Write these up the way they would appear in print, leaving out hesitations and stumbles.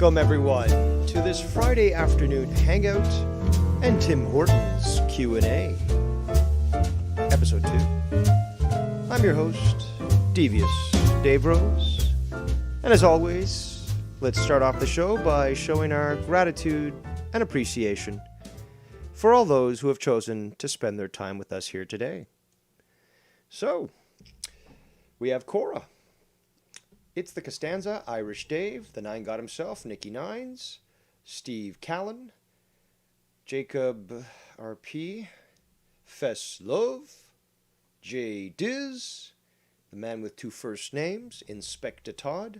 Welcome, everyone, to this Friday afternoon Hangout and Tim Hortons Q&A, Episode 2. I'm your host, Devious Dave Rose, and as always, let's start off the show by showing our gratitude and appreciation for all those who have chosen to spend their time with us here today. So, we have Cora. It's the Costanza, Irish Dave, the Nine God himself, Nicky Nines, Steve Callan, Jacob RP, Fess Love, Jay Diz, the man with two first names, Inspector Todd,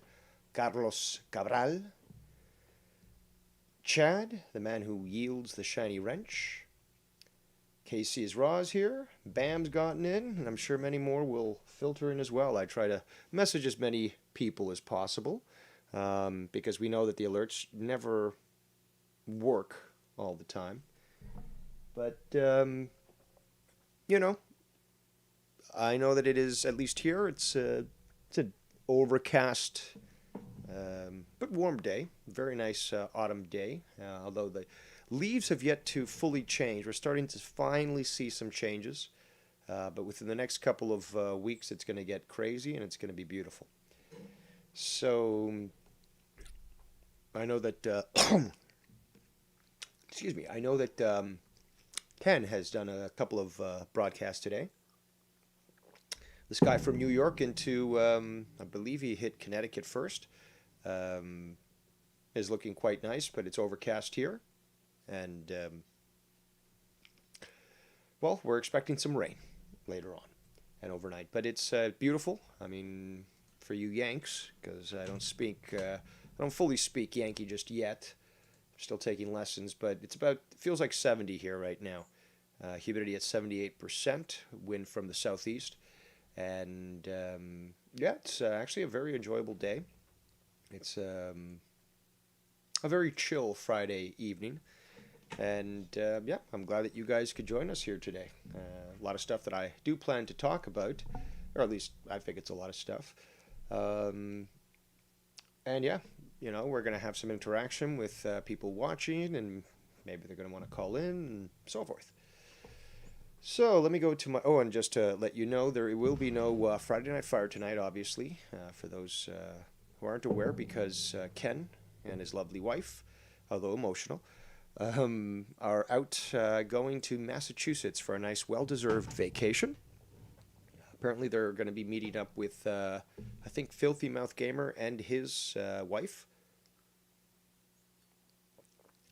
Carlos Cabral, Chad, the man who yields the shiny wrench, Casey is Roz here, Bam's gotten in, and I'm sure many more will filter in as well. I try to message as many people as possible because we know that the alerts never work all the time. But, I know that it is, at least here, it's an overcast but warm day. Very nice autumn day, although the leaves have yet to fully change. We're starting to finally see some changes, but within the next couple of weeks, it's going to get crazy and it's going to be beautiful. So, I know that, I know that Ken has done a couple of broadcasts today. This guy from New York into, I believe he hit Connecticut first, is looking quite nice, but it's overcast here. And, we're expecting some rain later on and overnight. But it's beautiful. I mean, for you Yanks, because I don't fully speak Yankee just yet. I'm still taking lessons, but it feels like 70 here right now. Humidity at 78%, wind from the southeast. And, it's actually a very enjoyable day. It's a very chill Friday evening. And, I'm glad that you guys could join us here today. A lot of stuff that I do plan to talk about, or at least I think it's a lot of stuff. We're going to have some interaction with people watching, and maybe they're going to want to call in and so forth. So let me go to and just to let you know, there will be no Friday Night Fire tonight, obviously, for those who aren't aware, because Ken and his lovely wife, although emotional, are out going to Massachusetts for a nice, well-deserved vacation. Apparently, they're going to be meeting up with, I think, Filthy Mouth Gamer and his wife.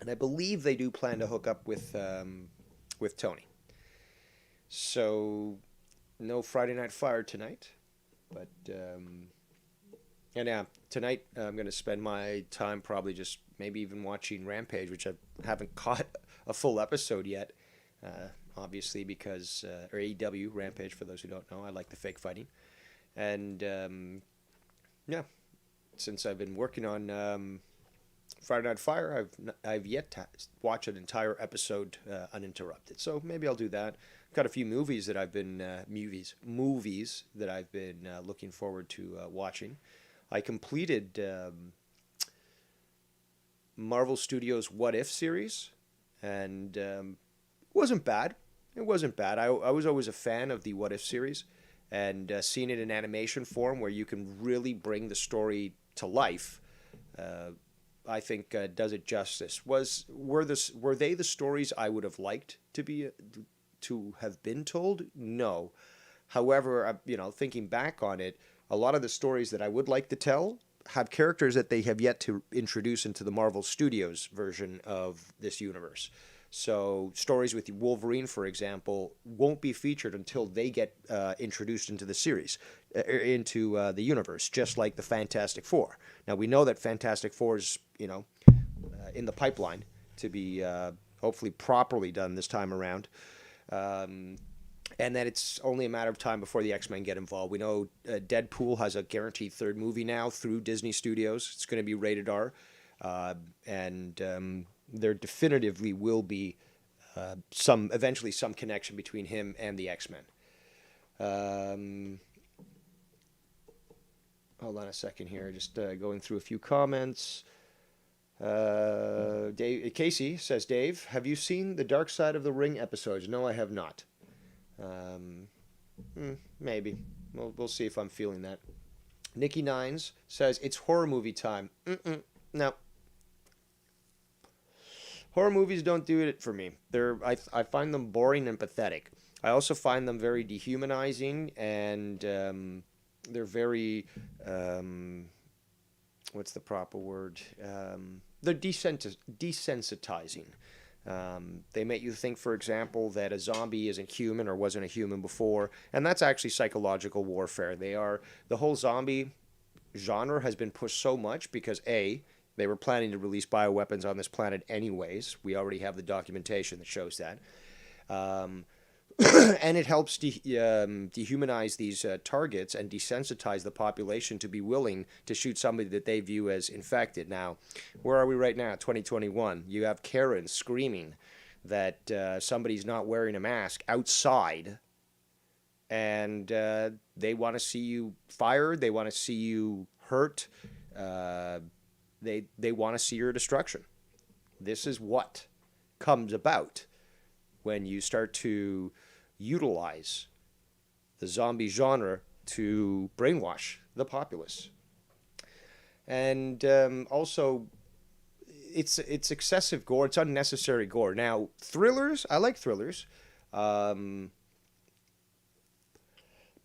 And I believe they do plan to hook up with Tony. So, no Friday Night Fire tonight. But, tonight I'm going to spend my time probably just maybe even watching Rampage, which I haven't caught a full episode yet, obviously, because, or AEW, Rampage, for those who don't know. I like the fake fighting. And, since I've been working on Friday Night Fire, I've yet to watch an entire episode uninterrupted. So maybe I'll do that. Got a few movies that I've been looking forward to watching. I completed Marvel Studios' What If series, and it wasn't bad. It wasn't bad. I was always a fan of the What If series, and seeing it in animation form where you can really bring the story to life, I think does it justice. Were they the stories I would have liked to have been told? No. However, thinking back on it, a lot of the stories that I would like to tell have characters that they have yet to introduce into the Marvel Studios version of this universe. So stories with Wolverine, for example, won't be featured until they get introduced into the series, into the universe, just like the Fantastic Four. Now, we know that Fantastic Four is, in the pipeline to be hopefully properly done this time around. And that it's only a matter of time before the X-Men get involved. We know Deadpool has a guaranteed third movie now through Disney Studios. It's going to be rated R. And there definitively will be eventually some connection between him and the X-Men. Hold on a second here. Just going through a few comments. Casey says, Dave, have you seen the Dark Side of the Ring episodes? No, I have not. Um, Maybe. We'll see if I'm feeling that. Nikki Nines says, it's horror movie time. No. Horror movies don't do it for me. I find them boring and pathetic. I also find them very dehumanizing, and they're very, what's the proper word? They're desensitizing. They make you think, for example, that a zombie isn't human or wasn't a human before, and that's actually psychological warfare. The whole zombie genre has been pushed so much because they were planning to release bioweapons on this planet anyways. We already have the documentation that shows that. And it helps dehumanize these targets and desensitize the population to be willing to shoot somebody that they view as infected. Now, where are we right now? 2021. You have Karen screaming that somebody's not wearing a mask outside, and they want to see you fired. They want to see you hurt. They want to see your destruction. This is what comes about when you start to utilize the zombie genre to brainwash the populace. And also, it's excessive gore. It's unnecessary gore. Now, thrillers, I like thrillers,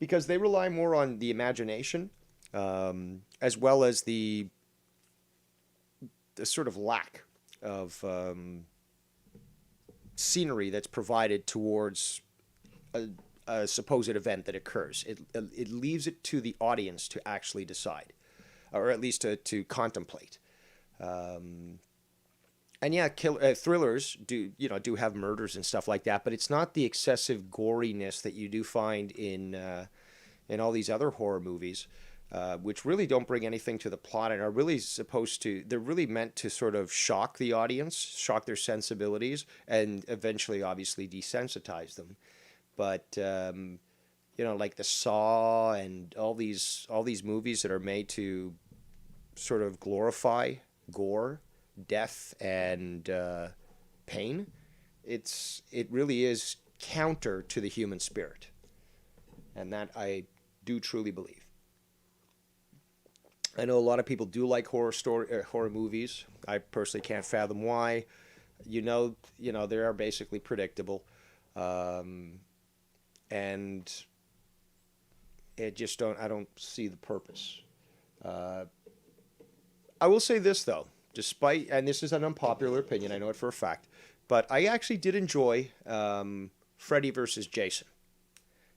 because they rely more on the imagination, as well as the sort of lack of scenery that's provided towards a supposed event that occurs. It leaves it to the audience to actually decide, or at least to contemplate. And yeah, thrillers do have murders and stuff like that, but it's not the excessive goriness that you do find in all these other horror movies, which really don't bring anything to the plot and are really they're really meant to sort of shock the audience, shock their sensibilities, and eventually, obviously, desensitize them. But, like the Saw and all these movies that are made to sort of glorify gore, death, and pain, it really is counter to the human spirit. And that I do truly believe. I know a lot of people do like horror movies. I personally can't fathom why. They are basically predictable, and I don't see the purpose. I will say this though, and this is an unpopular opinion, I know it for a fact, but I actually did enjoy Freddy versus Jason.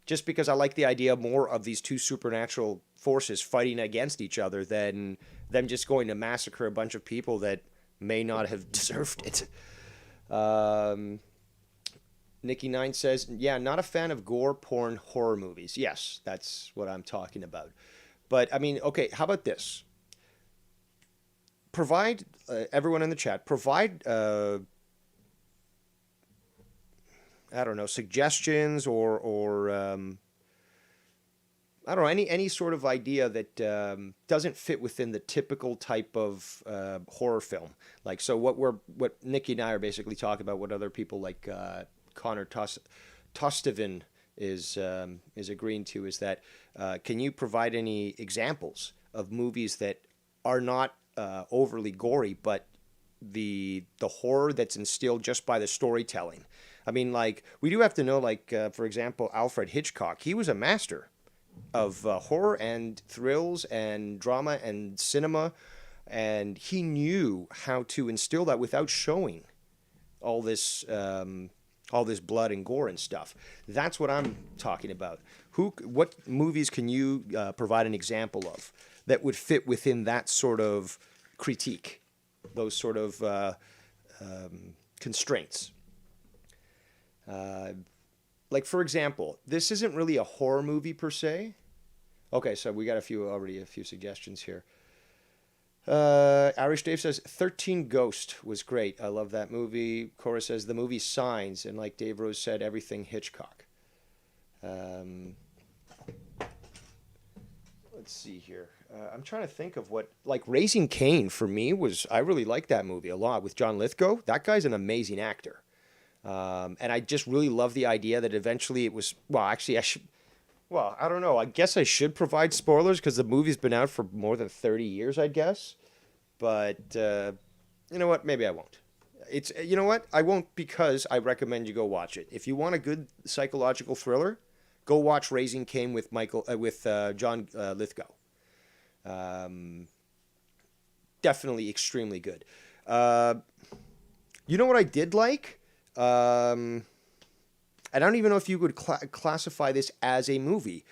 Just because I like the idea more of these two supernatural forces fighting against each other than them just going to massacre a bunch of people that may not have deserved it. Nikki Nine says, yeah, not a fan of gore porn horror movies. Yes, that's what I'm talking about. But, I mean, okay, how about this? Provide, everyone in the chat, provide I don't know, suggestions or I don't know, any sort of idea that doesn't fit within the typical type of horror film. Like, so what Nikki and I are basically talking about, what other people like Connor Tostevin is agreeing to, is that can you provide any examples of movies that are not overly gory, but the horror that's instilled just by the storytelling? I mean, like, we do have to know, like, for example, Alfred Hitchcock. He was a master of horror and thrills and drama and cinema, and he knew how to instill that without showing all this blood and gore and stuff. That's what I'm talking about. What movies can you provide an example of that would fit within that sort of critique, those sort of constraints? Like, for example, this isn't really a horror movie per se. Okay, so we got a few suggestions here. Irish Dave says 13 Ghost was great. I love that movie. Cora says the movie Signs, and like Dave Rose said, everything Hitchcock. let's see here. I'm trying to think of what, like Raising Cain for me was, I really like that movie a lot with John Lithgow. That guy's an amazing actor. And I just really love the idea that eventually it was, well, actually, I don't know. I guess I should provide spoilers because the movie's been out for more than 30 years, I guess. But you know what? Maybe I won't. You know what? I won't because I recommend you go watch it. If you want a good psychological thriller, go watch Raising Cain with John Lithgow. Um, Definitely extremely good. Uh, you know what I did like? I don't even know if you would classify this as a movie,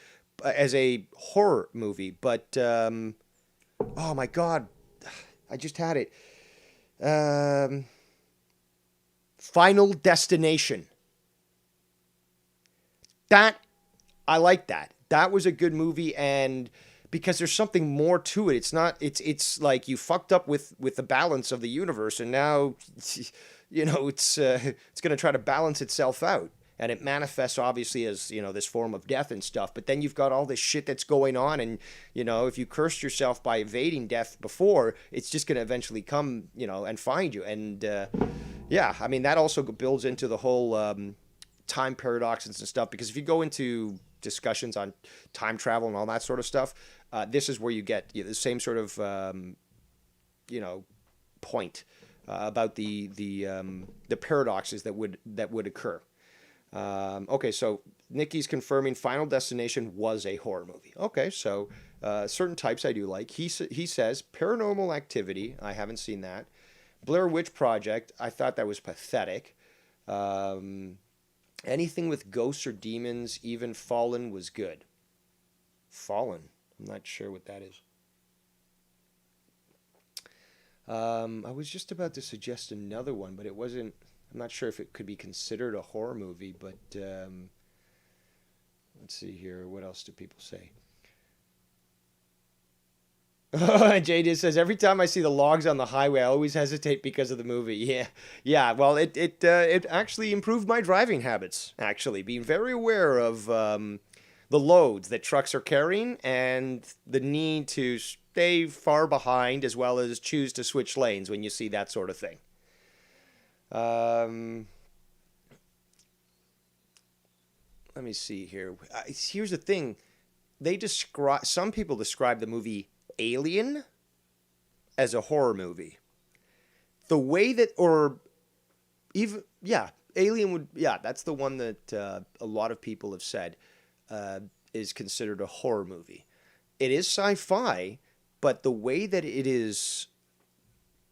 as a horror movie, but oh my God, I just had it. Um, Final Destination. That I like that. That was a good movie, and because there's something more to it. It's not. It's like you fucked up with the balance of the universe, and now, it's going to try to balance itself out, and it manifests obviously as this form of death and stuff. But then you've got all this shit that's going on, and if you cursed yourself by evading death before, it's just going to eventually come and find you. And yeah, I mean that also builds into the whole time paradoxes and stuff, because if you go into discussions on time travel and all that sort of stuff, this is where you get the same sort of point about the paradoxes that would occur. Okay, so Nikki's confirming Final Destination was a horror movie. Okay, so certain types I do like. He says Paranormal Activity. I haven't seen that. Blair Witch Project. I thought that was pathetic. Anything with ghosts or demons, even Fallen was good. Fallen. I'm not sure what that is. I was just about to suggest another one, but it wasn't. I'm not sure if it could be considered a horror movie, but let's see here. What else do people say? JD says, every time I see the logs on the highway, I always hesitate because of the movie. Yeah, yeah. Well, it actually improved my driving habits. Actually, being very aware of the loads that trucks are carrying and the need to stay far behind, as well as choose to switch lanes when you see that sort of thing. Let me see here. Here's the thing. Some people describe the movie Alien as a horror movie. The way that, or even, yeah, Alien would, yeah, that's the one that a lot of people have said is considered a horror movie. It is sci-fi, but the way that it is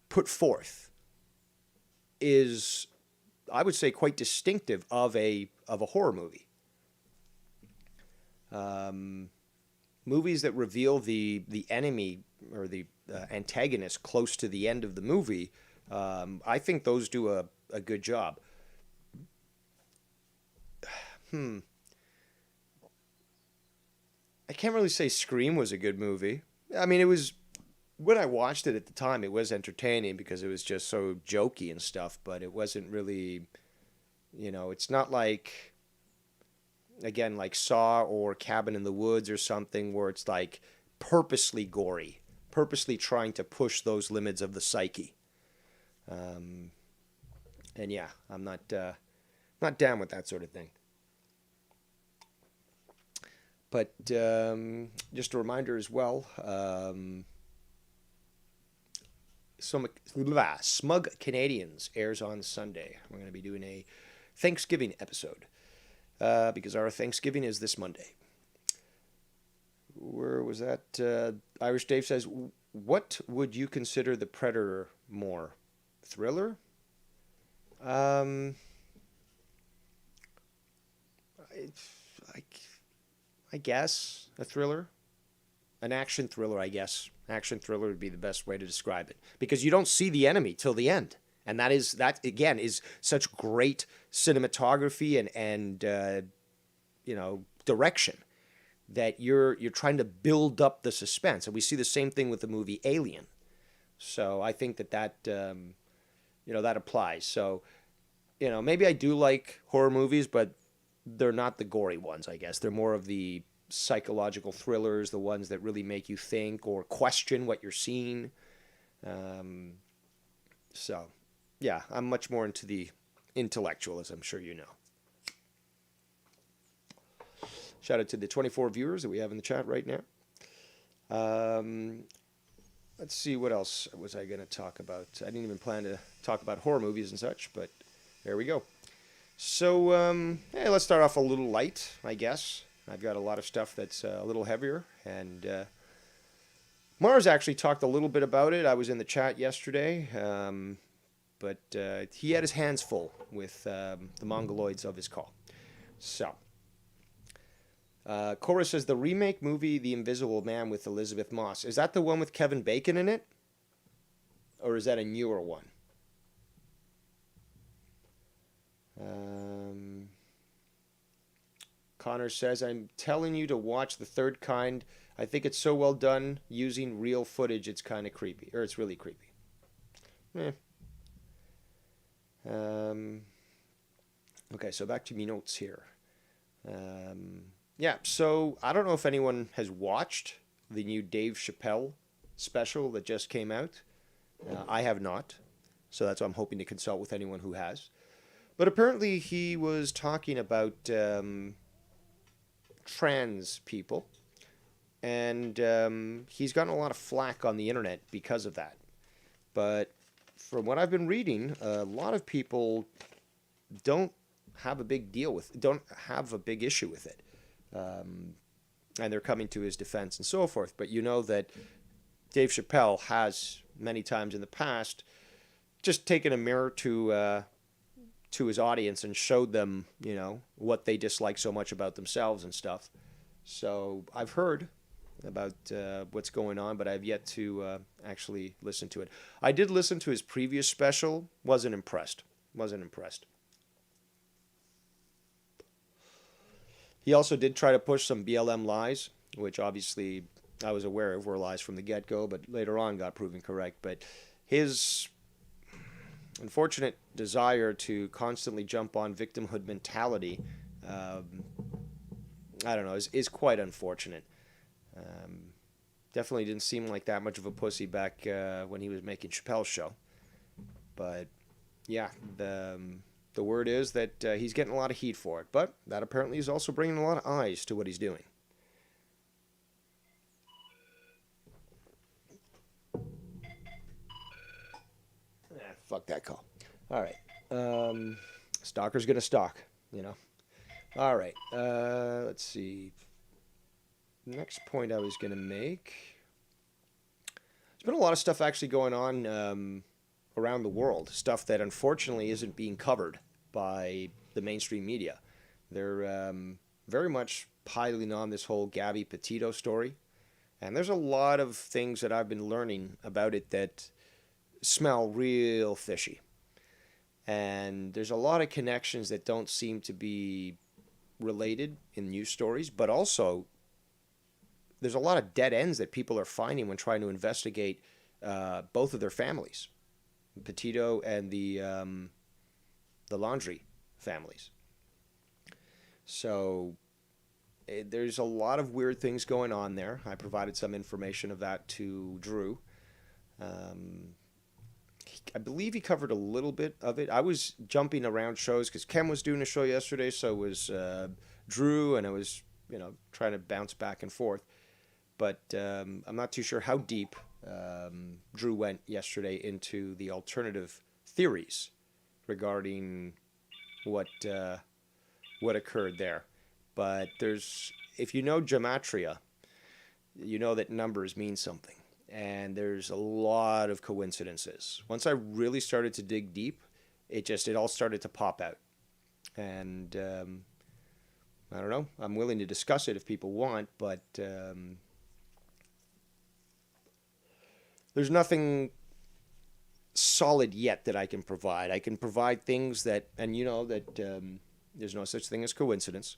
put forth is, I would say, quite distinctive of a horror movie. Movies that reveal the enemy or the antagonist close to the end of the movie, I think those do a good job. I can't really say Scream was a good movie. I mean, it was, when I watched it at the time, it was entertaining because it was just so jokey and stuff, but it wasn't really, it's not like, again, like Saw or Cabin in the Woods or something where it's like purposely gory, purposely trying to push those limits of the psyche. And yeah, I'm not down with that sort of thing. But just a reminder as well, Smug Canadians airs on Sunday. We're going to be doing a Thanksgiving episode because our Thanksgiving is this Monday. Where was that? Irish Dave says, what would you consider the Predator more? Thriller? I guess a thriller. An action thriller, I guess. Action thriller would be the best way to describe it. Because you don't see the enemy till the end. And that again is such great cinematography and direction that you're trying to build up the suspense. And we see the same thing with the movie Alien. So I think that applies. So, maybe I do like horror movies, but they're not the gory ones, I guess. They're more of the psychological thrillers, the ones that really make you think or question what you're seeing. So, yeah, I'm much more into the intellectual, as I'm sure you know. Shout out to the 24 viewers that we have in the chat right now. Let's see, what else was I going to talk about? I didn't even plan to talk about horror movies and such, but there we go. So, hey, let's start off a little light, I guess. I've got a lot of stuff that's a little heavier, and Mars actually talked a little bit about it. I was in the chat yesterday, but he had his hands full with the Mongoloids of his call. So, Cora says, the remake movie The Invisible Man with Elizabeth Moss, is that the one with Kevin Bacon in it? Or is that a newer one? Connor says, I'm telling you to watch The Third Kind. I think it's so well done using real footage. It's kind of creepy. Or it's really creepy. Okay, so back to me notes here. Yeah, so I don't know if anyone has watched the new Dave Chappelle special that just came out. I have not. So that's why I'm hoping to consult with anyone who has. But apparently he was talking about trans people, and he's gotten a lot of flack on the internet because of that. But from what I've been reading, a lot of people don't have a big issue with it, and they're coming to his defense and so forth. But you know that Dave Chappelle has many times in the past just taken a mirror to his audience and showed them, you know, what they dislike so much about themselves and stuff. So I've heard about what's going on, but I've yet to actually listen to it. I did listen to his previous special. Wasn't impressed. He also did try to push some BLM lies, which obviously I was aware of were lies from the get-go, but later on got proven correct. But his unfortunate desire to constantly jump on victimhood mentality, I don't know, is quite unfortunate. Definitely didn't seem like that much of a pussy back when he was making Chappelle's show. But yeah, the word is that he's getting a lot of heat for it. But that apparently is also bringing a lot of eyes to what he's doing. Fuck that call. All right. Stalker's going to stalk, you know. All right. Let's see. Next point I was going to make. There's been a lot of stuff actually going on around the world. Stuff that unfortunately isn't being covered by the mainstream media. They're very much piling on this whole Gabby Petito story. And there's a lot of things that I've been learning about it that smell real fishy. And there's a lot of connections that don't seem to be related in news stories, but also there's a lot of dead ends that people are finding when trying to investigate both of their families, Petito and the Laundrie families. So there's a lot of weird things going on there. I provided some information of that to Drew. I believe he covered a little bit of it. I was jumping around shows because Ken was doing a show yesterday, so was Drew, and I was, you know, trying to bounce back and forth. But I'm not too sure how deep Drew went yesterday into the alternative theories regarding what occurred there. But if you know gematria, you know that numbers mean something. And there's a lot of coincidences. Once I really started to dig deep, it all started to pop out. And I don't know. I'm willing to discuss it if people want, but there's nothing solid yet that I can provide. I can provide things that, and you know that there's no such thing as coincidence,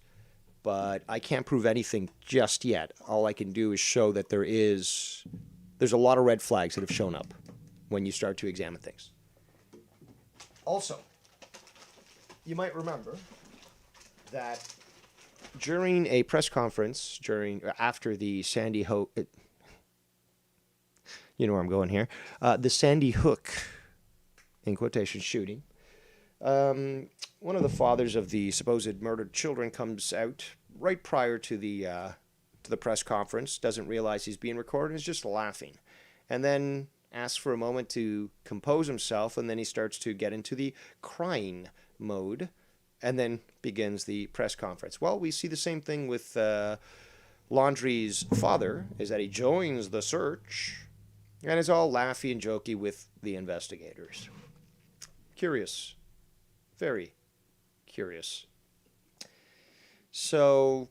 but I can't prove anything just yet. All I can do is show that there's a lot of red flags that have shown up when you start to examine things. Also, you might remember that during a press conference after the Sandy Hook, you know where I'm going here, the Sandy Hook, in quotation, shooting. One of the fathers of the supposed murdered children comes out right prior to the press conference, doesn't realize he's being recorded, is just laughing, and then asks for a moment to compose himself, and then he starts to get into the crying mode, and then begins the press conference. Well, we see the same thing with Laundrie's father, is that he joins the search, and is all laughy and jokey with the investigators. Curious. Very curious. So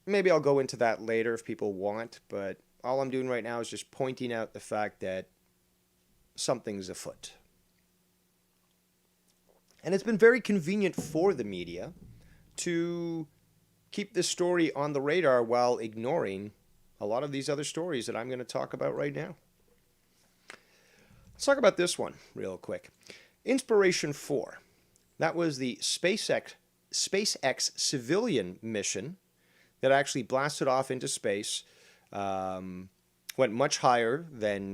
maybe I'll go into that later if people want, but all I'm doing right now is just pointing out the fact that something's afoot. And it's been very convenient for the media to keep this story on the radar while ignoring a lot of these other stories that I'm going to talk about right now. Let's talk about this one real quick. Inspiration 4. That was the SpaceX civilian mission that actually blasted off into space, went much higher than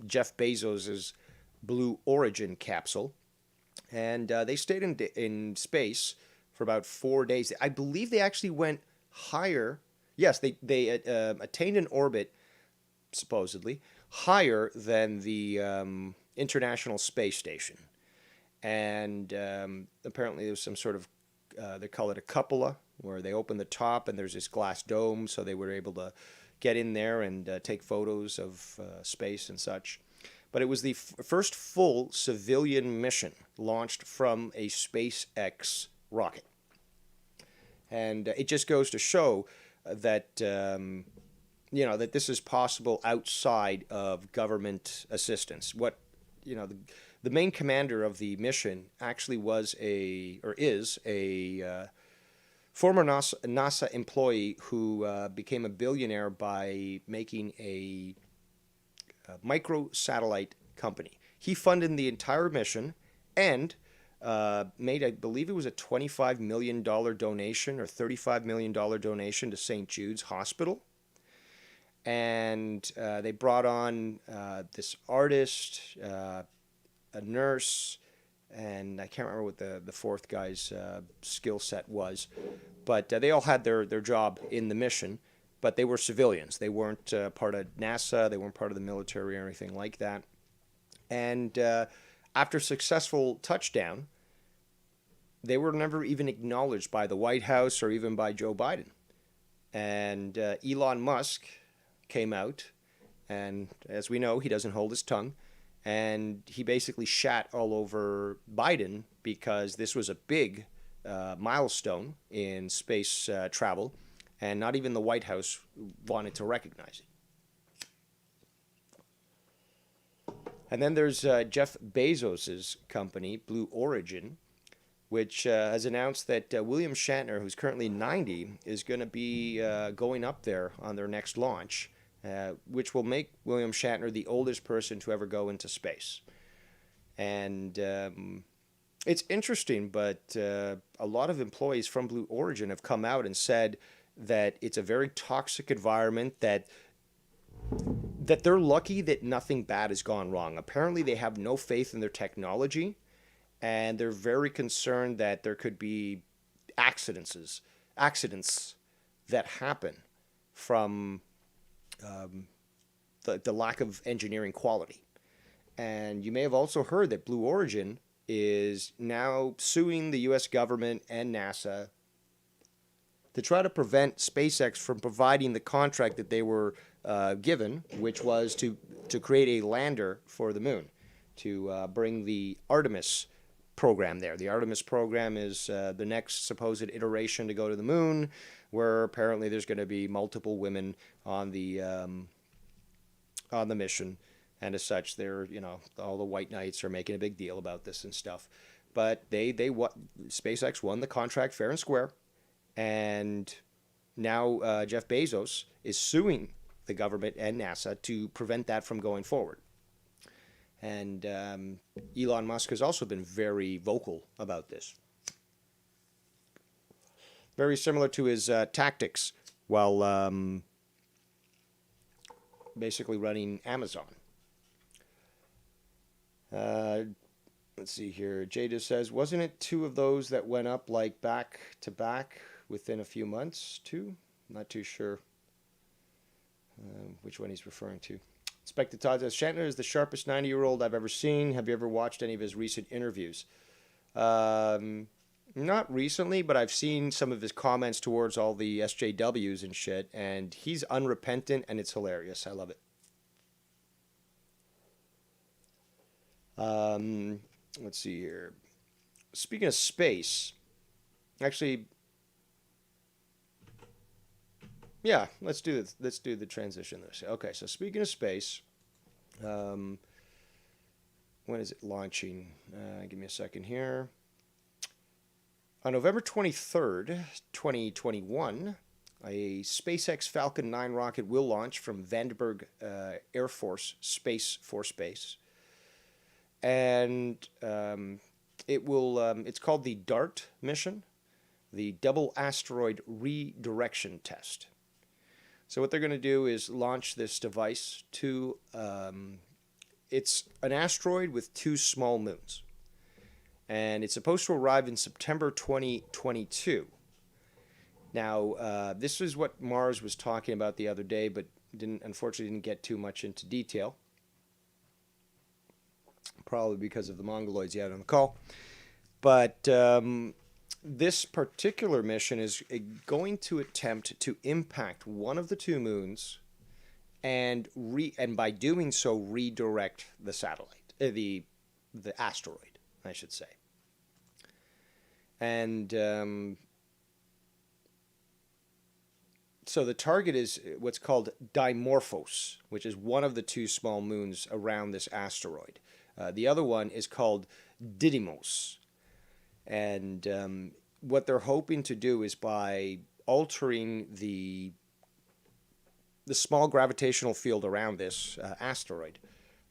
Jeff Bezos' Blue Origin capsule. And they stayed in space for about 4 days. I believe they actually went higher. Yes, they attained an orbit, supposedly, higher than the International Space Station. And apparently there was some sort of, they call it a cupola, where they open the top and there's this glass dome, so they were able to get in there and take photos of space and such. But it was the first full civilian mission launched from a SpaceX rocket. And it just goes to show that, that this is possible outside of government assistance. The main commander of the mission actually is a former NASA employee who became a billionaire by making a microsatellite company. He funded the entire mission and made, I believe it was a $25 million donation or $35 million donation to St. Jude's Hospital. And they brought on this artist, a nurse, and I can't remember what the fourth guy's skill set was, but they all had their job in the mission, but they were civilians. They weren't part of NASA, they weren't part of the military or anything like that. And after successful touchdown, they were never even acknowledged by the White House or even by Joe Biden. And Elon Musk came out, and as we know, he doesn't hold his tongue, and he basically shat all over Biden because this was a big milestone in space travel, and not even the White House wanted to recognize it. And then there's Jeff Bezos' company, Blue Origin, which has announced that William Shatner, who's currently 90, is going to be going up there on their next launch, which will make William Shatner the oldest person to ever go into space. And it's interesting, but a lot of employees from Blue Origin have come out and said that it's a very toxic environment, that they're lucky that nothing bad has gone wrong. Apparently they have no faith in their technology, and they're very concerned that there could be accidents that happen from the lack of engineering quality. And you may have also heard that Blue Origin is now suing the U.S. government and NASA to try to prevent SpaceX from providing the contract that they were given, which was to create a lander for the moon, to bring the Artemis program there. The Artemis program is the next supposed iteration to go to the moon, where apparently there's going to be multiple women on the mission, and as such, all the white knights are making a big deal about this and stuff. But SpaceX won the contract fair and square, and now Jeff Bezos is suing the government and NASA to prevent that from going forward. And Elon Musk has also been very vocal about this. Very similar to his tactics while basically running Amazon. Let's see here. Jada says, wasn't it two of those that went up like back to back within a few months too? Not too sure which one he's referring to. Inspector Todd says, Shatner is the sharpest 90-year-old I've ever seen. Have you ever watched any of his recent interviews? Not recently, but I've seen some of his comments towards all the SJWs and shit, and he's unrepentant, and it's hilarious. I love it. Let's see here. Speaking of space, actually, yeah, let's do the transition. Okay, so speaking of space, when is it launching? Give me a second here. On November 23rd, 2021, a SpaceX Falcon 9 rocket will launch from Vandenberg Air Force Space Force Base. And it will. It's called the DART mission, the Double Asteroid Redirection Test. So what they're going to do is launch this device to. It's an asteroid with two small moons, and it's supposed to arrive in September 2022. Now, this is what Mars was talking about the other day, but unfortunately didn't get too much into detail. Probably because of the Mongoloids you had on the call. But this particular mission is going to attempt to impact one of the two moons and by doing so redirect the satellite, the asteroid, I should say. And so the target is what's called Dimorphos, which is one of the two small moons around this asteroid. The other one is called Didymos. And what they're hoping to do is by altering the small gravitational field around this asteroid,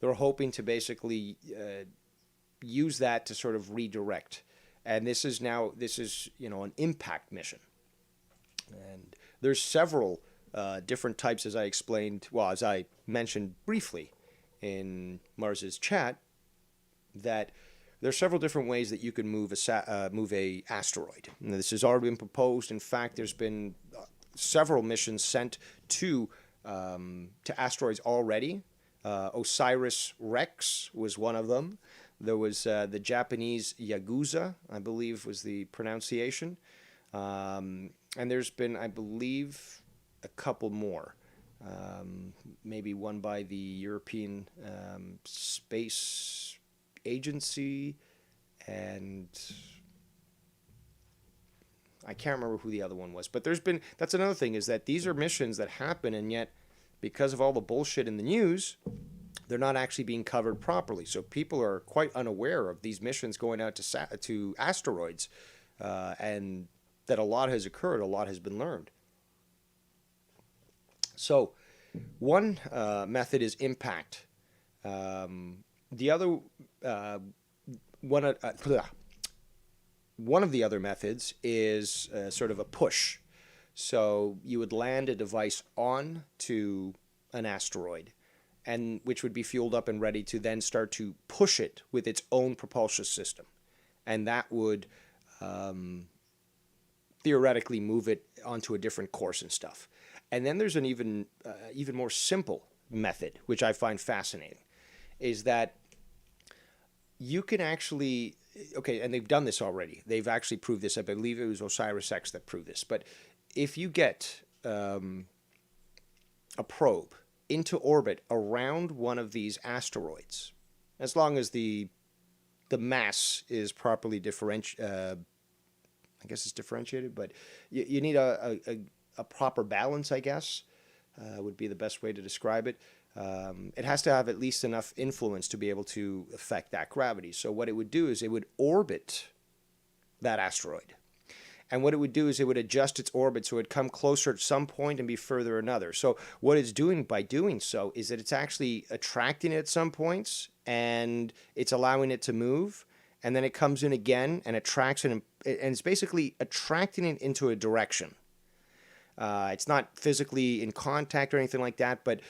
they're hoping to basically use that to sort of redirect. And this is an impact mission. And there's several different types, as I mentioned briefly in Mars's chat, that there's several different ways that you can move a asteroid. And this has already been proposed. In fact, there's been several missions sent to asteroids already. Osiris-Rex was one of them. There was the Japanese Yakuza, I believe was the pronunciation. And there's been, I believe, a couple more. Maybe one by the European Space Agency, and I can't remember who the other one was. But that's another thing, is that these are missions that happen, and yet because of all the bullshit in the news, they're not actually being covered properly. So people are quite unaware of these missions going out to asteroids, and that a lot has occurred, a lot has been learned. So one method is impact. The other one of the other methods is sort of a push. So you would land a device on to an asteroid, and which would be fueled up and ready to then start to push it with its own propulsion system, and that would theoretically move it onto a different course and stuff. And then there's an even more simple method, which I find fascinating, is that you can actually, and they've done this already. They've actually proved this. I believe it was Osiris-Rex that proved this. But if you get a probe into orbit around one of these asteroids, as long as the mass is properly differentiated, but you need a proper balance, I guess, would be the best way to describe it. It has to have at least enough influence to be able to affect that gravity. So what it would do is it would orbit that asteroid. And what it would do is it would adjust its orbit so it would come closer at some point and be further another. So what it's doing by doing so is that it's actually attracting it at some points, and it's allowing it to move. And then it comes in again and attracts it and and it's basically attracting it into a direction. It's not physically in contact or anything like that, but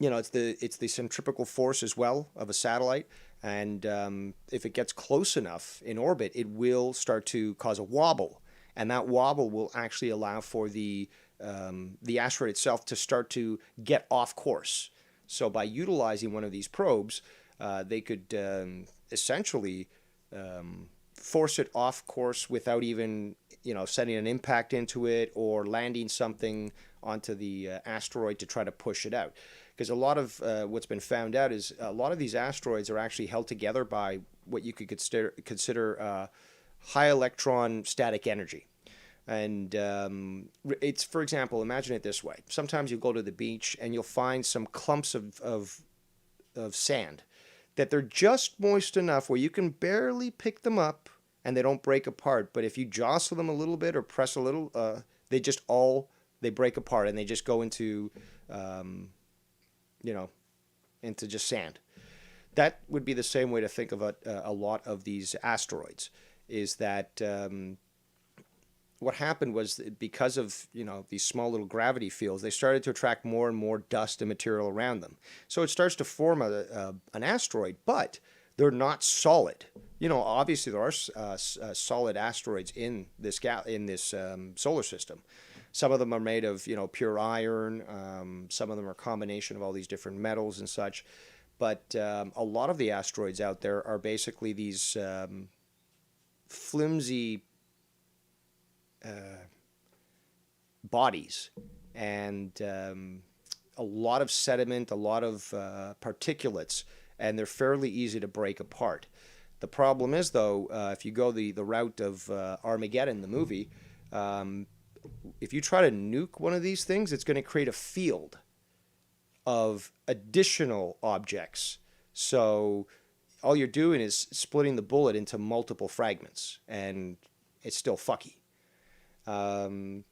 it's the centripetal force as well of a satellite, and if it gets close enough in orbit, it will start to cause a wobble, and that wobble will actually allow for the asteroid itself to start to get off course. So by utilizing one of these probes, they could essentially force it off course without even sending an impact into it or landing something onto the asteroid to try to push it out. Because a lot of what's been found out is a lot of these asteroids are actually held together by what you could consider high electron static energy. And it's, for example, imagine it this way. Sometimes you go to the beach and you'll find some clumps of sand that they're just moist enough where you can barely pick them up and they don't break apart. But if you jostle them a little bit or press a little, they break apart and they just go into, into just sand. That would be the same way to think about a lot of these asteroids, is that what happened was because of these small little gravity fields, they started to attract more and more dust and material around them. So it starts to form an asteroid, but they're not solid. Obviously there are solid asteroids in this solar system. Some of them are made of pure iron. Some of them are a combination of all these different metals and such. But a lot of the asteroids out there are basically these flimsy bodies, and a lot of sediment, a lot of particulates, and they're fairly easy to break apart. The problem is, though, if you go the route of Armageddon, the movie, if you try to nuke one of these things, it's going to create a field of additional objects. So all you're doing is splitting the bullet into multiple fragments, and it's still fucky. But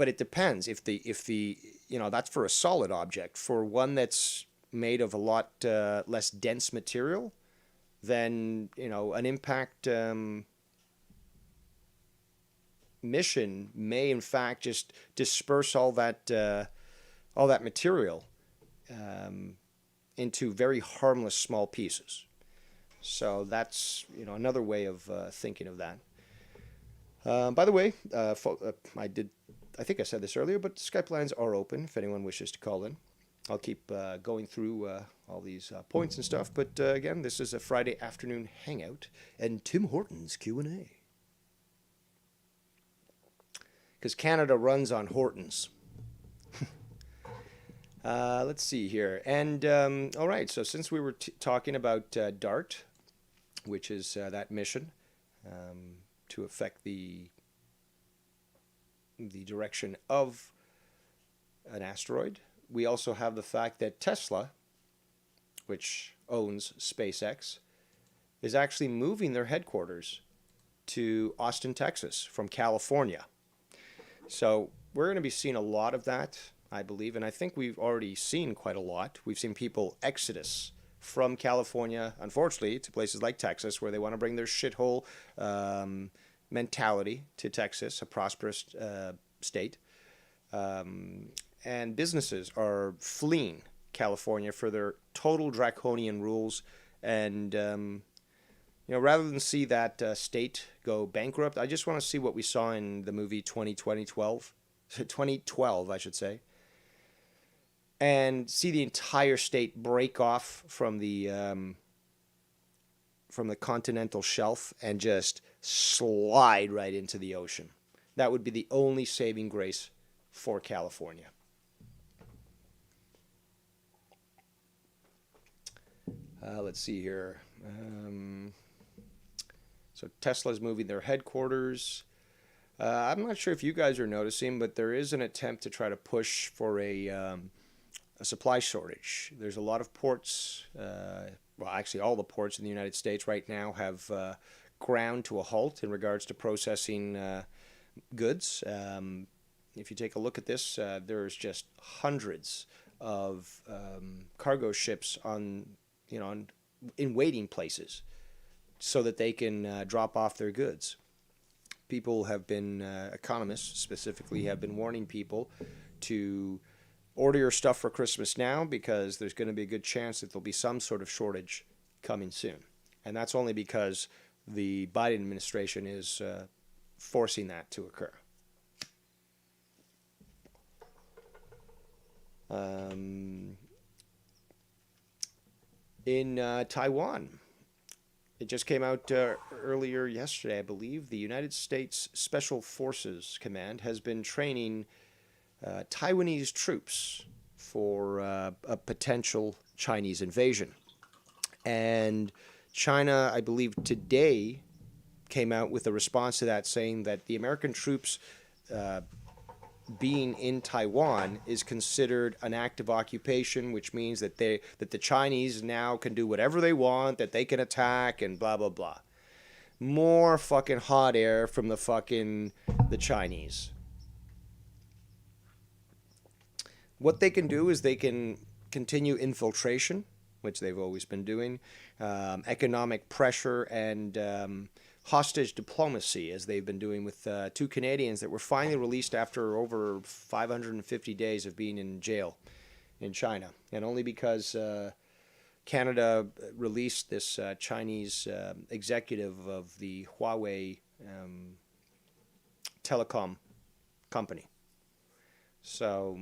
it depends. If the that's for a solid object. For one that's made of a lot less dense material, then an impact mission may in fact just disperse all that material into very harmless small pieces. So that's another way of thinking of that. By the way, I think I said this earlier, but Skype lines are open if anyone wishes to call in. I'll keep going through all these points and stuff. But again, this is a Friday afternoon hangout and Tim Hortons Q&A. Because Canada runs on Hortons. Let's see here. And all right, so since we were talking about DART, which is that mission to affect the direction of an asteroid, we also have the fact that Tesla, which owns SpaceX, is actually moving their headquarters to Austin, Texas from California. So we're going to be seeing a lot of that, I believe, and I think we've already seen quite a lot. We've seen people exodus from California, unfortunately, to places like Texas, where they want to bring their shithole mentality to Texas, a prosperous state. And businesses are fleeing California for their total draconian rules. And, rather than see that state go bankrupt, I just want to see what we saw in the movie 2012, I should say. And see the entire state break off from the continental shelf and just slide right into the ocean. That would be the only saving grace for California. Let's see here. So Tesla's moving their headquarters. I'm not sure if you guys are noticing, but there is an attempt to try to push for a supply shortage. There's a lot of ports, well, actually all the ports in the United States right now have ground to a halt in regards to processing goods. If you take a look at this, there's just hundreds of cargo ships in waiting places so that they can drop off their goods. People have been, economists specifically, have been warning people to order your stuff for Christmas now because there's going to be a good chance that there'll be some sort of shortage coming soon. And that's only because the Biden administration is forcing that to occur. In Taiwan, it just came out earlier yesterday, I believe. The United States Special Forces Command has been training Taiwanese troops for a potential Chinese invasion. And China, I believe, today came out with a response to that, saying that the American troops being in Taiwan is considered an act of occupation, which means that the Chinese now can do whatever they want, that they can attack and blah blah blah. More fucking hot air from the Chinese. What they can do is they can continue infiltration, which they've always been doing, economic pressure, and hostage diplomacy, as they've been doing with two Canadians that were finally released after over 550 days of being in jail in China. And only because Canada released this Chinese executive of the Huawei telecom company. So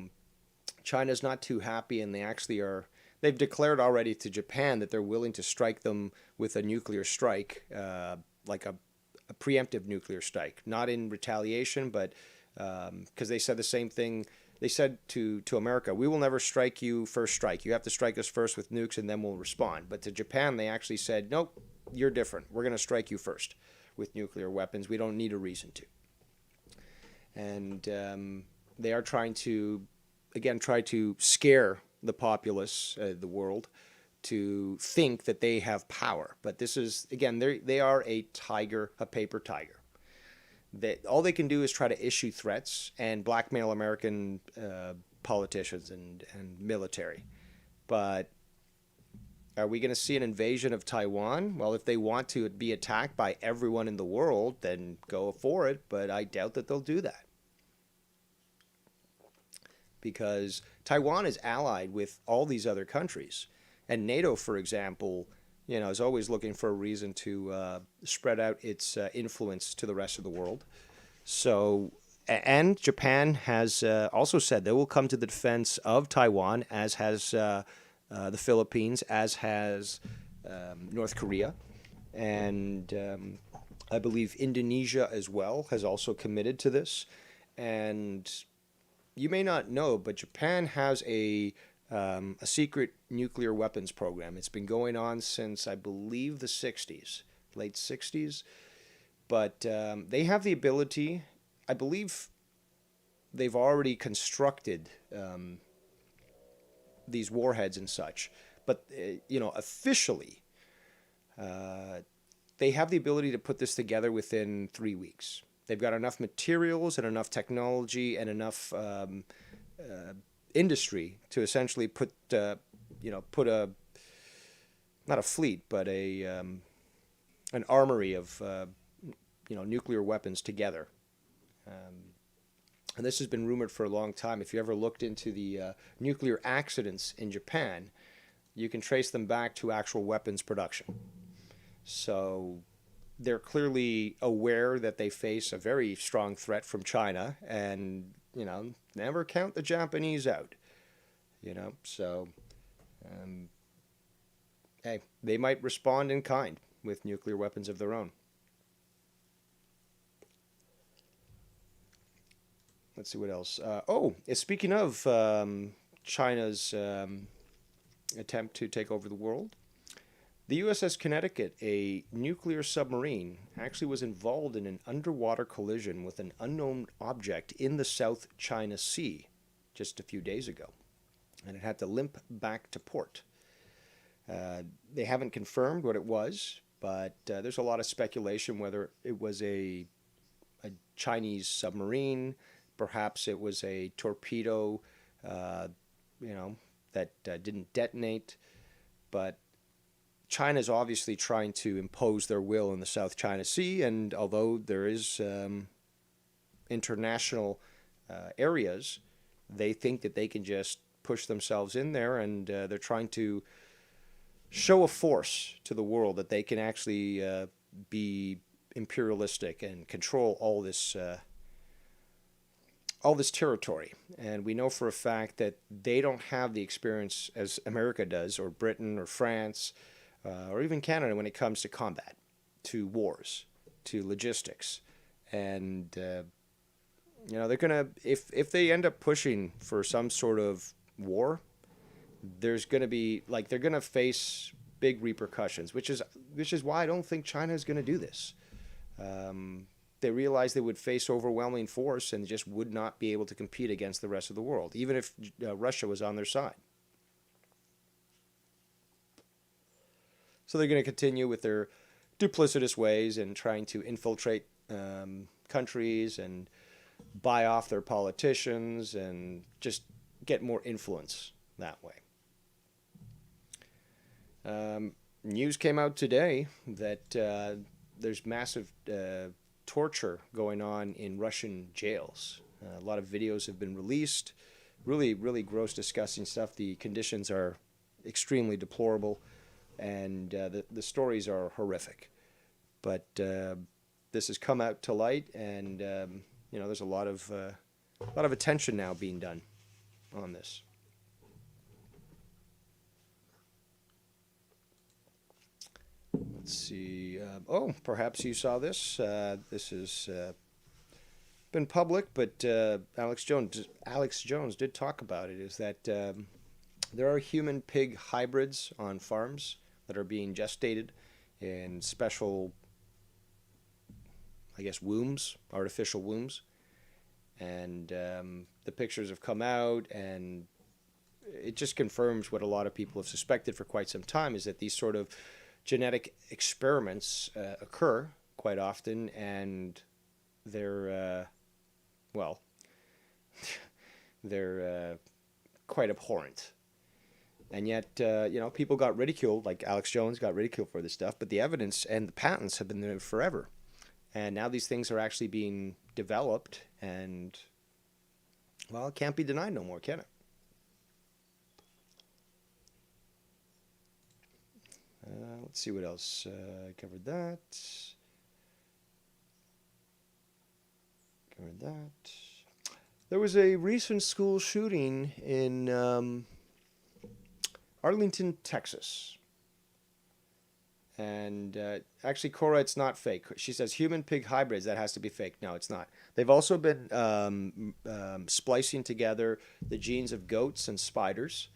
China's not too happy, and they've declared already to Japan that they're willing to strike them with a nuclear strike, like a preemptive nuclear strike, not in retaliation, but because they said the same thing. They said to America, we will never strike you first strike. You have to strike us first with nukes, and then we'll respond. But to Japan, they actually said, nope, you're different. We're going to strike you first with nuclear weapons. We don't need a reason to. And they are trying to scare the populace, the world, to think that they have power. But this is, again, they are a tiger, a paper tiger. All they can do is try to issue threats and blackmail American politicians and military. But are we going to see an invasion of Taiwan? Well, if they want to be attacked by everyone in the world, then go for it. But I doubt that they'll do that, because Taiwan is allied with all these other countries. And NATO, for example, is always looking for a reason to spread out its influence to the rest of the world. So, and Japan has also said they will come to the defense of Taiwan, as has the Philippines, as has North Korea. And I believe Indonesia as well has also committed to this. And you may not know, but Japan has a secret nuclear weapons program. It's been going on since, I believe, the 60s, late 60s. But they have the ability, I believe they've already constructed these warheads and such. But, officially, they have the ability to put this together within 3 weeks. They've got enough materials and enough technology and enough industry to essentially put a, not a fleet, but an armory of nuclear weapons together. And this has been rumored for a long time. If you ever looked into the nuclear accidents in Japan, you can trace them back to actual weapons production. So they're clearly aware that they face a very strong threat from China, and, never count the Japanese out, So, hey, they might respond in kind with nuclear weapons of their own. Let's see what else. Speaking of China's attempt to take over the world, the USS Connecticut, a nuclear submarine, actually was involved in an underwater collision with an unknown object in the South China Sea just a few days ago, and it had to limp back to port. They haven't confirmed what it was, but there's a lot of speculation whether it was a Chinese submarine. Perhaps it was a torpedo, that didn't detonate. But China is obviously trying to impose their will in the South China Sea, and although there is international areas, they think that they can just push themselves in there, and they're trying to show a force to the world that they can actually be imperialistic and control all this territory. And we know for a fact that they don't have the experience as America does, or Britain, or France, or even Canada when it comes to combat, to wars, to logistics. And, they're going to, if they end up pushing for some sort of war, there's going to be, like, they're going to face big repercussions, which is why I don't think China is going to do this. They realized they would face overwhelming force and just would not be able to compete against the rest of the world, even if Russia was on their side. So they're going to continue with their duplicitous ways and trying to infiltrate countries and buy off their politicians and just get more influence that way. News came out today that there's massive torture going on in Russian jails. A lot of videos have been released. Really, really gross, disgusting stuff. The conditions are extremely deplorable, and the stories are horrific. But this has come out to light, and there's a lot of attention now being done on this. Let's see. Perhaps you saw this. This has been public, but Alex Jones did talk about it. Is that there are human-pig hybrids on farms that are being gestated in special, I guess, wombs, artificial wombs, and the pictures have come out, and it just confirms what a lot of people have suspected for quite some time, is that these sort of genetic experiments occur quite often, and they're they're quite abhorrent. And yet, people got ridiculed, like Alex Jones got ridiculed for this stuff, but the evidence and the patents have been there forever. And now these things are actually being developed, and, well, it can't be denied no more, can it? Let's see what else. I covered that. There was a recent school shooting in Arlington, Texas. And actually, Cora, it's not fake. She says human-pig hybrids, that has to be fake. No, it's not. They've also been splicing together the genes of goats and spiders.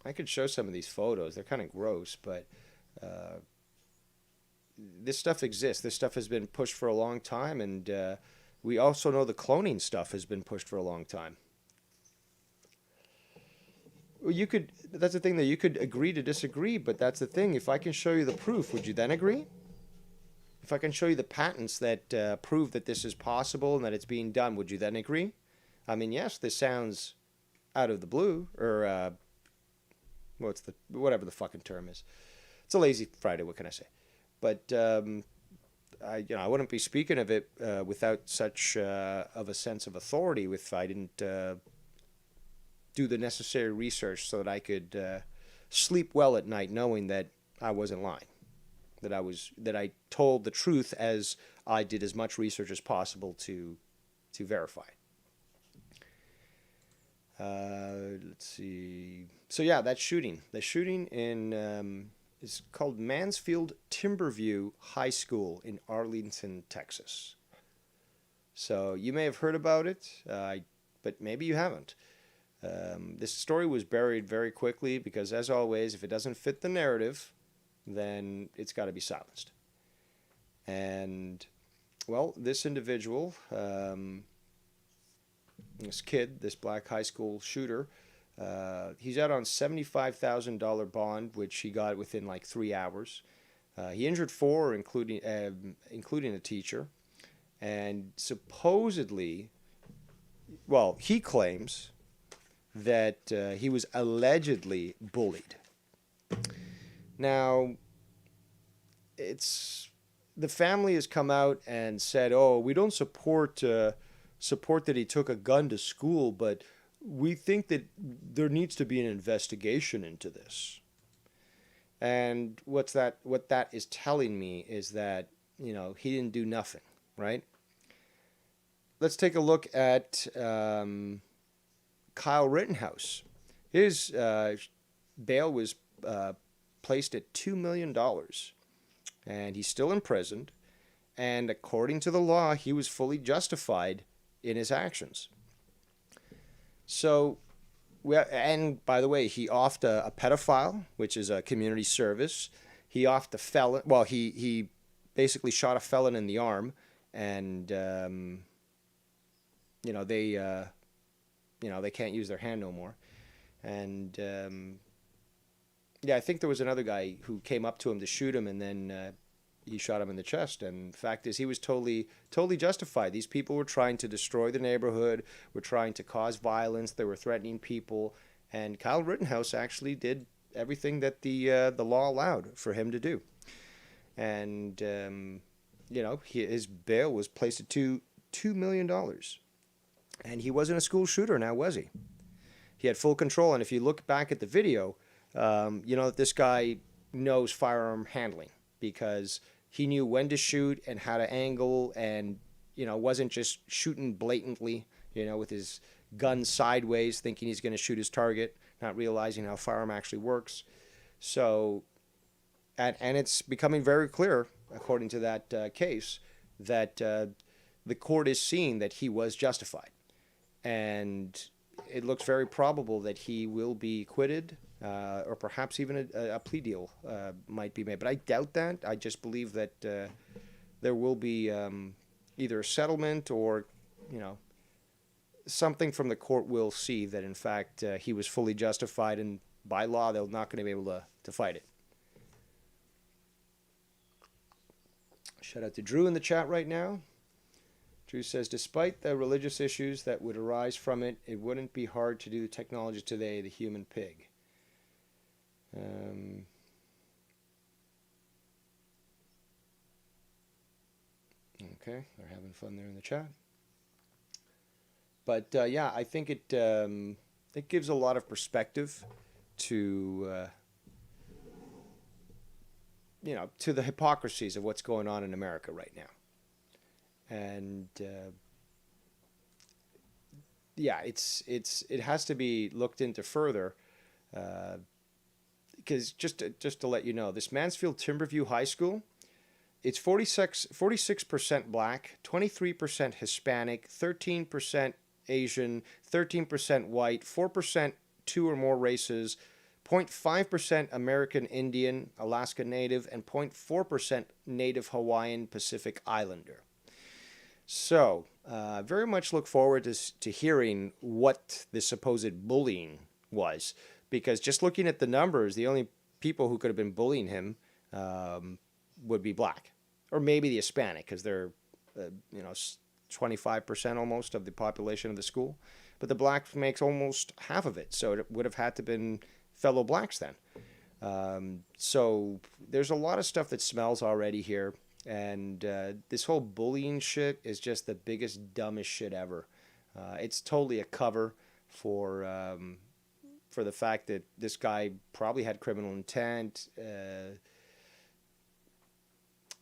I could show some of these photos. They're kind of gross, but this stuff exists. This stuff has been pushed for a long time, and we also know the cloning stuff has been pushed for a long time. That's the thing, that you could agree to disagree, but that's the thing. If I can show you the proof, would you then agree? If I can show you the patents that prove that this is possible and that it's being done, would you then agree? I mean, yes, this sounds out of the blue, or whatever the fucking term is. It's a lazy Friday, what can I say? But I wouldn't be speaking of it without such of a sense of authority if I didn't do the necessary research so that I could sleep well at night, knowing that I wasn't lying, that I told the truth as I did as much research as possible to verify it. Let's see. So yeah, that shooting. The shooting in is called Mansfield Timberview High School in Arlington, Texas. So you may have heard about it, but maybe you haven't. This story was buried very quickly because, as always, if it doesn't fit the narrative, then it's got to be silenced. And, well, this individual, this kid, this black high school shooter, he's out on $75,000 bond, which he got within like 3 hours. He injured 4, including a teacher. And supposedly, well, he claims that he was allegedly bullied Now, it's the family has come out and said, "Oh, we don't support that he took a gun to school, but we think that there needs to be an investigation into this." And what that is telling me is that, he didn't do nothing, right? Let's take a look at Kyle Rittenhouse. His bail was placed at $2 million, and he's still imprisoned. And according to the law, he was fully justified in his actions. So, and by the way, he offed a pedophile, which is a community service. He offed a felon. Well, he basically shot a felon in the arm, and they can't use their hand no more. And yeah, I think there was another guy who came up to him to shoot him, and then he shot him in the chest. And the fact is, he was totally justified. These people were trying to destroy the neighborhood, were trying to cause violence. They were threatening people, and Kyle Rittenhouse actually did everything that the law allowed for him to do. And his bail was placed at $2 million, and he wasn't a school shooter. Now, was he? He had full control, and if you look back at the video, that this guy knows firearm handling, because he knew when to shoot and how to angle, and wasn't just shooting blatantly, with his gun sideways, thinking he's going to shoot his target, not realizing how a firearm actually works. So, and it's becoming very clear, according to that case, that the court is seeing that he was justified, and it looks very probable that he will be acquitted, or perhaps even a plea deal might be made. But I doubt that. I just believe that there will be either a settlement or, something from the court will see that, in fact, he was fully justified, and by law, they're not going to be able to fight it. Shout out to Drew in the chat right now. Drew says, despite the religious issues that would arise from it, it wouldn't be hard to do the technology today, the human pig. Okay, they're having fun there in the chat. But yeah, I think it gives a lot of perspective to to the hypocrisies of what's going on in America right now. And yeah, it has to be looked into further, because just to let you know, this Mansfield Timberview High School, it's 46% black, 23% Hispanic, 13% Asian, 13% white, 4% two or more races, 0.5% American Indian, Alaska Native, and 0.4% Native Hawaiian Pacific Islander. So, very much look forward to hearing what the supposed bullying was, because just looking at the numbers, the only people who could have been bullying him would be black, or maybe the Hispanic, because they're 25% almost of the population of the school, but the black makes almost half of it, so it would have had to been fellow blacks then. So there's a lot of stuff that smells already here. And this whole bullying shit is just the biggest, dumbest shit ever. It's totally a cover for the fact that this guy probably had criminal intent.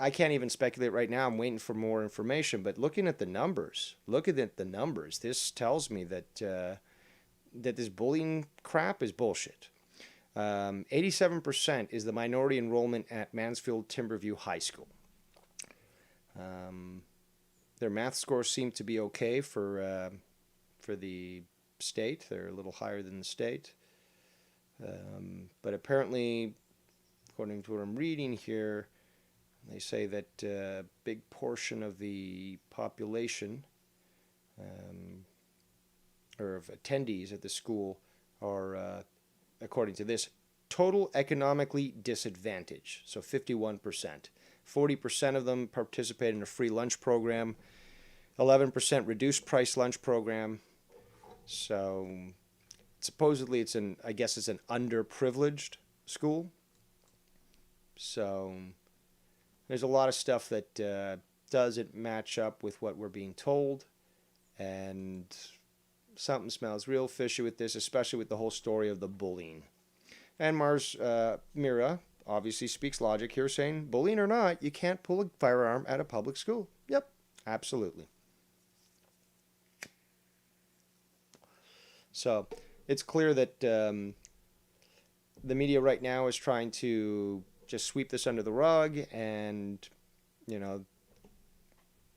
I can't even speculate right now. I'm waiting for more information. But looking at the numbers, this tells me that that this bullying crap is bullshit. 87% is the minority enrollment at Mansfield Timberview High School. Their math scores seem to be okay for the state. They're a little higher than the state. But apparently, according to what I'm reading here, they say that a big portion of the population, or of attendees at the school, are, according to this, total economically disadvantaged. So 51%. 40% of them participate in a free lunch program, 11% reduced price lunch program. So supposedly it's an underprivileged school. So there's a lot of stuff that doesn't match up with what we're being told, and something smells real fishy with this, especially with the whole story of the bullying. And Mira obviously speaks logic here, saying, bullying or not, you can't pull a firearm at a public school. Yep, absolutely. So it's clear that the media right now is trying to just sweep this under the rug, and, you know,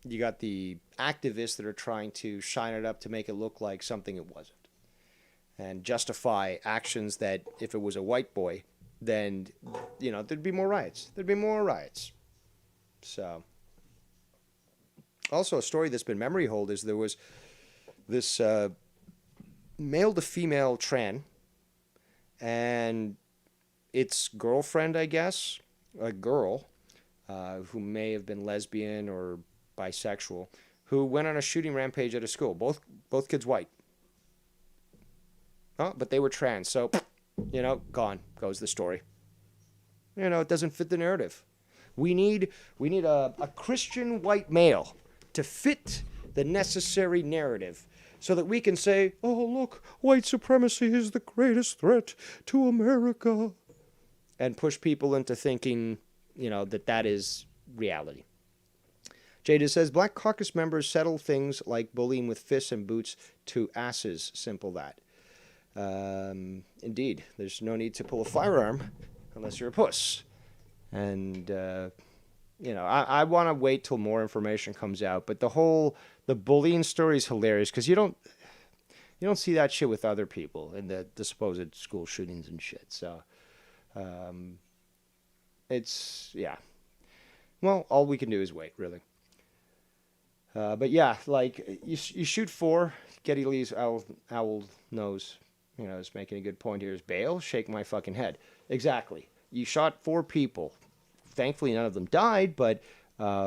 you got the activists that are trying to shine it up to make it look like something it wasn't, and justify actions that if it was a white boy, then, you know, there'd be more riots. There'd be more riots. So, also a story that's been memory hold is there was this male to female tran, and its girlfriend, I guess, a girl who may have been lesbian or bisexual, who went on a shooting rampage at a school. Both kids white. Oh, but they were trans, so, you know, gone goes the story. You know, it doesn't fit the narrative. We need a Christian white male to fit the necessary narrative so that we can say, oh, look, white supremacy is the greatest threat to America, and push people into thinking, you know, that is reality. Jada says, Black Caucus members settle things like bullying with fists and boots to asses. Simple that. Indeed, there's no need to pull a firearm unless you're a puss. And, you know, I want to wait till more information comes out. But the bullying story is hilarious because you don't see that shit with other people in the supposed school shootings and shit. So, it's, yeah. Well, all we can do is wait, really. But yeah, like, you shoot 4, Geddy Lee's owl nose, you know, is making a good point here. Is bail? Shake my fucking head. Exactly. You shot 4 people. Thankfully, none of them died, but they're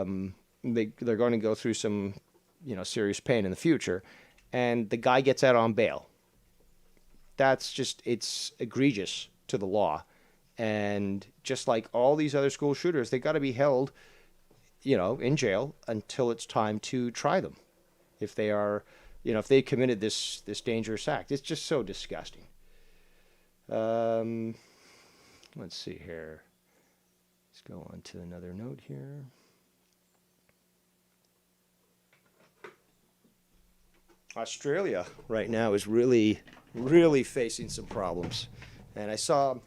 going to go through some, you know, serious pain in the future. And the guy gets out on bail. That's just, it's egregious to the law. And just like all these other school shooters, they got to be held, you know, in jail until it's time to try them. If they are, you know, if they committed this dangerous act. It's just so disgusting. Let's see here. Let's go on to another note here. Australia right now is really, really facing some problems. And I saw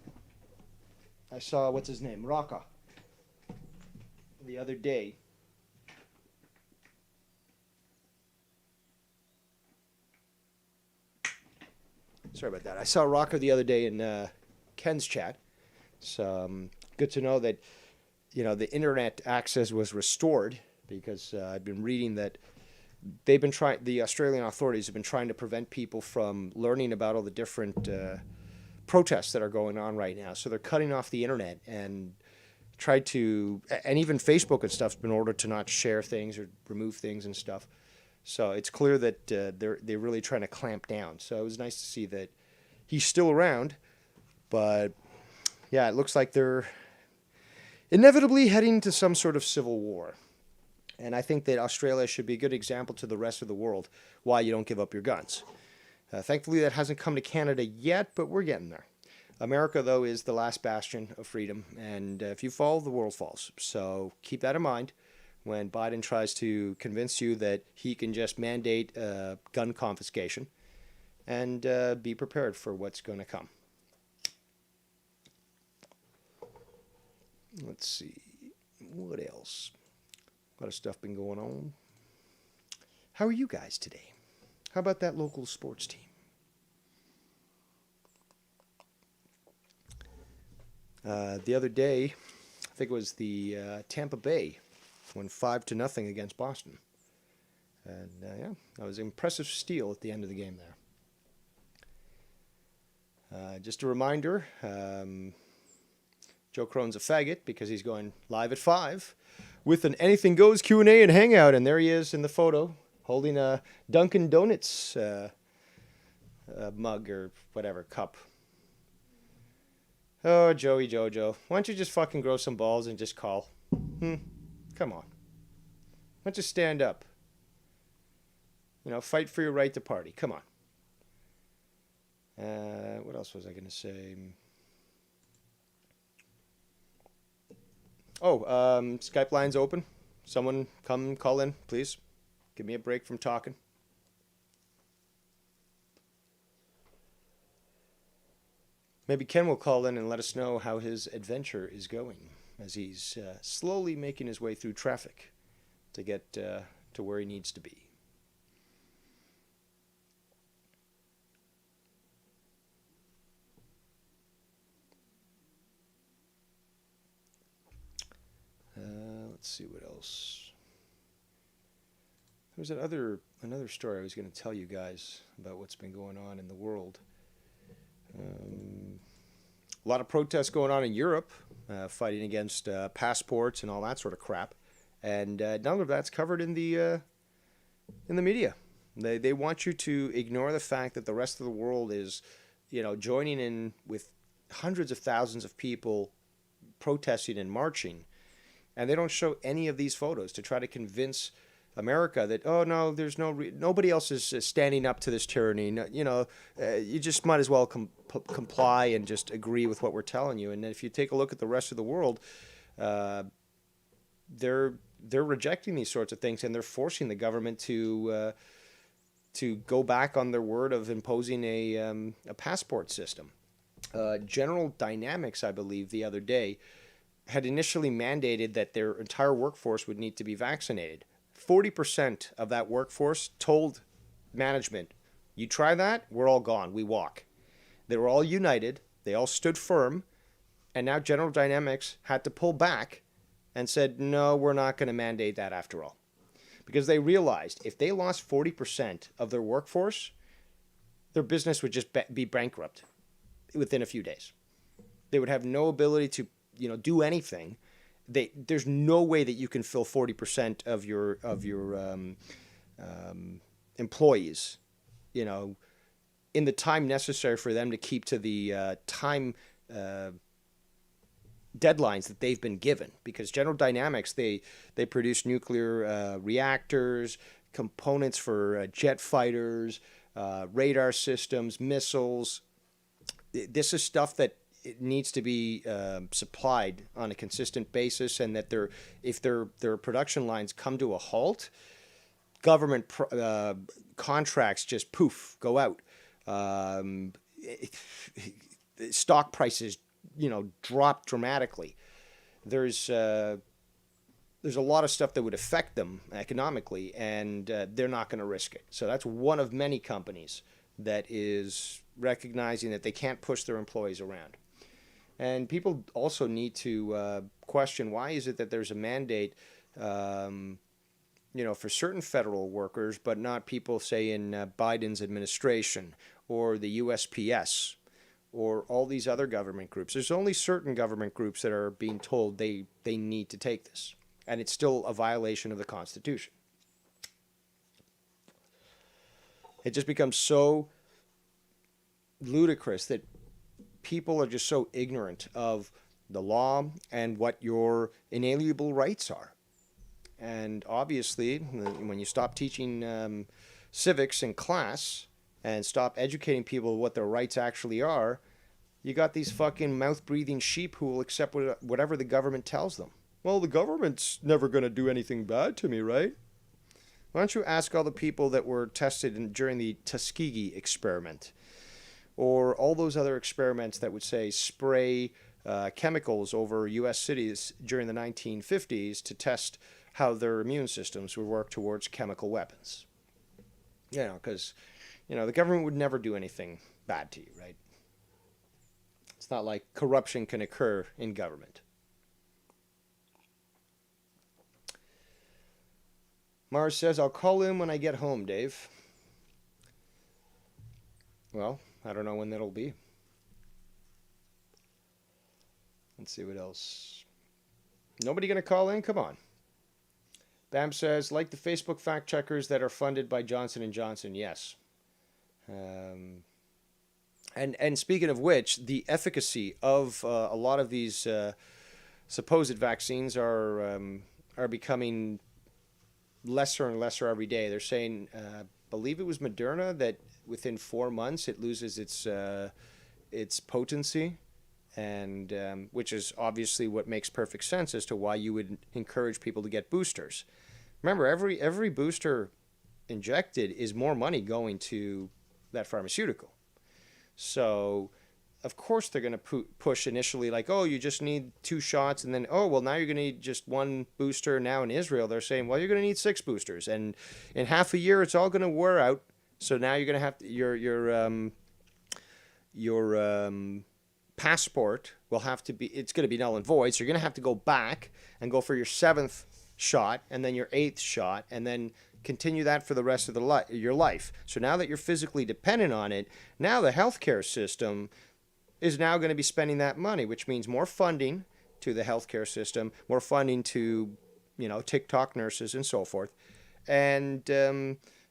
what's his name? Raka. The other day. Sorry about that. I saw Raka the other day in Ken's chat. So good to know that, you know, the internet access was restored, because I've been reading that the Australian authorities have been trying to prevent people from learning about all the different protests that are going on right now. So they're cutting off the internet and and even Facebook and stuff's been ordered to not share things or remove things and stuff. So it's clear that they're really trying to clamp down. So it was nice to see that he's still around, but yeah, it looks like they're inevitably heading to some sort of civil war. And I think that Australia should be a good example to the rest of the world why you don't give up your guns. Thankfully, that hasn't come to Canada yet, but we're getting there. America, though, is the last bastion of freedom, and if you fall, the world falls. So keep that in mind when Biden tries to convince you that he can just mandate gun confiscation, and be prepared for what's going to come. Let's see. What else? A lot of stuff been going on. How are you guys today? How about that local sports team? The other day, I think it was the Tampa Bay won 5-0 against Boston. And yeah, that was an impressive steal at the end of the game there. Just a reminder, Joe Crone's a faggot because he's going live at 5 with an Anything Goes Q&A and Hangout. And there he is in the photo holding a Dunkin' Donuts mug or whatever, cup. Oh, Joey Jojo. Why don't you just fucking grow some balls and just call? Come on. Why don't you stand up? Fight for your right to party. Come on. What else was I going to say? Oh, Skype line's open. Someone come call in, please. Give me a break from talking. Maybe Ken will call in and let us know how his adventure is going as he's slowly making his way through traffic to get to where he needs to be. Let's see what else. There was another story I was going to tell you guys about what's been going on in the world. A lot of protests going on in Europe, fighting against passports and all that sort of crap, and none of that's covered in the media. They want you to ignore the fact that the rest of the world is, joining in with hundreds of thousands of people protesting and marching. And they don't show any of these photos to try to convince America that, oh, no, there's nobody else is standing up to this tyranny. No, you just might as well comply and just agree with what we're telling you. And if you take a look at the rest of the world, they're rejecting these sorts of things, and they're forcing the government to go back on their word of imposing a passport system. General Dynamics, I believe, the other day, had initially mandated that their entire workforce would need to be vaccinated. 40% of that workforce told management, you try that, we're all gone, we walk. They were all united, they all stood firm, and now General Dynamics had to pull back and said, no, we're not going to mandate that after all. Because they realized if they lost 40% of their workforce, their business would just be bankrupt within a few days. They would have no ability to do anything. There's no way that you can fill 40% of your employees, in the time necessary for them to keep to the time deadlines that they've been given. Because General Dynamics, they produce nuclear reactors, components for jet fighters, radar systems, missiles. This is stuff that it needs to be supplied on a consistent basis, and that if their production lines come to a halt, government contracts just go out. Stock prices, drop dramatically. There's a lot of stuff that would affect them economically, and they're not going to risk it. So that's one of many companies that is recognizing that they can't push their employees around. And people also need to question, why is it that there's a mandate, for certain federal workers, but not people, say, in Biden's administration or the USPS or all these other government groups. There's only certain government groups that are being told they need to take this. And it's still a violation of the Constitution. It just becomes so ludicrous that people are just so ignorant of the law and what your inalienable rights are. And obviously, when you stop teaching civics in class and stop educating people what their rights actually are, you got these fucking mouth-breathing sheep who will accept whatever the government tells them. Well, the government's never going to do anything bad to me, right? Why don't you ask all the people that were tested during the Tuskegee experiment, or all those other experiments that would, say, spray chemicals over U.S. cities during the 1950s to test how their immune systems would work towards chemical weapons. Because, the government would never do anything bad to you, right? It's not like corruption can occur in government. Mars says, I'll call in when I get home, Dave. Well, I don't know when that'll be. Let's see what else. Nobody going to call in? Come on. Bam says, like the Facebook fact checkers that are funded by Johnson & Johnson. Yes. And speaking of which, the efficacy of a lot of these supposed vaccines are becoming lesser and lesser every day. They're saying, believe it was Moderna, that within 4 months it loses its potency, and which is obviously what makes perfect sense as to why you would encourage people to get boosters. Remember, every booster injected is more money going to that pharmaceutical. So, of course, they're going to push initially like, oh, you just need 2 shots, and then, oh, well, now you're going to need just one booster. Now in Israel, they're saying, well, you're going to need 6 boosters, and in half a year, it's all going to wear out. So now you're going to have to, your passport will have to be, it's going to be null and void. So you're going to have to go back and go for your 7th shot, and then your 8th shot, and then continue that for the rest of your life. So now that you're physically dependent on it, now the healthcare system is now going to be spending that money, which means more funding to the healthcare system, more funding to, TikTok nurses and so forth, and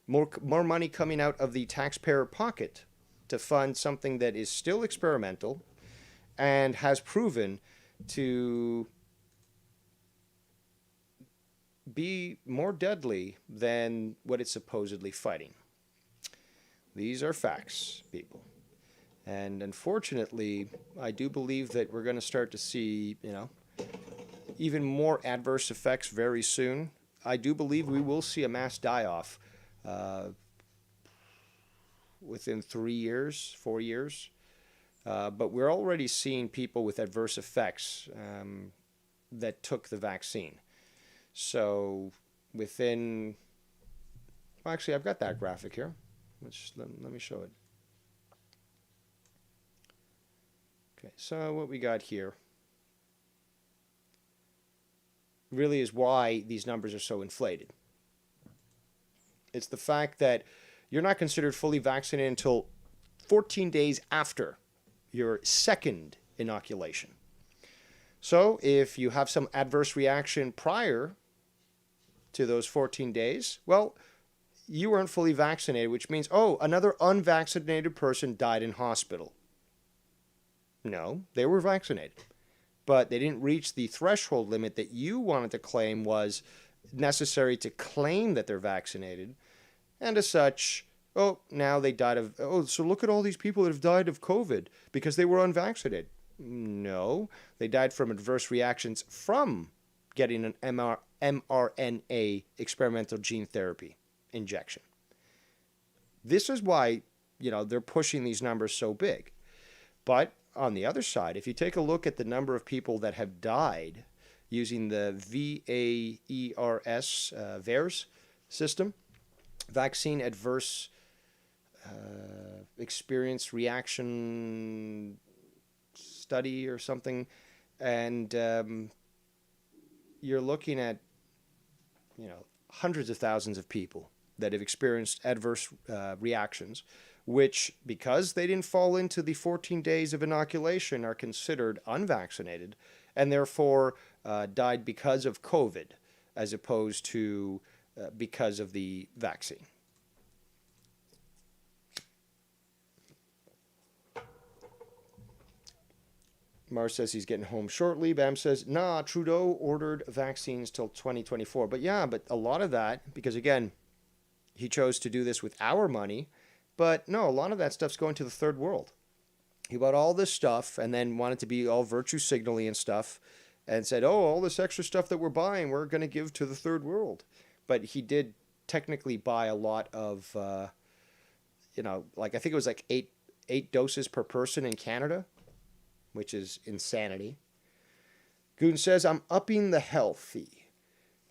more money coming out of the taxpayer pocket to fund something that is still experimental and has proven to be more deadly than what it's supposedly fighting. These are facts, people. And unfortunately, I do believe that we're going to start to see, even more adverse effects very soon. I do believe we will see a mass die-off within 3 years, 4 years. But we're already seeing people with adverse effects that took the vaccine. So within, well, actually, I've got that graphic here. Let me show it. Okay, so what we got here really is why these numbers are so inflated. It's the fact that you're not considered fully vaccinated until 14 days after your 2nd inoculation. So if you have some adverse reaction prior to those 14 days, well, you weren't fully vaccinated, which means, oh, another unvaccinated person died in hospital. No, they were vaccinated, but they didn't reach the threshold limit that you wanted to claim was necessary to claim that they're vaccinated. And as such, oh, now they died of, oh, so look at all these people that have died of COVID because they were unvaccinated. No, they died from adverse reactions from getting an mRNA experimental gene therapy injection. This is why, they're pushing these numbers so big. But on the other side, if you take a look at the number of people that have died using the VAERS system, vaccine adverse experience reaction study or something, and you're looking at hundreds of thousands of people that have experienced adverse reactions, which, because they didn't fall into the 14 days of inoculation, are considered unvaccinated and therefore died because of COVID as opposed to because of the vaccine. Mars says he's getting home shortly. Bam says, nah, Trudeau ordered vaccines till 2024. But yeah, but a lot of that, because again, he chose to do this with our money. But no, a lot of that stuff's going to the third world. He bought all this stuff and then wanted to be all virtue signaling and stuff and said, oh, all this extra stuff that we're buying, we're going to give to the third world. But he did technically buy a lot of, like I think it was like eight doses per person in Canada, which is insanity. Goon says, I'm upping the healthy.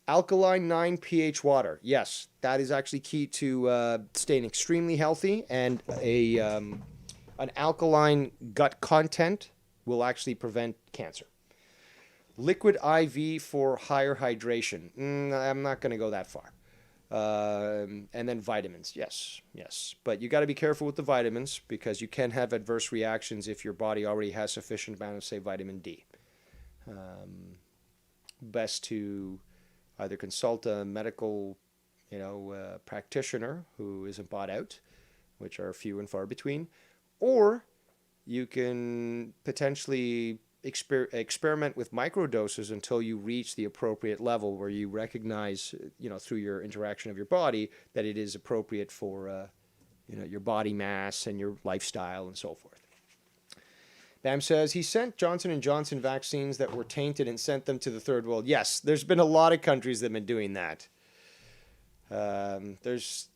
Alkaline 9 pH water. Yes, that is actually key to staying extremely healthy, and an alkaline gut content will actually prevent cancer. Liquid IV for higher hydration. I'm not going to go that far. And then vitamins. Yes. But you got to be careful with the vitamins because you can have adverse reactions if your body already has sufficient amount of, say, vitamin D. Best to either consult a medical, practitioner who isn't bought out, which are few and far between, or you can potentially experiment with microdoses until you reach the appropriate level where you recognize, through your interaction of your body, that it is appropriate for, your body mass and your lifestyle and so forth. Bam says he sent Johnson & Johnson vaccines that were tainted and sent them to the third world. Yes, there's been a lot of countries that have been doing that. There's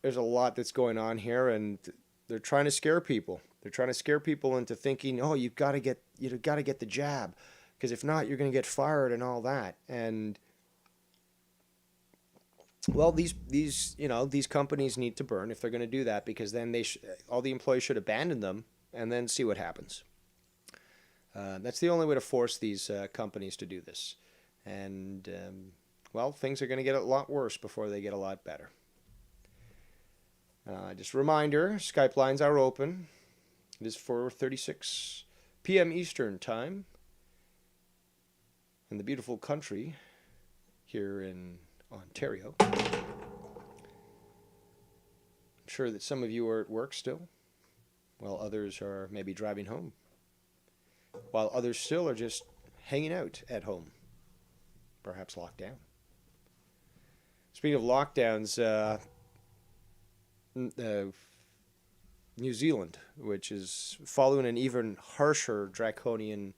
a lot that's going on here, and they're trying to scare people. They're trying to scare people into thinking, oh, you've got to get the jab, because if not, you're going to get fired and all that. And well, these companies need to burn if they're going to do that, because then all the employees should abandon them and then see what happens. That's the only way to force these companies to do this. And well, things are going to get a lot worse before they get a lot better. Just a reminder, Skype lines are open. It is 4:36 p.m. Eastern Time in the beautiful country here in Ontario. I'm sure that some of you are at work still, while others are maybe driving home, while others still are just hanging out at home, perhaps locked down. Speaking of lockdowns, New Zealand, which is following an even harsher draconian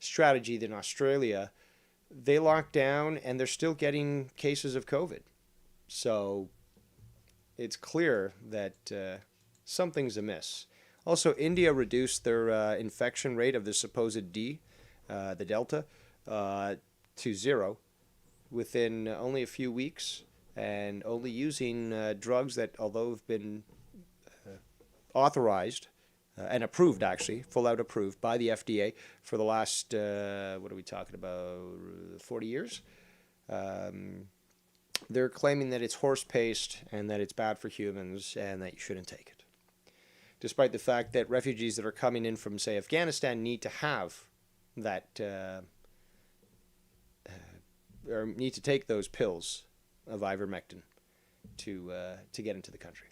strategy than Australia, they locked down and they're still getting cases of COVID. So it's clear that something's amiss. Also, India reduced their infection rate of the supposed the Delta, to 0 within only a few weeks, and only using drugs that, although have been authorized and approved, actually, full out approved by the FDA for the last, what are we talking about, 40 years? They're claiming that it's horse paste and that it's bad for humans and that you shouldn't take it. Despite the fact that refugees that are coming in from, say, Afghanistan need to have that, or need to take those pills of ivermectin to get into the country.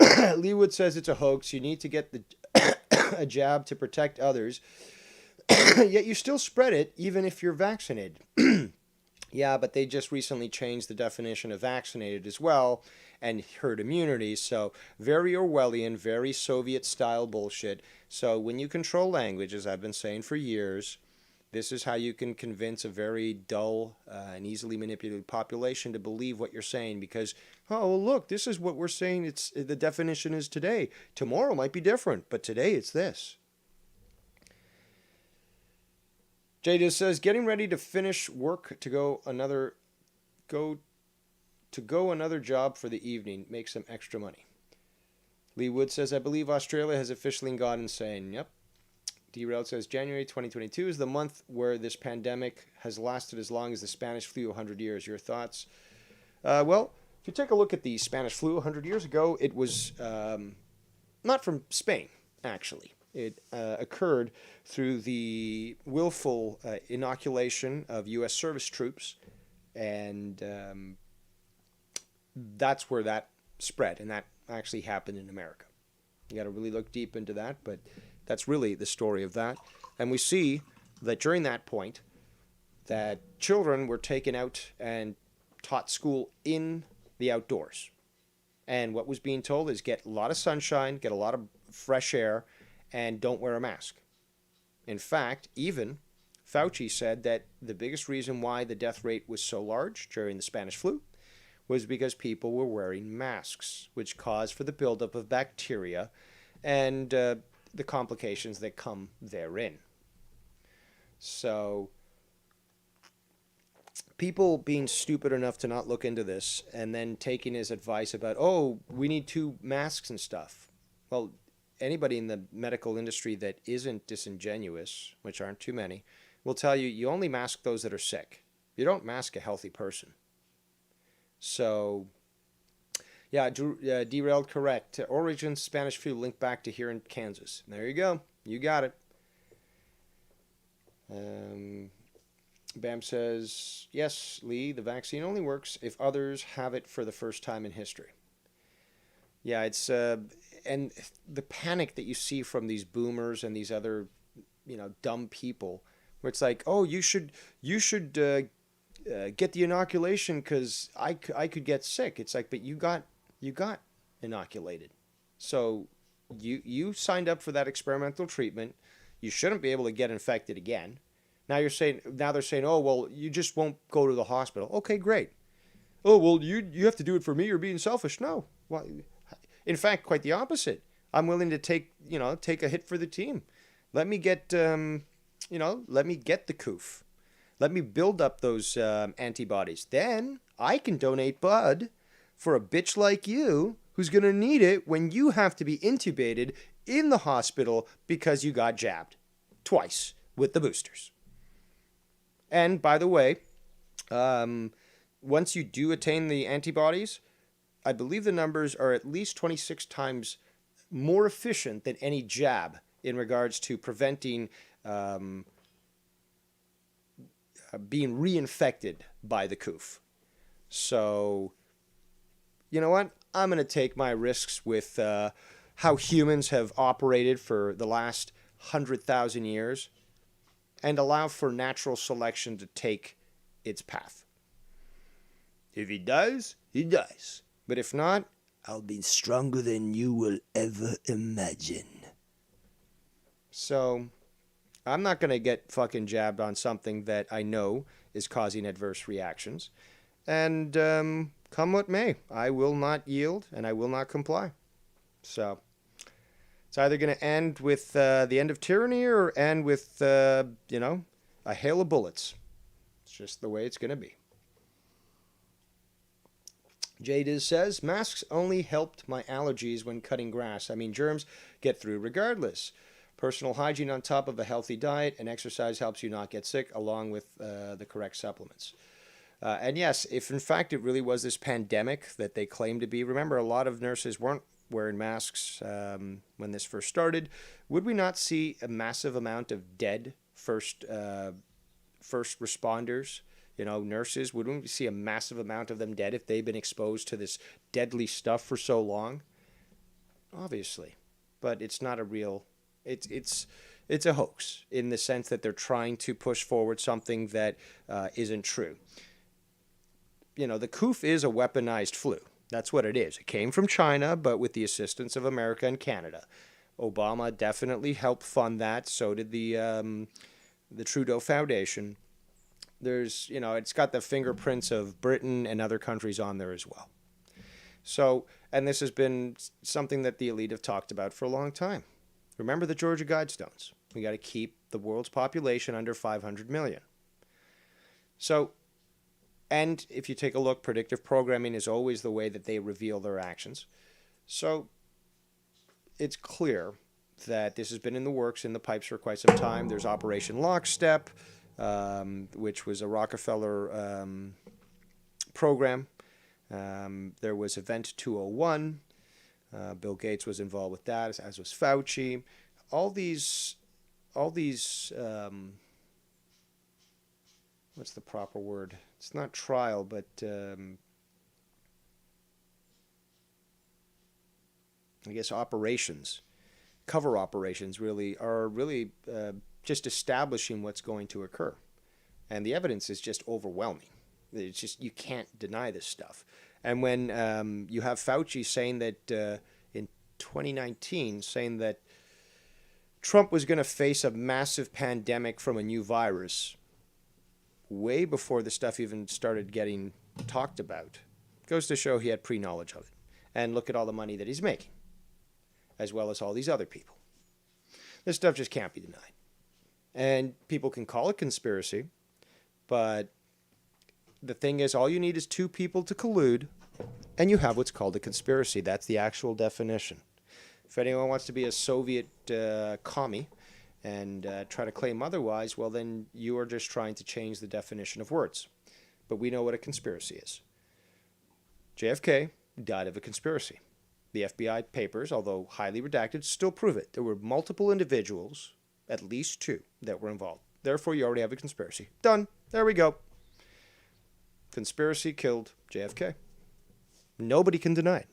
Leewood says it's a hoax. You need to get a jab to protect others, yet you still spread it even if you're vaccinated. Yeah, but they just recently changed the definition of vaccinated as well and herd immunity. So very Orwellian, very Soviet-style bullshit. So when you control language, as I've been saying for years, this is how you can convince a very dull and easily manipulated population to believe what you're saying, because, oh, well, look, this is what we're saying. The definition is today. Tomorrow might be different, but today it's this. Jay just says, getting ready to finish work to go another job for the evening, make some extra money. Lee Wood says, I believe Australia has officially gone insane. Yep. Derailed says, January 2022 is the month where this pandemic has lasted as long as the Spanish flu 100 years. Your thoughts? Well, if you take a look at the Spanish flu 100 years ago, it was not from Spain, actually. It occurred through the willful inoculation of U.S. service troops, and that's where that spread, and that actually happened in America. You got to really look deep into that, but that's really the story of that. And we see that during that point, that children were taken out and taught school in the outdoors. And what was being told is get a lot of sunshine, get a lot of fresh air, and don't wear a mask. In fact, even Fauci said that the biggest reason why the death rate was so large during the Spanish flu was because people were wearing masks, which caused for the buildup of bacteria and the complications that come therein. So people being stupid enough to not look into this and then taking his advice about, oh, we need 2 masks and stuff. Well, anybody in the medical industry that isn't disingenuous, which aren't too many, will tell you you only mask those that are sick. You don't mask a healthy person. So, yeah, derailed correct. Origin Spanish flu linked back to here in Kansas. There you go. You got it. Bam says, yes, Lee, the vaccine only works if others have it for the first time in history. Yeah, it's and the panic that you see from these boomers and these other, dumb people, where it's like, oh, you should get the inoculation because I could get sick. It's like, but you got inoculated, so you signed up for that experimental treatment. You shouldn't be able to get infected again. Now they're saying, oh well, you just won't go to the hospital. Okay, great. Oh well, you have to do it for me. You're being selfish. No, well, in fact, quite the opposite. I'm willing to take a hit for the team. Let me get let me get the coof. Let me build up those antibodies. Then I can donate blood for a bitch like you who's going to need it when you have to be intubated in the hospital because you got jabbed twice with the boosters. And by the way, once you do attain the antibodies, I believe the numbers are at least 26 times more efficient than any jab in regards to preventing being reinfected by the coof. So, you know what? I'm going to take my risks with how humans have operated for the last 100,000 years and allow for natural selection to take its path. If he does, he dies. But if not, I'll be stronger than you will ever imagine. So, I'm not going to get fucking jabbed on something that I know is causing adverse reactions. And come what may, I will not yield and I will not comply. So, it's either going to end with the end of tyranny or end with, a hail of bullets. It's just the way it's going to be. Jadiz says, masks only helped my allergies when cutting grass. I mean, germs get through regardless. Personal hygiene on top of a healthy diet and exercise helps you not get sick, along with the correct supplements. And yes, if in fact it really was this pandemic that they claimed to be, remember a lot of nurses weren't wearing masks when this first started. Would we not see a massive amount of dead first responders? Nurses, wouldn't we see a massive amount of them dead if they've been exposed to this deadly stuff for so long? Obviously. But it's not a real... It's a hoax in the sense that they're trying to push forward something that isn't true. The coof is a weaponized flu. That's what it is. It came from China, but with the assistance of America and Canada. Obama definitely helped fund that. So did the Trudeau Foundation. There's, it's got the fingerprints of Britain and other countries on there as well. So, and this has been something that the elite have talked about for a long time. Remember the Georgia Guidestones. We got to keep the world's population under 500 million. So, and if you take a look, predictive programming is always the way that they reveal their actions. So, it's clear that this has been in the works, in the pipes for quite some time. There's Operation Lockstep, which was a Rockefeller program. There was Event 201. Bill Gates was involved with that, as was Fauci. All these, what's the proper word? It's not trial, but I guess operations, cover operations really are just establishing what's going to occur. And the evidence is just overwhelming. It's just, you can't deny this stuff. And when you have Fauci saying that in 2019, saying that Trump was going to face a massive pandemic from a new virus way before the stuff even started getting talked about, goes to show he had pre-knowledge of it. And look at all the money that he's making, as well as all these other people. This stuff just can't be denied. And people can call it conspiracy, but the thing is, all you need is two people to collude, and you have what's called a conspiracy. That's the actual definition. If anyone wants to be a Soviet commie and try to claim otherwise, well, then you are just trying to change the definition of words. But we know what a conspiracy is. JFK died of a conspiracy. The FBI papers, although highly redacted, still prove it. There were multiple individuals, at least two, that were involved. Therefore, you already have a conspiracy. Done. There we go. Conspiracy killed JFK. Nobody can deny it.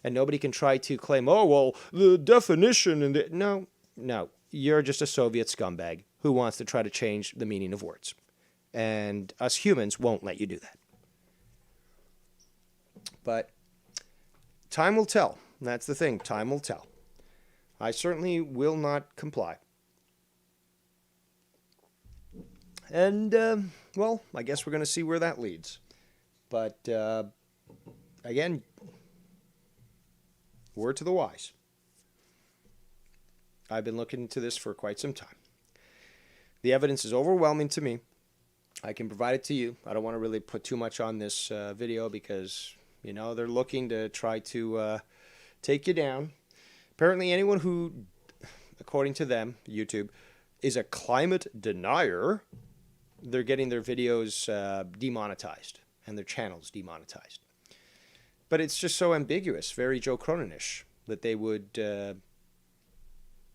And nobody can try to claim, oh, well, the definition and no, you're just a Soviet scumbag who wants to try to change the meaning of words. And us humans won't let you do that. But time will tell. That's the thing. Time will tell. I certainly will not comply. And, well, I guess we're going to see where that leads. But, again, word to the wise. I've been looking into this for quite some time. The evidence is overwhelming to me. I can provide it to you. I don't want to really put too much on this video because, you know, they're looking to try to take you down. Apparently anyone who, according to them, YouTube, is a climate denier, they're getting their videos demonetized and their channels demonetized. But it's just so ambiguous, very Joe Cronin-ish, that they would,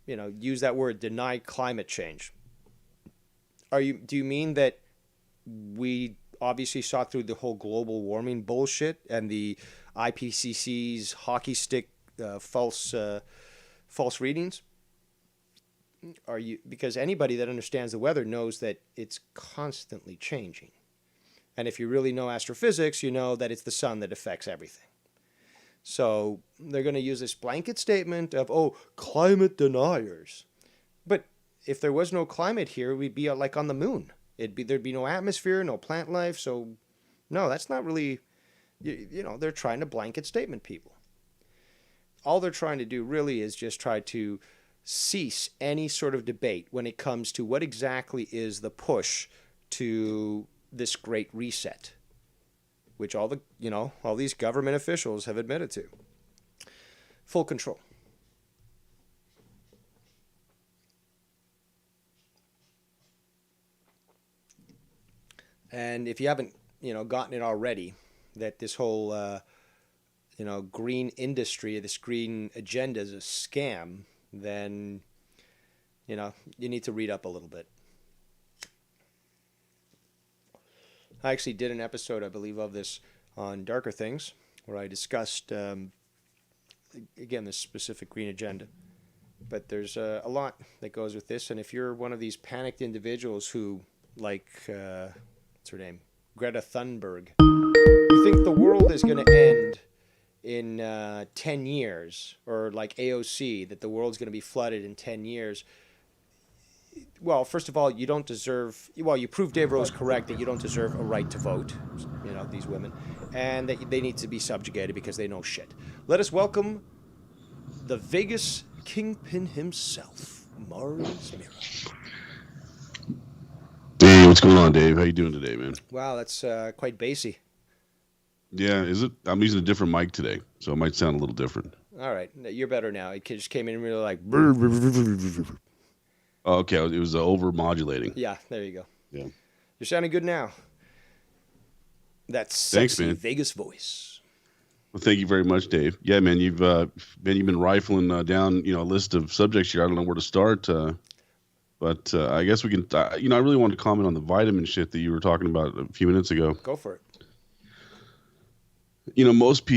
you know, use that word, deny climate change. Do you mean that we obviously saw through the whole global warming bullshit and the IPCC's hockey stick false readings? Because anybody that understands the weather knows that it's constantly changing. And if you really know astrophysics, you know that it's the sun that affects everything. So they're going to use this blanket statement of, oh, climate deniers. But if there was no climate here, we'd be like on the moon. There'd be no atmosphere, no plant life. So no, that's not really, you know, they're trying to blanket statement people. All they're trying to do really is just try to cease any sort of debate when it comes to what exactly is the push to this great reset, which all these government officials have admitted to. Full control. And if you haven't, gotten it already, that this whole, green industry, this green agenda is a scam, then, you need to read up a little bit. I actually did an episode, I believe, of this on Darker Things, where I discussed, again, this specific green agenda. But there's a lot that goes with this, and if you're one of these panicked individuals who, like, what's her name? Greta Thunberg, you think the world is going to end in 10 years, or like AOC, that the world's going to be flooded in 10 years. Well, first of all, you don't deserve, you proved Dave Rose correct that you don't deserve a right to vote, these women, and that they need to be subjugated because they know shit. Let us welcome the Vegas kingpin himself, Mars Mira. Hey, what's going on, Dave? How you doing today, man? Wow, that's quite bassy. Yeah, is it? I'm using a different mic today, so it might sound a little different. All right, you're better now. It just came in really like... Oh, okay, it was over-modulating. Yeah, there you go. Yeah. You're sounding good now. That sexy Thanks, man. Vegas voice. Well, thank you very much, Dave. Yeah, man, you've been rifling down, a list of subjects here. I don't know where to start, but I guess we can. I really wanted to comment on the vitamin shit that you were talking about a few minutes ago. Go for it. Most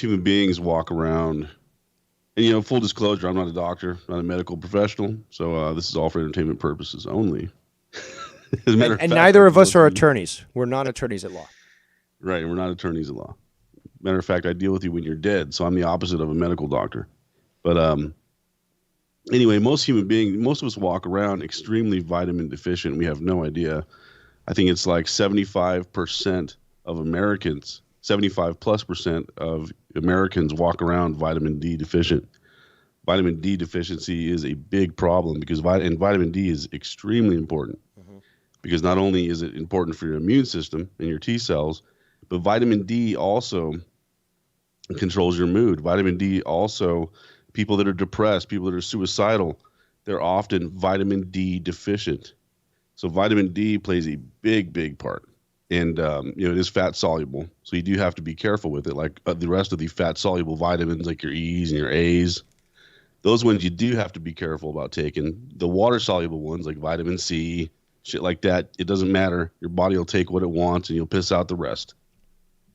human beings walk around. And, full disclosure, I'm not a doctor, not a medical professional, so this is all for entertainment purposes only. And neither of us are attorneys. We're not attorneys at law. Right, we're not attorneys at law. Matter of fact, I deal with you when you're dead, so I'm the opposite of a medical doctor. But anyway, most of us walk around extremely vitamin deficient. We have no idea. I think it's like 75% of Americans, 75+% of Americans walk around vitamin D deficient. Vitamin D deficiency is a big problem because vitamin D is extremely important. Mm-hmm. Because not only is it important for your immune system and your T cells, but vitamin D also controls your mood. Vitamin D also, people that are depressed, people that are suicidal, they're often vitamin D deficient. So vitamin D plays a big, big part. And, it is fat soluble. So you do have to be careful with it. Like the rest of the fat soluble vitamins, like your E's and your A's, those ones you do have to be careful about taking. The water soluble ones, like vitamin C, shit like that, it doesn't matter. Your body will take what it wants and you'll piss out the rest.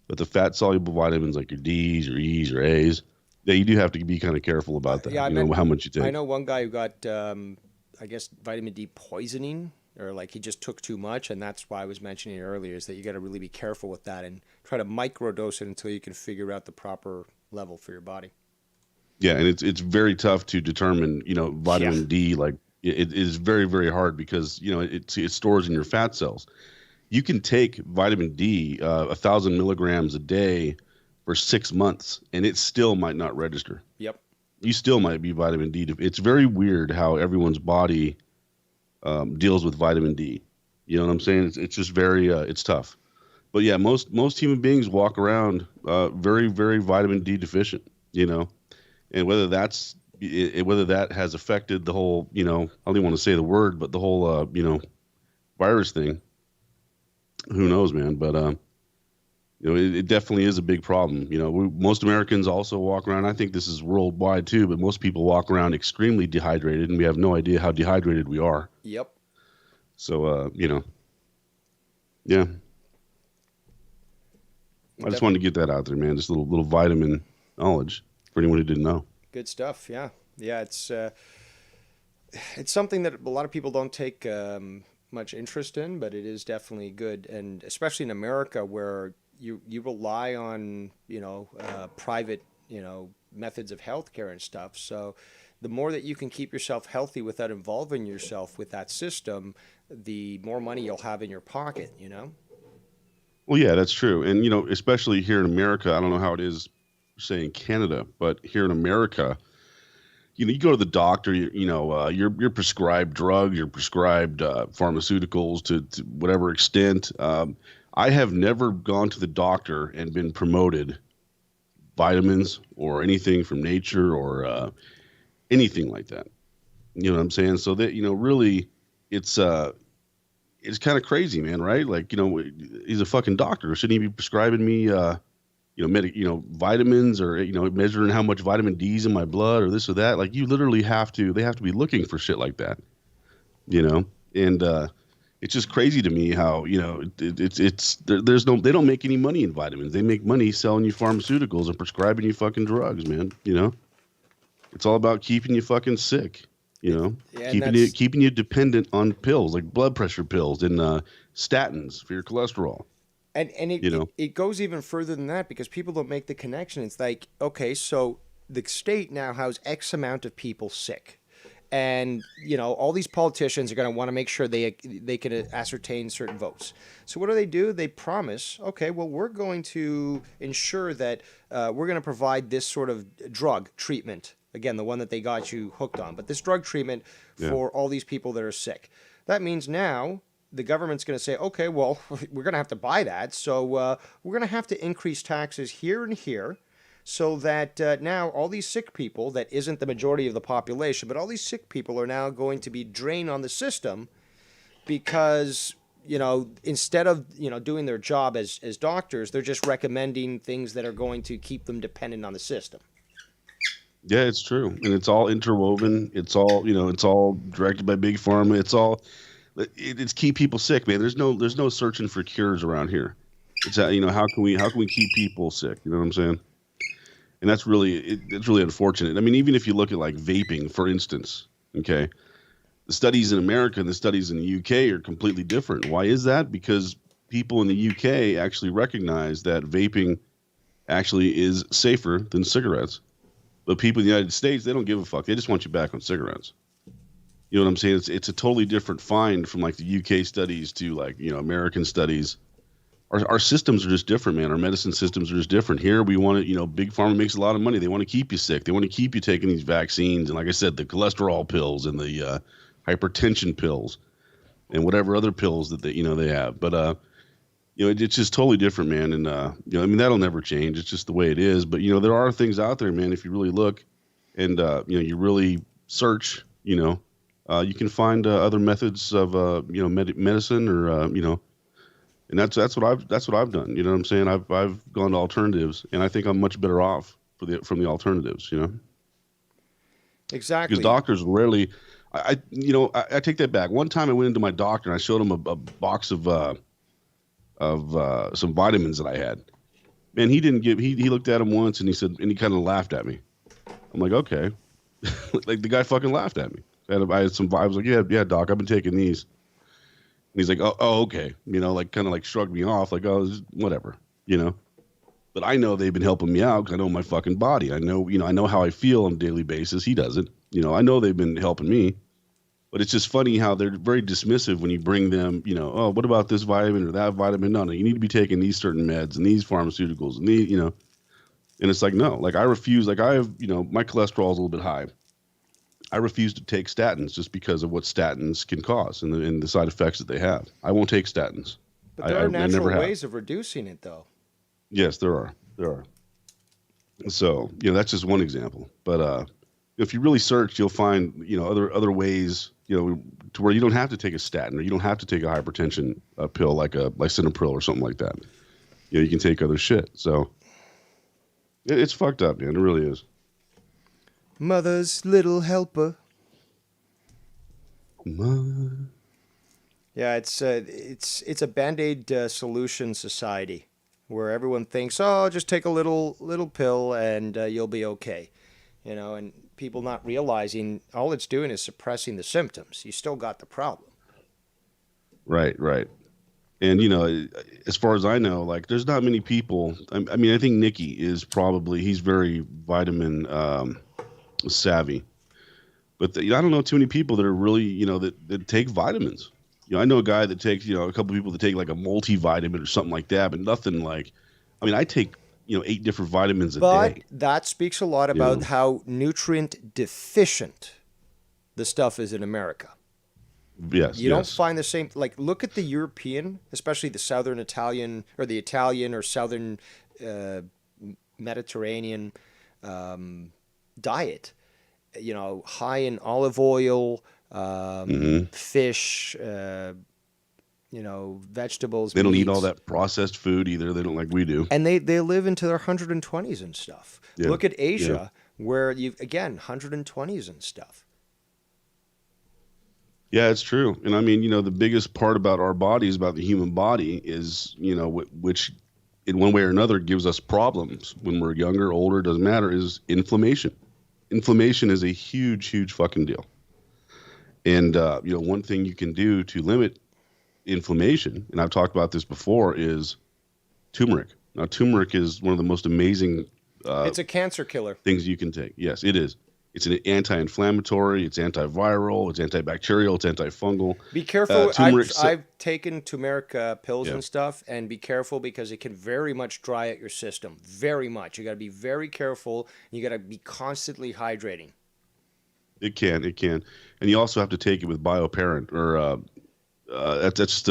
But the fat soluble vitamins, like your D's, your E's, your A's, Yeah, you do have to be kind of careful about Yeah, that. You know how much you I take. know one guy who got, I guess, vitamin D poisoning, or like he just took too much, and that's why I was mentioning it earlier, is that you got to really be careful with that and try to microdose it until you can figure out the proper level for your body. Yeah, and it's very tough to determine. You know, Yeah. vitamin D. Like it is very hard because you know it stores in your fat cells. You can take vitamin D 1,000 milligrams a day for 6 months, and it still might not register. Yep. You still might be vitamin D. It's very weird how everyone's body deals with vitamin D. You know what I'm saying? It's just very it's tough. But yeah, most human beings walk around very vitamin D deficient. You know, and whether that has affected the whole I don't even want to say the word, but the whole virus thing. Who knows, man? But it definitely is a big problem. Most Americans also walk around. I think this is worldwide too, but most people walk around extremely dehydrated, and we have no idea how dehydrated we are. Yep. So, yeah, I just wanted to get that out there, man. Just a little vitamin knowledge for anyone who didn't know. Good stuff. Yeah. Yeah. It's something that a lot of people don't take much interest in, but it is definitely good, and especially in America where you rely on private methods of healthcare and stuff. So the more that you can keep yourself healthy without involving yourself with that system, the more money you'll have in your pocket. Well, yeah, that's true. And, especially here in America, I don't know how it is, say, in Canada, but here in America, you go to the doctor, you're prescribed drugs, you're prescribed pharmaceuticals to whatever extent. I have never gone to the doctor and been promoted vitamins or anything from nature or anything like that. You know what I'm saying? So that, really, it's kind of crazy, man, right? Like, he's a fucking doctor. Shouldn't he be prescribing me, vitamins or, measuring how much vitamin D's in my blood or this or that? Like, you literally they have to be looking for shit like that, and it's just crazy to me how, they don't make any money in vitamins. They make money selling you pharmaceuticals and prescribing you fucking drugs, man. It's all about keeping you fucking sick. Yeah, keeping you dependent on pills like blood pressure pills and statins for your cholesterol. And it goes even further than that because people don't make the connection. It's like, okay, so the state now has X amount of people sick. And, all these politicians are going to want to make sure they can ascertain certain votes. So what do? They promise, okay, well, we're going to ensure that we're going to provide this sort of drug treatment. Again, the one that they got you hooked on. But this drug treatment for all these people that are sick. That means now the government's going to say, okay, well, we're going to have to buy that. So we're going to have to increase taxes here and here so that now all these sick people, that isn't the majority of the population, but all these sick people are now going to be drained on the system because, instead of, doing their job as doctors, they're just recommending things that are going to keep them dependent on the system. Yeah, it's true. And it's all interwoven. It's all, it's all directed by big pharma. It's keep people sick, man. There's no searching for cures around here. It's how can we keep people sick? You know what I'm saying? And that's it's really unfortunate. I mean, even if you look at like vaping, for instance, okay, the studies in America and the studies in the UK are completely different. Why is that? Because people in the UK actually recognize that vaping actually is safer than cigarettes. But people in the United States, they don't give a fuck. They just want you back on cigarettes. You know what I'm saying? It's a totally different find from like the UK studies to like, American studies. Our systems are just different, man. Our medicine systems are just different. Here we want to, big pharma makes a lot of money. They want to keep you sick. They want to keep you taking these vaccines. And like I said, the cholesterol pills and the hypertension pills and whatever other pills that they have. But, it's just totally different, man. And, that'll never change. It's just the way it is. But, there are things out there, man, if you really look and, you really search, you can find other methods of, medicine or, and that's what I've done. You know what I'm saying? I've gone to alternatives, and I think I'm much better off from the alternatives. Exactly. Because doctors rarely, I take that back. One time I went into my doctor and I showed him a box of some vitamins that I had. Man, he didn't give. He looked at them once and he said, and he kind of laughed at me. I'm like, okay. Like the guy fucking laughed at me. And I had some. I was like, yeah, yeah, doc, I've been taking these. And he's like, oh, okay. Like kind of like shrugged me off, like, oh, whatever. You know. But I know they've been helping me out because I know my fucking body. I know, I know how I feel on a daily basis. He doesn't. I know they've been helping me. But it's just funny how they're very dismissive when you bring them, oh, what about this vitamin or that vitamin? No, you need to be taking these certain meds and these pharmaceuticals and these, And it's like, no, like I refuse. Like I have, my cholesterol is a little bit high. I refuse to take statins just because of what statins can cause and the side effects that they have. I won't take statins. But there are I never natural have. ways of reducing it, though. Yes, there are. There are. So, that's just one example. But if you really search, you'll find, other ways, to where you don't have to take a statin or you don't have to take a hypertension pill like a lisinopril or something like that. You can take other shit. So it's fucked up, man. It really is. Mother's little helper. Mother. Yeah, it's a Band-Aid solution society where everyone thinks, oh, just take a little pill and you'll be okay. And people not realizing all it's doing is suppressing the symptoms. You still got the problem. Right, right. And, as far as I know, like there's not many people. I mean, I think Nikki is probably, he's very vitamin savvy. But I don't know too many people that are really, that take vitamins. I know a guy that takes, a couple of people that take like a multivitamin or something like that, but nothing like, I take, 8 different vitamins a day. But that speaks a lot about how nutrient deficient the stuff is in America. Yes. You don't find the same, like look at the European, especially the Southern Italian or the Italian or Southern Mediterranean diet, high in olive oil, fish, vegetables. They don't meats. eat all that processed food either. They don't like we do. And they live into their 120s and stuff. Yeah. Look at Asia, where again, 120s and stuff. Yeah, it's true. And the biggest part about our bodies, about the human body is, which in one way or another gives us problems when we're younger, older, doesn't matter, is inflammation. Inflammation is a huge, huge fucking deal. And, one thing you can do to limit inflammation, and I've talked about this before, is turmeric. Now, turmeric is one of the most amazing it's a cancer killer. Things you can take. Yes, it is. It's an anti-inflammatory, it's antiviral, it's antibacterial, it's antifungal. Be careful. I've taken turmeric pills and stuff, and be careful because it can very much dry out your system. Very much. You got to be very careful. You got to be constantly hydrating. It can. And you also have to take it with bioparent, or that's just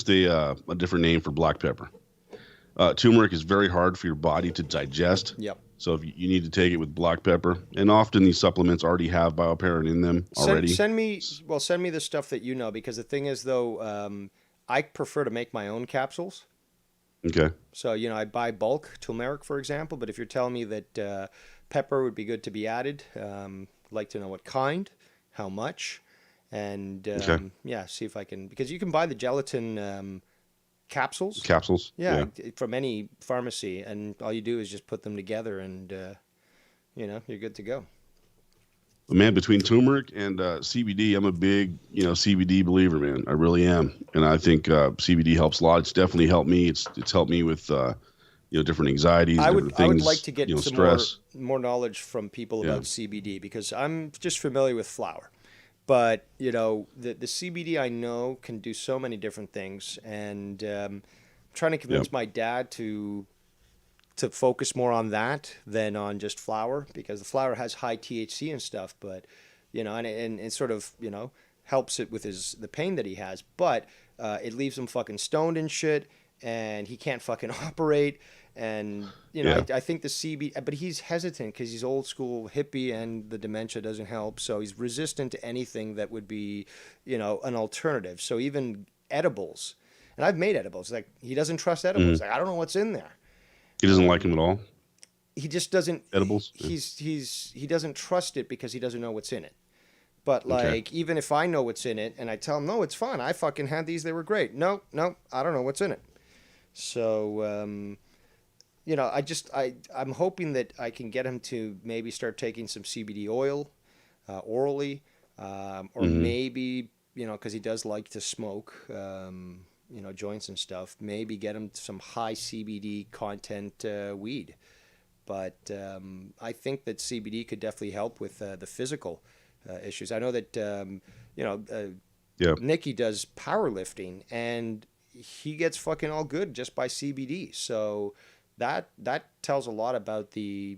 a different name for black pepper. Turmeric is very hard for your body to digest. Yep. So if you need to take it with black pepper, and often these supplements already have bioparent in them already. Send me the stuff that you know, because the thing is though, I prefer to make my own capsules. Okay. So I buy bulk turmeric, for example. But if you're telling me that pepper would be good to be added, like to know what kind, how much, and see if I can, because you can buy the gelatin. Capsules? Yeah, from any pharmacy, and all you do is just put them together, and you're good to go. Man, between turmeric and CBD, I'm a big CBD believer, man. I really am, and I think CBD helps a lot. It's definitely helped me. It's helped me with different anxieties. I would like to get some stress. more knowledge from people about CBD, because I'm just familiar with flower. But, the CBD I know can do so many different things. And I'm trying to convince my dad to focus more on that than on just flower, because the flower has high THC and stuff. But, and it sort of, helps it with the pain that he has. But it leaves him fucking stoned and shit. And he can't fucking operate. And, I think the CBD, but he's hesitant because he's old school hippie and the dementia doesn't help. So he's resistant to anything that would be, an alternative. So even edibles, and I've made edibles, like he doesn't trust edibles. Like, I don't know what's in there. He doesn't like them at all. He just doesn't. Edibles. He doesn't trust it because he doesn't know what's in it. But even if I know what's in it and I tell him, no, it's fine. I fucking had these. They were great. No, I don't know what's in it. So, I'm hoping that I can get him to maybe start taking some CBD oil orally, or Hmm. maybe, because he does like to smoke, joints and stuff. Maybe get him some high CBD content weed. But I think that CBD could definitely help with the physical issues. I know that Yeah, Nicky does powerlifting, and he gets fucking all good just by CBD. So that tells a lot about the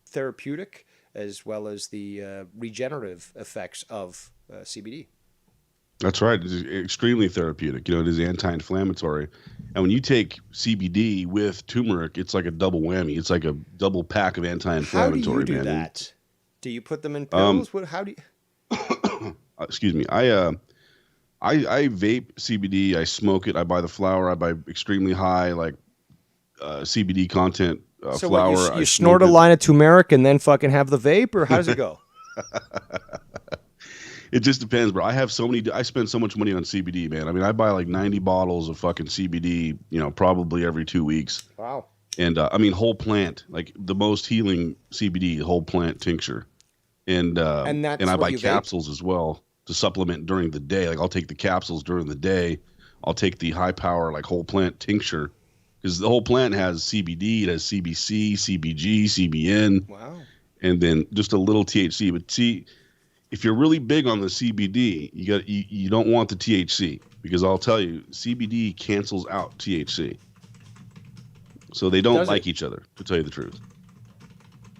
therapeutic as well as the regenerative effects of CBD. that's right. It's extremely therapeutic. It is anti-inflammatory, and when you take CBD with turmeric, it's like a double whammy. It's like a double pack of How do you anti-inflammatory, do man. that? Do you put them in Um, pills? What? How do you? excuse me. I vape CBD. I smoke it. I buy the flower. I buy extremely high like CBD content So what? You flower. I you snort smoke a it. line of turmeric and then fucking have the vape, or how does it go? It just depends, bro. I have so many. I spend so much money on CBD, man. I mean, I buy like 90 bottles of fucking CBD, probably every 2 weeks. Wow. And I mean, whole plant, like the most healing CBD, whole plant tincture. And And that's I what buy you vape? capsules as well to supplement during the day. Like I'll take the capsules during the day. I'll take the high power like whole plant tincture because the whole plant has CBD, it has CBC, CBG, CBN, Wow. and then just a little THC. But see, if you're really big on the CBD, you don't want the THC because I'll tell you, CBD cancels out THC. So they don't Does like it? each other, to tell you the truth.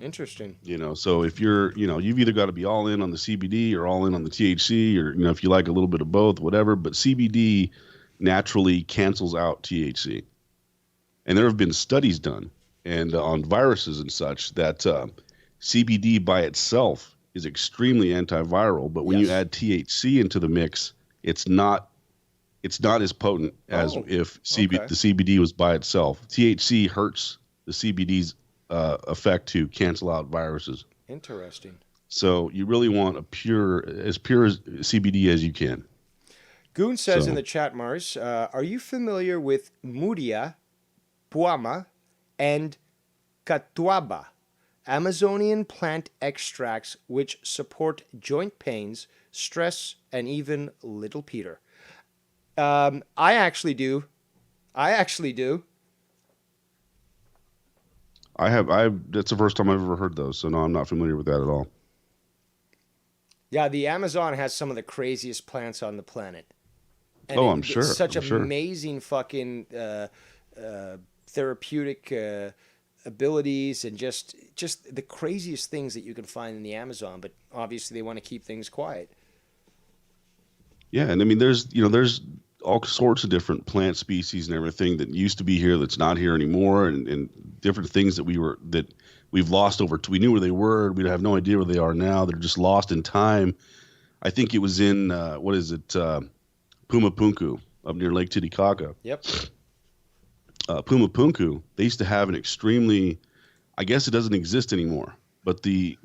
Interesting. So if you've either got to be all in on the CBD or all in on the THC, or if you like a little bit of both, whatever. But CBD naturally cancels out THC, and there have been studies done and on viruses and such that CBD by itself is extremely antiviral, but when you Yes. add THC into the mix, it's not it's not as potent as Oh, if okay. the CBD was by itself. THC hurts the CBD's effect to cancel out viruses. Interesting. So you really want as pure as CBD as you can. Goon says in So the chat, Mars, are you familiar with Muria, Puama, and Catuaba, Amazonian plant extracts which support joint pains, stress, and even little Peter? I actually do. I actually do. I that's the first time I've ever heard those. So no, I'm not familiar with that at all. Yeah, the Amazon has some of the craziest plants on the planet. And Oh, I'm it's sure. such I'm sure. amazing fucking therapeutic abilities and just the craziest things that you can find in the Amazon. But obviously, they want to keep things quiet. Yeah, and I mean there's all sorts of different plant species and everything that used to be here that's not here anymore, and different things that we've lost over. We knew where they were. We have no idea where they are now. They're just lost in time. I think it was in what is it, Pumapunku up near Lake Titicaca. Yep. Pumapunku. They used to have an extremely. I guess it doesn't exist anymore. But the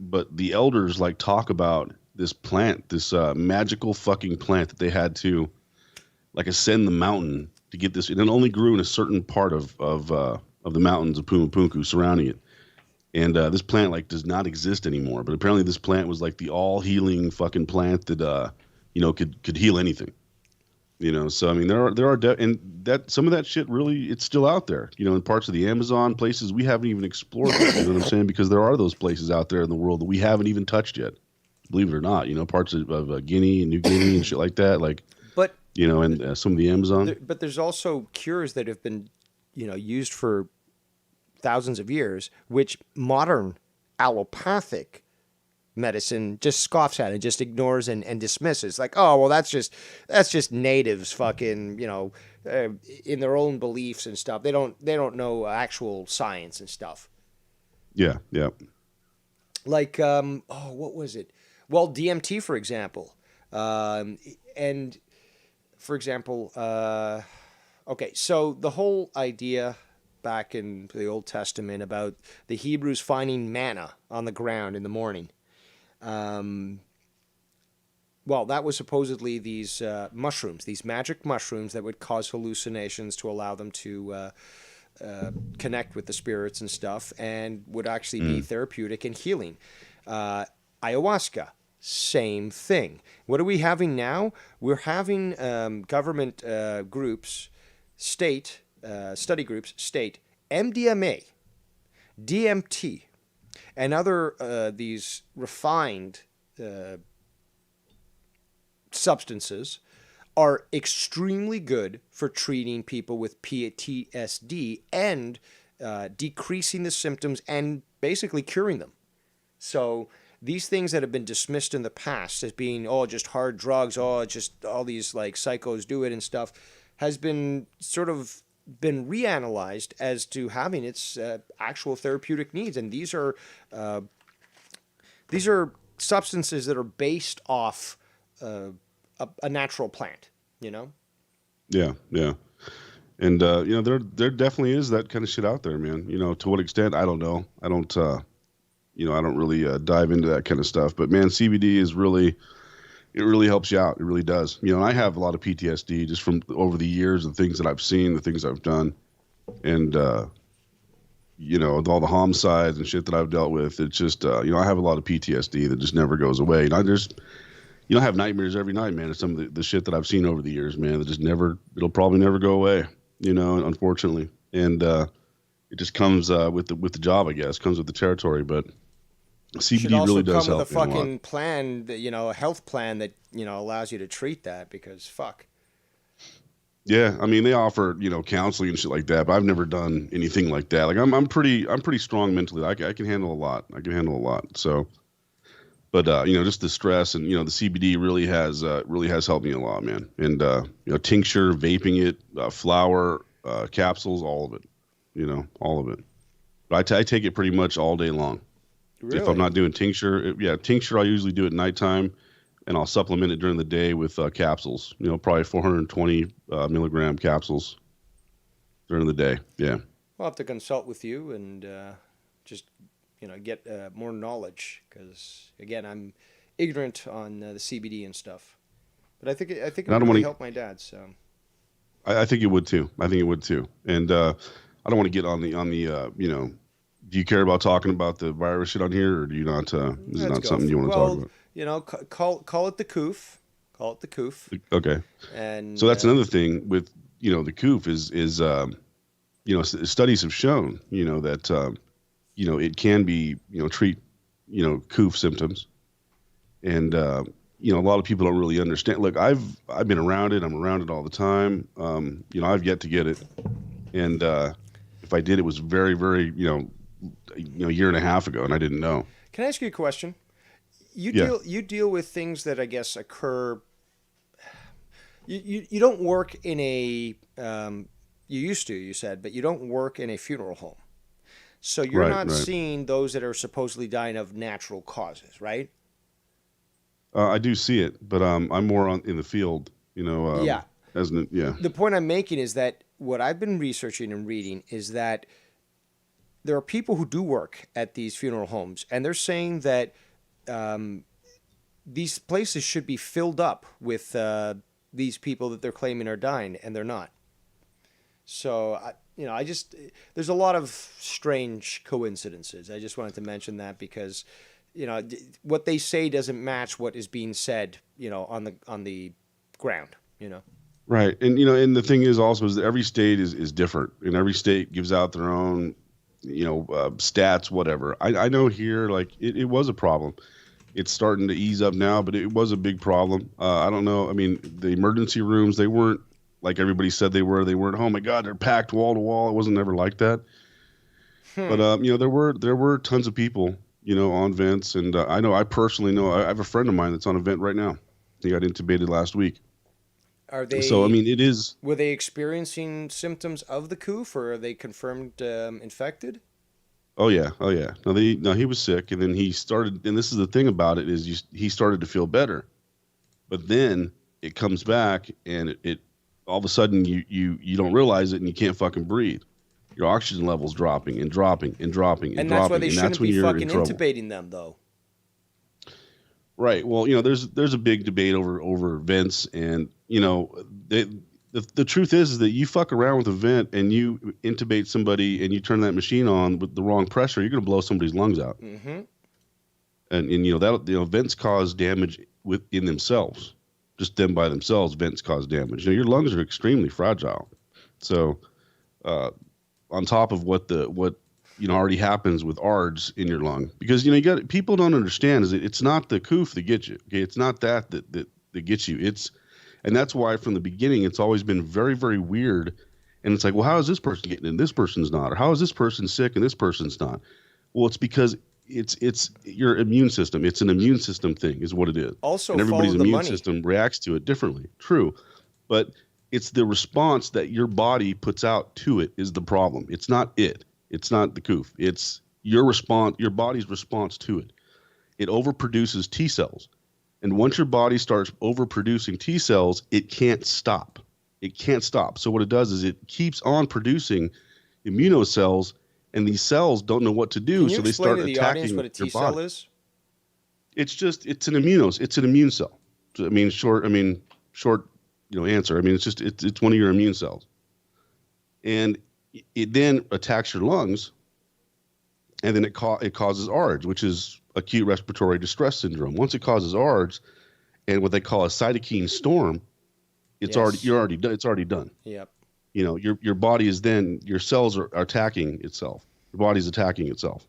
elders like talk about this plant, this magical fucking plant that they had to like ascend the mountain to get this, and it only grew in a certain part of the mountains of Pumapunku surrounding it. And this plant like does not exist anymore. But apparently, this plant was like the all healing fucking plant that could heal anything. So I mean, and that some of that shit really it's still out there. In parts of the Amazon, places we haven't even explored yet. You know what I'm saying? Because there are those places out there in the world that we haven't even touched yet. Believe it or not, parts of Guinea and New Guinea and shit like that. Like But and some of the Amazon. there's also cures that have been used for thousands of years, which modern allopathic medicine just scoffs at and just ignores and dismisses. Like, oh well, that's just natives fucking in their own beliefs and stuff. They don't know actual science and stuff. Yeah, yeah. Like oh, what was it? Well, DMT, for example, and for example, okay, so the whole idea back in the Old Testament about the Hebrews finding manna on the ground in the morning. Um, well, that was supposedly these mushrooms, these magic mushrooms that would cause hallucinations to allow them to connect with the spirits and stuff, and would actually be therapeutic and healing. Ayahuasca, same thing. What are we having now? We're having government groups, state study groups, state MDMA, DMT, and other these refined substances are extremely good for treating people with PTSD and decreasing the symptoms and basically curing them. So these things that have been dismissed in the past as being, oh, just hard drugs, oh, just all these like psychos do it and stuff, has been sort of been reanalyzed as to having its actual therapeutic needs. And these are substances that are based off a natural plant, you know? Yeah, yeah. And, there definitely is that kind of shit out there, man. To what extent, I don't know. I don't really dive into that kind of stuff. But, man, CBD is really, it really helps you out. It really does. And I have a lot of PTSD just from over the years, the things that I've seen, the things I've done. And, with all the homicides and shit that I've dealt with, it's just, I have a lot of PTSD that just never goes away. And I have nightmares every night, man. It's some of the shit that I've seen over the years, man, that just it'll probably never go away, unfortunately. And it just comes with the job, I guess, comes with the territory. But CBD really does help. Should also come with a fucking plan, a health plan that, allows you to treat that, because fuck. Yeah, I mean, they offer, counseling and shit like that, but I've never done anything like that. Like I'm pretty strong mentally. I can handle a lot. So, but just the stress and the CBD really has helped me a lot, man. And tincture, vaping it, flower, capsules, all of it. All of it. But I take it pretty much all day long. Really? If I'm not doing tincture, tincture I usually do at nighttime, and I'll supplement it during the day with capsules. Probably 420 milligram capsules during the day. Yeah. I'll have to consult with you and just get more knowledge, because again, I'm ignorant on the CBD and stuff. But I think it would really help my dad. So I think it would too. And I don't want to get on the do you care about talking about the virus shit on here, or do you not? Is it not something you want to talk about? Call it the coof. Call it the coof. Okay. And so that's another thing with the coof is studies have shown that it can be treat coof symptoms, and a lot of people don't really understand. Look, I've been around it. I'm around it all the time. I've yet to get it, and if I did, it was very, very a year and a half ago, and I didn't know. Can I ask you a question? You deal with things that I guess occur. You don't work in a you used to, you said, but you don't work in a funeral home, so you're not seeing those that are supposedly dying of natural causes, right? I do see it, but I'm more in the field, yeah. Yeah. The point I'm making is that what I've been researching and reading is that there are people who do work at these funeral homes, and they're saying that these places should be filled up with these people that they're claiming are dying, and they're not. So, there's a lot of strange coincidences. I just wanted to mention that because, what they say doesn't match what is being said, on the ground, Right. And, and the thing is also is that every state is different, and every state gives out their own, stats, whatever. I know here, like it was a problem. It's starting to ease up now, but it was a big problem. I don't know. I mean, the emergency rooms, they weren't like everybody said they were. They weren't, oh my God, they're packed wall to wall. It wasn't ever like that. But, there were tons of people, on vents. And I personally know, I have a friend of mine that's on a vent right now. He got intubated last week. Are they? So I mean, it is. Were they experiencing symptoms of the coof, or are they confirmed infected? Oh yeah. No, he was sick, and then he started. And this is the thing about it is he started to feel better, but then it comes back, and it all of a sudden you don't realize it, and you can't fucking breathe. Your oxygen levels dropping and dropping and dropping and dropping. That's why they shouldn't be fucking intubating them, though. Right. Well, there's a big debate over vents, and the the truth is that you fuck around with a vent and you intubate somebody and you turn that machine on with the wrong pressure, you're going to blow somebody's lungs out. Mm-hmm. And vents cause damage within themselves, just them by themselves. Vents cause damage. Your lungs are extremely fragile. So, on top of what already happens with ARDS in your lung, because people don't understand is it's not the coof that gets you. Okay, it's not that gets you. And that's why from the beginning it's always been very, very weird. And it's like, well, how is this person getting in? This person's not, or how is this person sick and this person's not? Well, it's because it's your immune system. It's an immune system thing, is what it is. Also, and everybody's follow the immune money. system reacts to it differently. True, but it's the response that your body puts out to it is the problem. It's not it. It's not the coof. It's your response, your body's response to it. It overproduces T cells. And once your body starts overproducing T cells, it can't stop. It can't stop. So what it does is it keeps on producing immunocells, and these cells don't know what to do, so they start attacking your body. Can you explain to the audience what a T cell is? It's an immune cell. Short answer. It's one of your immune cells. And it then attacks your lungs, and then it causes ARDS, which is acute respiratory distress syndrome. Once it causes ARDS and what they call a cytokine storm, it's already done. Yep. Your body is then, your cells are attacking itself. Your body's attacking itself.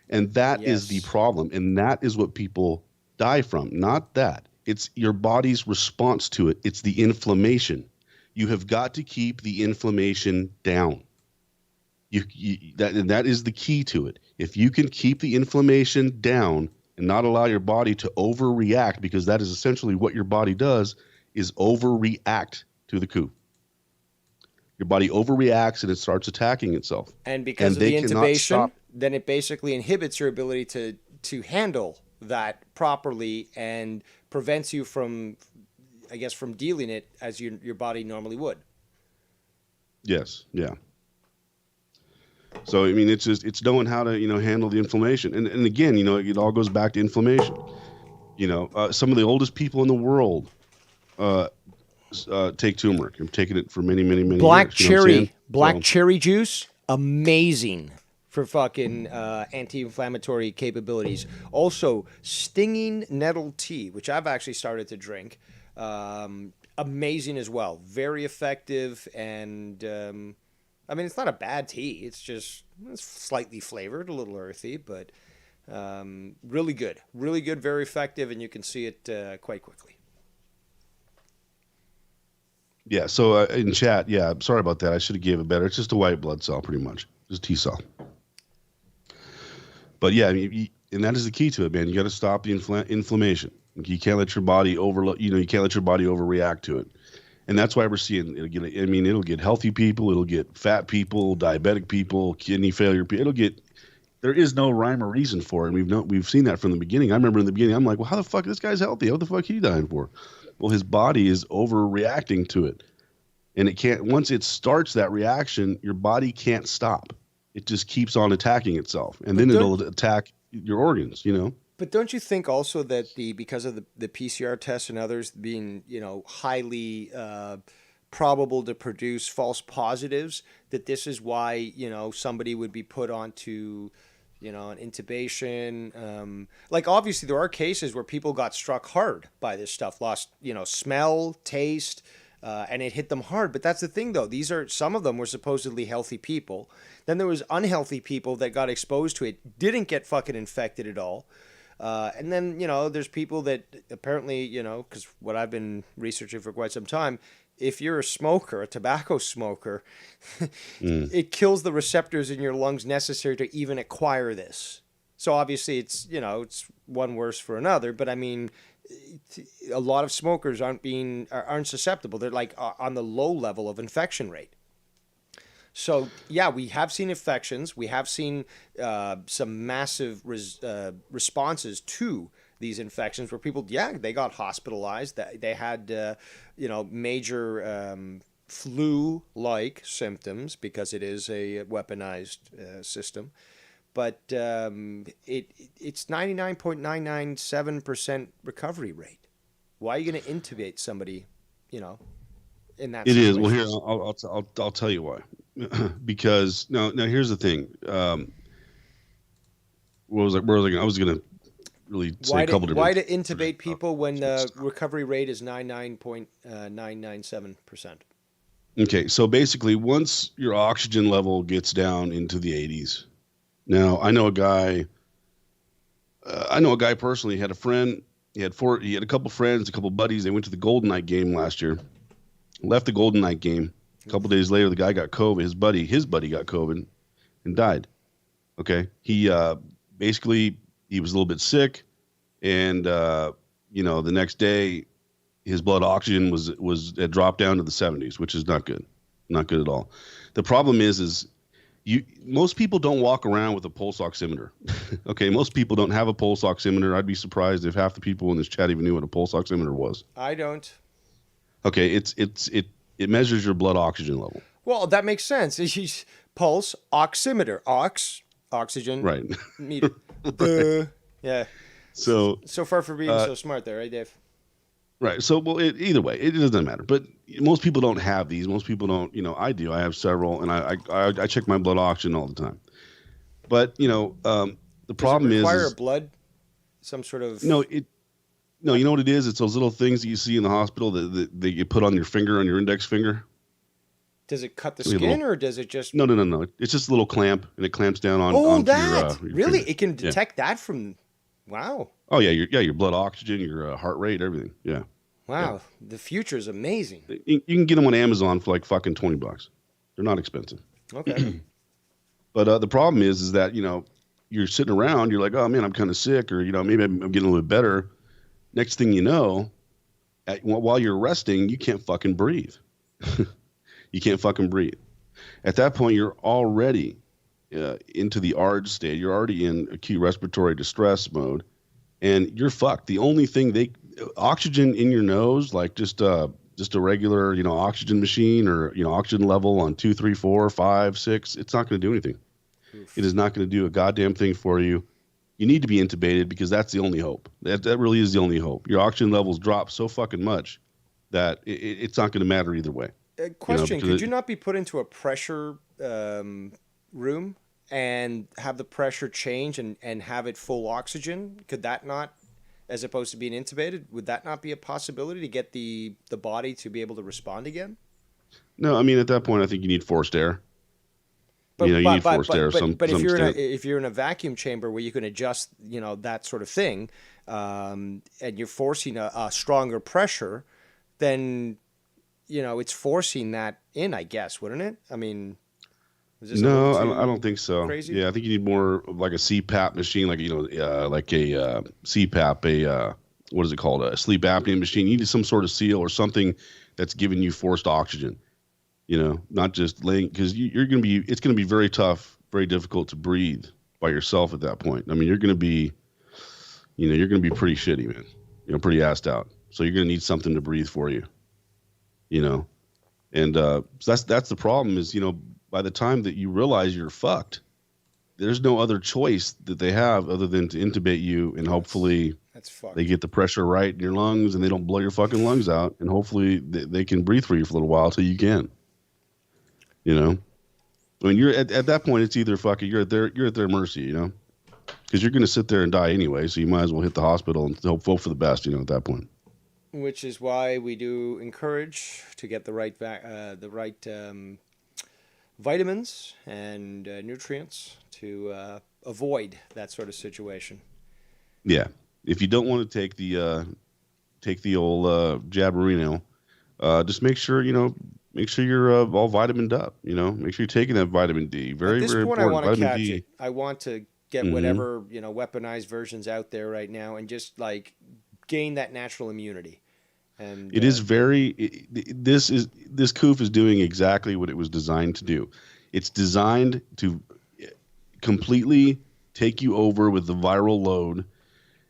And that is the problem. And that is what people die from. Not that. It's your body's response to it. It's the inflammation. You have got to keep the inflammation down. That is the key to it. If you can keep the inflammation down and not allow your body to overreact, because that is essentially what your body does, is overreact to the coup. Your body overreacts and it starts attacking itself. And because of the intubation, then it basically inhibits your ability to handle that properly and prevents you from, I guess, from dealing it as your body normally would. Yes. Yeah. So, it's knowing how to, handle the inflammation. And again, it all goes back to inflammation. Some of the oldest people in the world take turmeric. I've taken it for many, many, many years. Black cherry juice, amazing for fucking anti-inflammatory capabilities. Also, stinging nettle tea, which I've actually started to drink, amazing as well. Very effective, and it's not a bad tea. It's slightly flavored, a little earthy, but really good, very effective, and you can see it quite quickly. Yeah. So in chat, I'm sorry about that. I should have gave it better. It's just a white blood cell, pretty much, just T cell. But yeah, and that is the key to it, man. You got to stop the inflammation. You can't let your body overload. You can't let your body overreact to it. And that's why we're seeing it'll get healthy people, it'll get fat people, diabetic people, kidney failure people. There is no rhyme or reason for it. And we've seen that from the beginning. I remember in the beginning, I'm like, well, how the fuck this guy's healthy? What the fuck he dying for? Well, his body is overreacting to it. And it can't, once it starts that reaction, your body can't stop. It just keeps on attacking itself. And then it'll attack your organs, But don't you think also that because of the PCR tests and others being, highly probable to produce false positives, that this is why, somebody would be put onto, an intubation? Like, obviously there are cases where people got struck hard by this stuff, lost, smell, taste, and it hit them hard. But that's the thing, though. Some of them were supposedly healthy people. Then there was unhealthy people that got exposed to it, didn't get fucking infected at all. And then, there's people that apparently, because what I've been researching for quite some time, if you're a smoker, a tobacco smoker, it kills the receptors in your lungs necessary to even acquire this. So obviously it's one worse for another, but a lot of smokers aren't susceptible. They're like on the low level of infection rate. So, yeah, we have seen infections. We have seen some massive responses to these infections where people, they got hospitalized. They had, major flu-like symptoms because it is a weaponized system. But it's 99.997% recovery rate. Why are you going to intubate somebody, in that It is. Well, situation. here I'll tell you why. Because now here's the thing. What was I? Where was I? I was gonna really say a couple Why different. to intubate people when the recovery rate is 99.997%? Okay, so basically, once your oxygen level gets down into the 80s, now I know a guy. I know a guy personally. He had a friend. He had four. He had a couple friends, a couple buddies. They went to the Golden Knight game last year. Left the Golden Knight game. A couple days later, the guy got COVID. His buddy got COVID and died. Okay, he basically he was a little bit sick, and the next day his blood oxygen was had dropped down to the 70s, which is not good at all. The problem is most people don't walk around with a pulse oximeter. Okay, most people don't have a pulse oximeter. I'd be surprised if half the people in this chat even knew what a pulse oximeter was. I don't. Okay, it measures your blood oxygen level. Well, that makes sense. It's pulse oximeter, oxygen, Right. meter. Right. Yeah. So Far from being so smart there, right, Dave? right. So well, either way, it doesn't matter. But most people don't have these. Most people don't. I do. I have several, and I check my blood oxygen all the time. But the problem Does it require is blood, some sort of no. No, you know what it is? It's those little things that you see in the hospital that you put on your finger, on your index finger. Does it cut the skin or does it just? No. It's just a little clamp, and it clamps down on. Oh, onto that your really? finger. It can detect that from. Wow. Oh yeah, your blood oxygen, your heart rate, everything. Yeah. Wow, the future is amazing. You can get them on Amazon for like fucking $20. They're not expensive. Okay. But the problem is that you're sitting around, you're like, oh man, I'm kind of sick, or maybe I'm getting a little bit better. Next thing you know, while you're resting, you can't fucking breathe. You can't fucking breathe. At that point, you're already into the ARDS state. You're already in acute respiratory distress mode, and you're fucked. The only thing oxygen in your nose, like just a regular oxygen machine or oxygen level on 2, 3, 4, 5, 6, it's not going to do anything. Oof. It is not going to do a goddamn thing for you. You need to be intubated because that's the only hope. That really is the only hope. Your oxygen levels drop so fucking much that it's not going to matter either way. Question: could you not be put into a pressure room and have the pressure change and have it full oxygen? Could that not, as opposed to being intubated, would that not be a possibility to get the body to be able to respond again? No, I mean at that point I think you need forced air. But, you need forced air. But if you're in a vacuum chamber where you can adjust, that sort of thing, and you're forcing a stronger pressure, then it's forcing that in, I guess, wouldn't it? I mean, no, I don't think so. Crazy? Yeah, I think you need more of like a CPAP machine, like like a CPAP, what is it called, a sleep apnea machine. You need some sort of seal or something that's giving you forced oxygen. Not just laying, because it's going to be very tough, very difficult to breathe by yourself at that point. I mean, you're going to be pretty shitty, man. Pretty assed out. So you're going to need something to breathe for you. And so that's the problem is, by the time that you realize you're fucked, there's no other choice that they have other than to intubate you, and hopefully they get the pressure right in your lungs and they don't blow your fucking lungs out, and hopefully they can breathe for you for a little while till you can. I mean, you're at that point, it's either fucking you're at their mercy, because you're going to sit there and die anyway, so you might as well hit the hospital and hope for the best, at that point. Which is why we do encourage to get the right vitamins and nutrients to avoid that sort of situation. Yeah, if you don't want to take the old Jabberino, just make sure you're all vitamined up. Make sure you're taking that vitamin D. Very, very important. At this point, I want to vitamin catch D. it. I want to get whatever weaponized versions out there right now, and just like gain that natural immunity. And it is this coof is doing exactly what it was designed to do. It's designed to completely take you over with the viral load,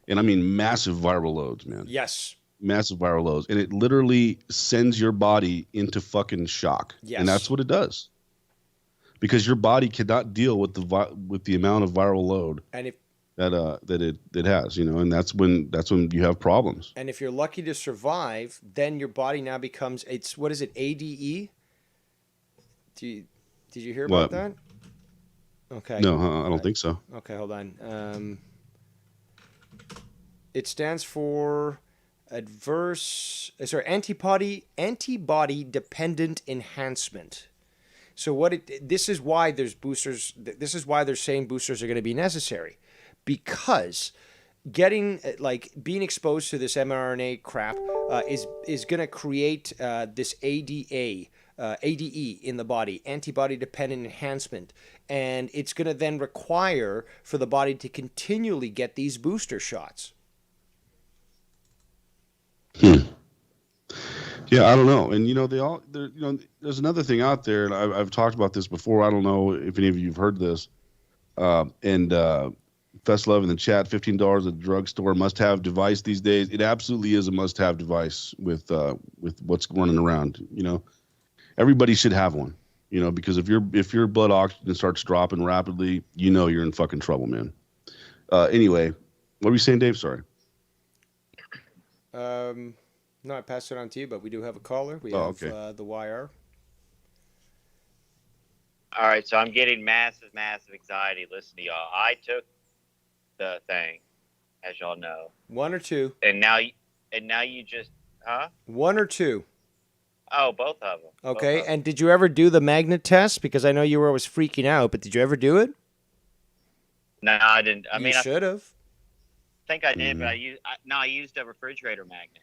and I mean massive viral loads, man. Yes. Massive viral loads, and it literally sends your body into fucking shock. Yes. And that's what it does, because your body cannot deal with the amount of viral load. And that it has, and that's when you have problems. And if you're lucky to survive, then your body now becomes, it's, what is it, ADE? Do you, did you hear about What? that? Okay. No, I don't Uh, think so. okay, hold on. It stands for antibody dependent enhancement. So this is why there's boosters. This is why they're saying boosters are going to be necessary, because being exposed to this mRNA crap is going to create this ADE in the body, antibody dependent enhancement, and it's going to then require for the body to continually get these booster shots. Yeah, I don't know. And there's another thing out there, and I've talked about this before. I don't know if any of you've heard this. And Fest Love in the chat, $15 at the drugstore, must-have device these days. It absolutely is a must-have device with what's running around. Everybody should have one. Because if your blood oxygen starts dropping rapidly, you're in fucking trouble, man. Anyway, what were you saying, Dave? Sorry. No, I passed it on to you, but we do have a caller. We Oh, have okay. the YR. All right, so I'm getting massive anxiety listening to y'all. I took the thing, as y'all know. One or two. And now you just, huh? One or two. Oh, both of them. Okay, Both of them. and did you ever do the magnet test? Because I know you were always freaking out, but did you ever do it? No, I didn't. I mean, you should have. I think I did, but I used a refrigerator magnet.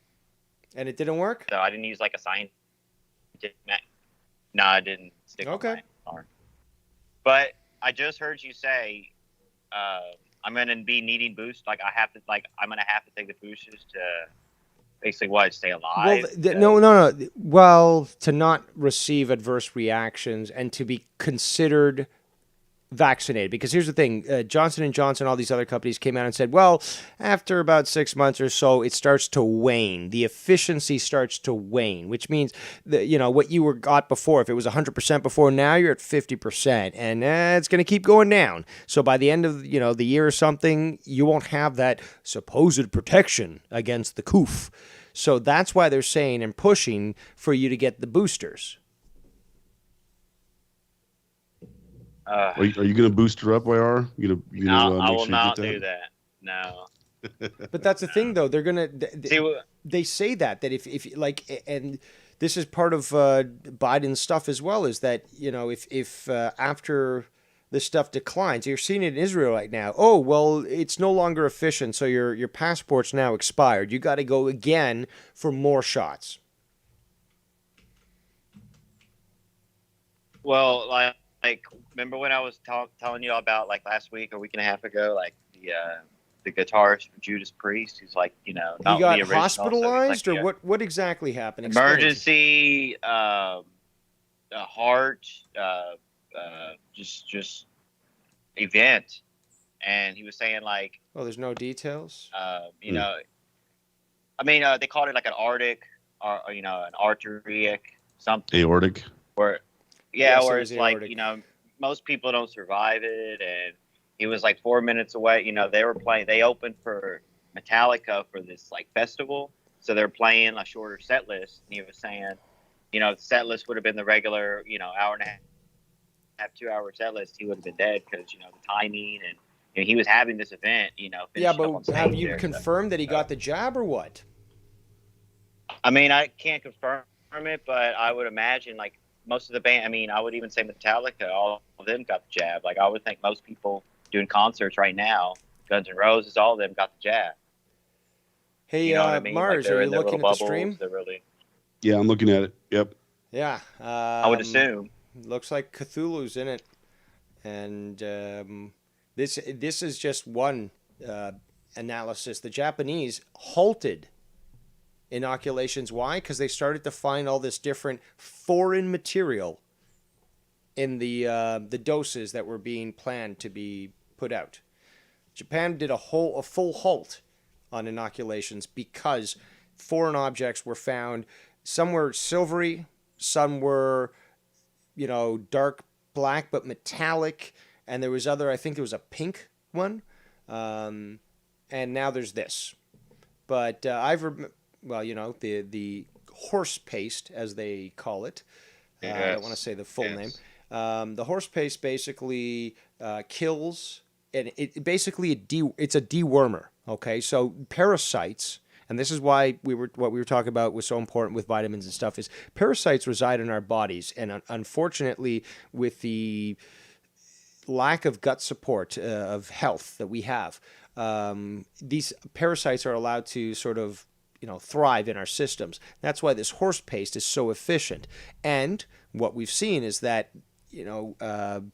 And it didn't work? So I didn't use like a scientific magnet. No, I didn't stick Okay. on my arm. But I just heard you say I'm going to be needing boost. Like I'm going to have to take the boosters to basically stay alive. Well, no. Well, to not receive adverse reactions and to be considered vaccinated. Because here's the thing, Johnson & Johnson, all these other companies came out and said, well, after about 6 months or so, it starts to wane. The efficiency starts to wane, which means that, what you got before, if it was 100% before, now you're at 50%, and it's going to keep going down. So by the end of, the year or something, you won't have that supposed protection against the coof. So that's why they're saying and pushing for you to get the boosters. Are you going to boost her up, YR? You gonna I make will sure not you get do that. No. But that's the thing, though. They're gonna. They say that if like, and this is part of Biden's stuff as well. Is that if after this stuff declines, you're seeing it in Israel right now. Oh well, it's no longer efficient, so your passport's now expired. You got to go again for more shots. Well, like remember when I was telling you about like last week or a week and a half ago, like the guitarist Judas Priest, who's like not he got the original, hospitalized, so or what exactly happened? Explain emergency, a heart, just event, and he was saying like, oh, there's no details. I mean, they called it like an aortic, or an arteritic something. Aortic. Where Yes, where it it's was like, aortic. most people don't survive it. And he was like 4 minutes away. They opened for Metallica for this like festival. So they're playing a shorter set list. And he was saying, the set list would have been the regular, hour and a half, 2 hour set list. He would have been dead because, the timing and he was having this event, Yeah, but have you confirmed that he got the jab or what? I mean, I can't confirm it, but I would imagine like, most of the band, I mean, I would even say Metallica, all of them got the jab. Like, I would think most people doing concerts right now, Guns N' Roses, all of them got the jab. Hey, you know what I mean? Mars, like are you looking at the stream? They're really... Yeah, I'm looking at it. Yep. Yeah. I would assume. Looks like Cthulhu's in it. And this is just one analysis. The Japanese halted inoculations. Why? Because they started to find all this different foreign material in the doses that were being planned to be put out. Japan did a full halt on inoculations because foreign objects were found. Some were silvery, some were, dark black but metallic, and there was I think there was a pink one. And now there's this. But well, the horse paste, as they call it. I don't want to say the full name. The horse paste basically kills, and it's a dewormer. Okay, so parasites, and this is why what we were talking about was so important with vitamins and stuff. Is parasites reside in our bodies, and unfortunately, with the lack of gut support of health that we have, these parasites are allowed to sort of thrive in our systems. That's why this horse paste is so efficient. And what we've seen is that the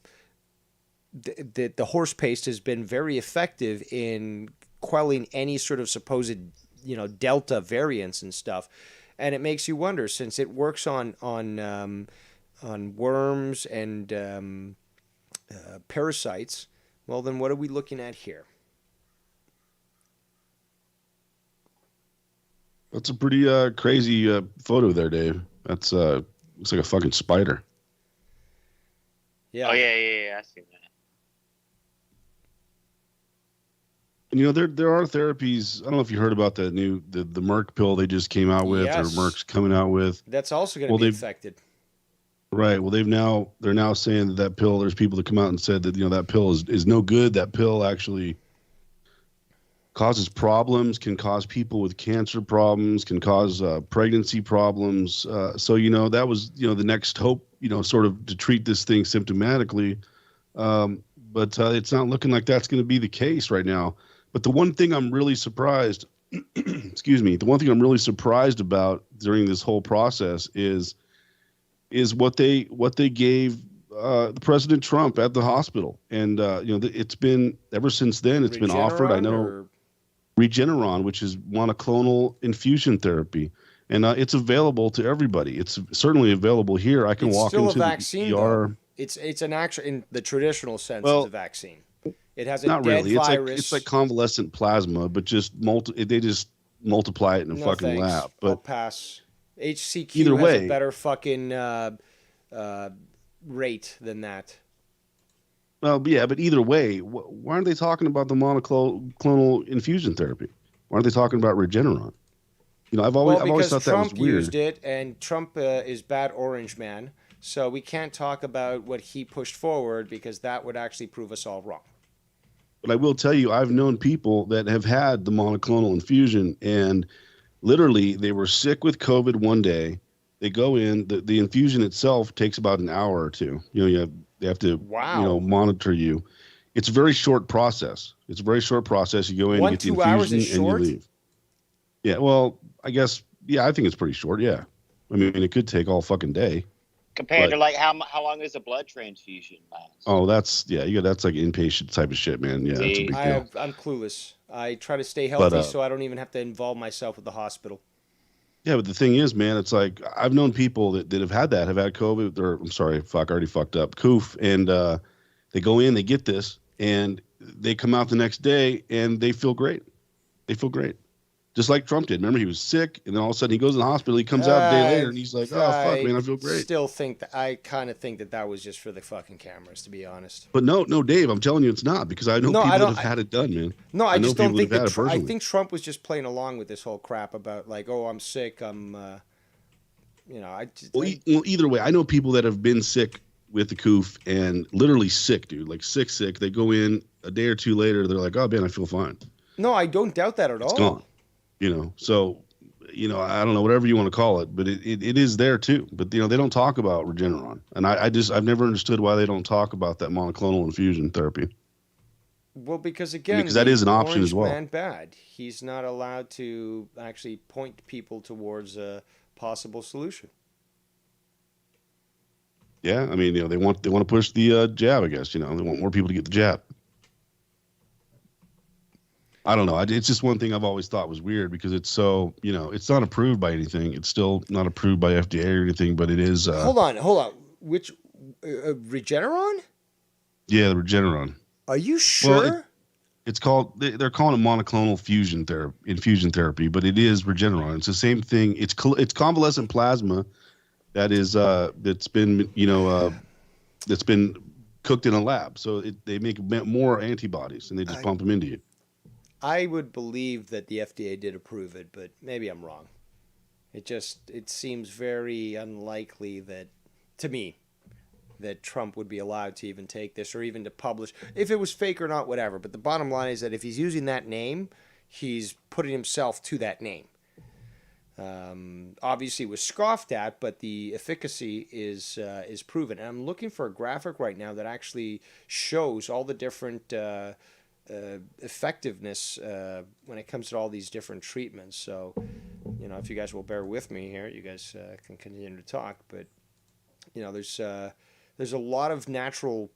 horse paste has been very effective in quelling any sort of supposed Delta variants and stuff. And it makes you wonder, since it works on worms and parasites. Well, then what are we looking at here? That's a pretty crazy photo there, Dave. That's looks like a fucking spider. Yeah. Oh yeah. I see that. And there are therapies. I don't know if you heard about the Merck pill they just came out with, Yes. or Merck's coming out with. That's also going to be affected. Right. Well, they're now saying that pill. There's people that come out and said that that pill is no good. That pill actually causes problems, can cause people with cancer problems, can cause pregnancy problems. So that was the next hope, sort of to treat this thing symptomatically. But it's not looking like that's going to be the case right now. But the one thing I'm really surprised, excuse me, the one thing I'm really surprised about during this whole process is what they gave President Trump at the hospital. And it's been ever since then. It's been offered. I know. Regeneron, which is monoclonal infusion therapy, and it's available to everybody. It's certainly available here. I can walk into the ER. It's an actual, in the traditional sense, well, it's a vaccine. It has a not dead really. virus. It's like convalescent plasma, but just they just multiply it in a fucking lab. But I'll pass. HCQ either way, has a better fucking rate than that. Well, yeah, but either way, why aren't they talking about the monoclonal infusion therapy? Why aren't they talking about Regeneron? I've always thought that was weird. Trump used it, and Trump is bad orange man, so we can't talk about what he pushed forward because that would actually prove us all wrong. But I will tell you, I've known people that have had the monoclonal infusion, and literally they were sick with COVID one day. They go in, the infusion itself takes about an hour or two. They have to, monitor you. It's a very short process. You go in, you get the infusion, and you leave. Yeah, well, I guess, I think it's pretty short, yeah. I mean, it could take all fucking day. Compared to how long does a blood transfusion last? Oh, that's like inpatient type of shit, man. Yeah, that's a big deal. I'm clueless. I try to stay healthy so I don't even have to involve myself with the hospital. Yeah, but the thing is, man, it's like I've known people that have had COVID, or I'm sorry, I already fucked up, COOF, and they go in, they get this, and they come out the next day, and they feel great. Just like Trump did. Remember, he was sick, and then all of a sudden he goes in the hospital, he comes out a day later, and he's like, oh, fuck, man, I feel great. I kind of think that was just for the fucking cameras, to be honest. But no, Dave, I'm telling you it's not, because I know people that have had it done, man. No, I just don't think that I think Trump was just playing along with this whole crap about, like, oh, I'm sick, Well, either way, I know people that have been sick with the COOF, and literally sick, dude, like sick. They go in a day or two later, they're like, oh, man, I feel fine. No, I don't doubt that at all. It's gone. So, I don't know, whatever you want to call it, but it is there too. But, they don't talk about Regeneron. And I've never understood why they don't talk about that monoclonal infusion therapy. Well, because again, that is an option as well. Man bad. He's not allowed to actually point people towards a possible solution. Yeah. I mean, they want to push the jab, I guess, they want more people to get the jab. I don't know. It's just one thing I've always thought was weird because it's so, it's not approved by anything. It's still not approved by FDA or anything, but it is. Hold on. Which Regeneron? Yeah, the Regeneron. Are you sure? Well, it's called. They're calling it monoclonal infusion therapy, but it is Regeneron. It's the same thing. It's convalescent plasma that is that's been that's been cooked in a lab. So they make more antibodies and they just pump them into you. I would believe that the FDA did approve it, but maybe I'm wrong. It seems very unlikely that, to me, that Trump would be allowed to even take this or even to publish. If it was fake or not, whatever. But the bottom line is that if he's using that name, he's putting himself to that name. Obviously, it was scoffed at, but the efficacy is proven. And I'm looking for a graphic right now that actually shows all the different effectiveness when it comes to all these different treatments. So, if you guys will bear with me here, you guys can continue to talk. But there's a lot of natural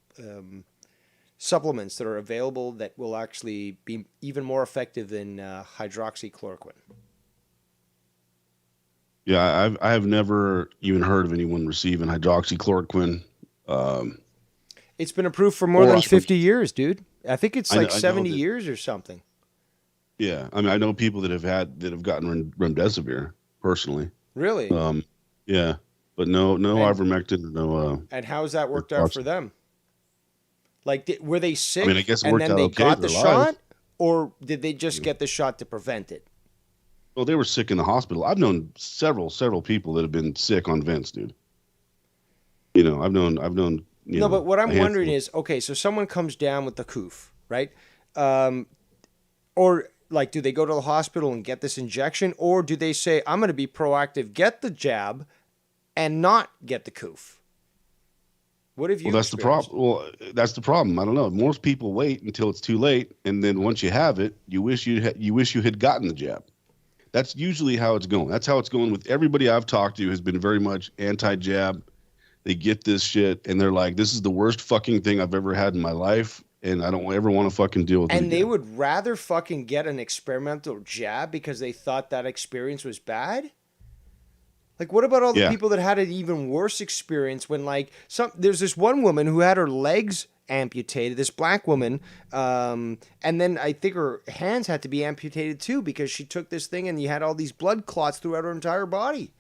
supplements that are available that will actually be even more effective than hydroxychloroquine. Yeah, I have never even heard of anyone receiving hydroxychloroquine. It's been approved for more than 50 years, dude. I think it's like 70 years or something. Yeah, I mean, I know people that have gotten remdesivir personally. Really? Yeah, but no ivermectin, no. And how's that worked out for them? Like, were they sick? I mean, I guess it and worked then out they okay. got the They're shot, alive. or did they just get the shot to prevent it? Well, they were sick in the hospital. I've known several people that have been sick on vents, dude. I've known. No, but what I'm wondering is, okay, so someone comes down with the coof, right? Or like, do they go to the hospital and get this injection, or do they say, I'm going to be proactive, get the jab, and not get the coof? What have you? Well, that's the problem. Well, that's the problem. I don't know. Most people wait until it's too late, and then once you have it, you wish you had gotten the jab. That's usually how it's going. That's how it's going with everybody I've talked to has been very much anti-jab. They get this shit and they're like, this is the worst fucking thing I've ever had in my life. And I don't ever want to fucking deal with it. And they would rather fucking get an experimental jab because they thought that experience was bad? Like, what about all the people that had an even worse experience when, like, there's this one woman who had her legs amputated, this black woman, and then I think her hands had to be amputated too because she took this thing and you had all these blood clots throughout her entire body.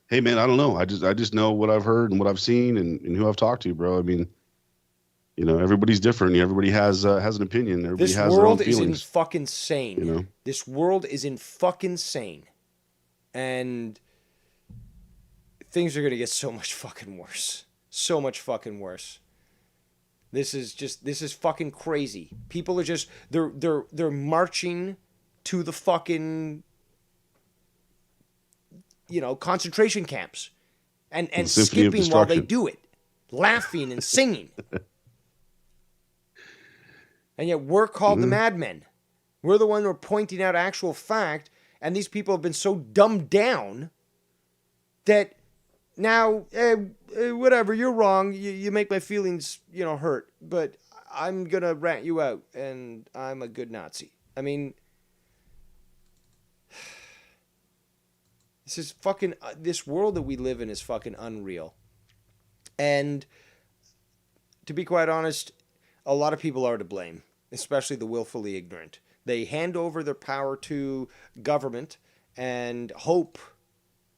Hey man, I don't know. I just know what I've heard and what I've seen and who I've talked to, bro. I mean, everybody's different. Everybody has an opinion. Everybody has their own feelings. This world is in fucking sane. This world is in fucking sane. And things are going to get so much fucking worse. So much fucking worse. This is fucking crazy. People are just, they're marching to the fucking, concentration camps and skipping while they do it, laughing and singing. And yet we're called the madmen. We're the one who are pointing out actual fact. And these people have been so dumbed down that now, whatever, you're wrong. You make my feelings, hurt. But I'm going to rat you out, and I'm a good Nazi. I mean, this is fucking, this world that we live in is fucking unreal. And to be quite honest, a lot of people are to blame, especially the willfully ignorant. They hand over their power to government and hope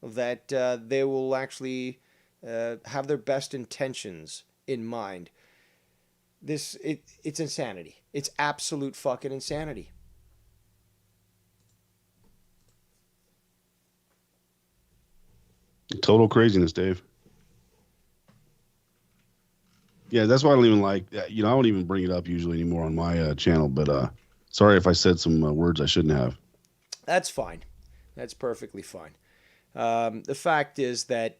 that they will actually have their best intentions in mind. It's insanity. It's absolute fucking insanity. Total craziness, Dave. Yeah, that's why I don't even like, I don't even bring it up usually anymore on my channel, but sorry if I said some words I shouldn't have. That's fine. That's perfectly fine. The fact is that,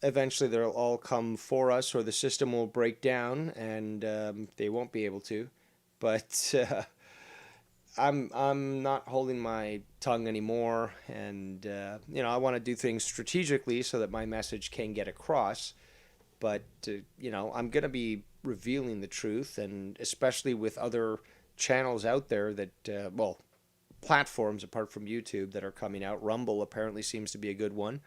eventually they'll all come for us or the system will break down and they won't be able to. But I'm not holding my tongue anymore. And, I want to do things strategically so that my message can get across. But, I'm going to be revealing the truth, and especially with other channels out there that, platforms apart from YouTube that are coming out. Rumble apparently seems to be a good one.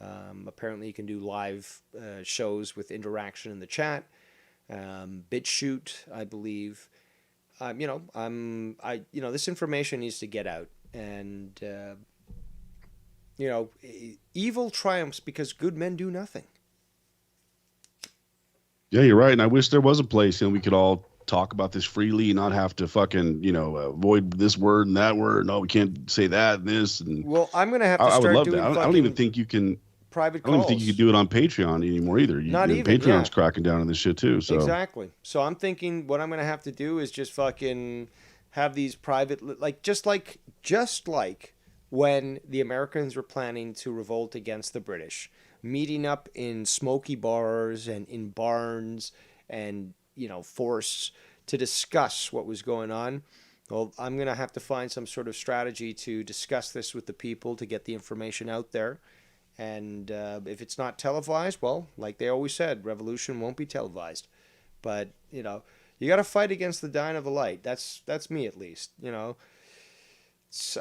Apparently you can do live shows with interaction in the chat. BitChute, I believe. This information needs to get out. And, evil triumphs because good men do nothing. Yeah, you're right. And I wish there was a place, we could all talk about this freely, and not have to fucking, avoid this word and that word. No, we can't say that and this. And Well, I'm gonna have to I would start love that. doing I don't even fucking think you can. private I don't even think you could calls. do it on Patreon anymore either. Not And even, yeah. Patreon's cracking down on this shit too. So Exactly. So I'm thinking what I'm gonna have to do is just fucking have these private, like just like when the Americans were planning to revolt against the British, meeting up in smoky bars and in barns and forests to discuss what was going on. Well, I'm gonna have to find some sort of strategy to discuss this with the people to get the information out there. And if it's not televised, well, like they always said, revolution won't be televised. But you got to fight against the dying of the light. That's me at least.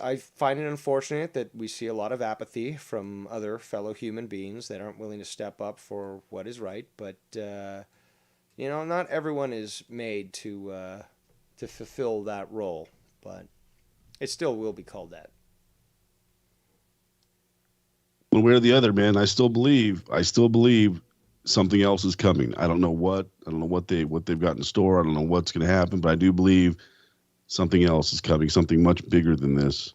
I find it unfortunate that we see a lot of apathy from other fellow human beings that aren't willing to step up for what is right. But not everyone is made to fulfill that role. But it still will be called that. one way or the other, man, I still believe. I still believe something else is coming. I don't know what. I don't know what they've got in store. I don't know what's going to happen, but I do believe something else is coming. Something much bigger than this.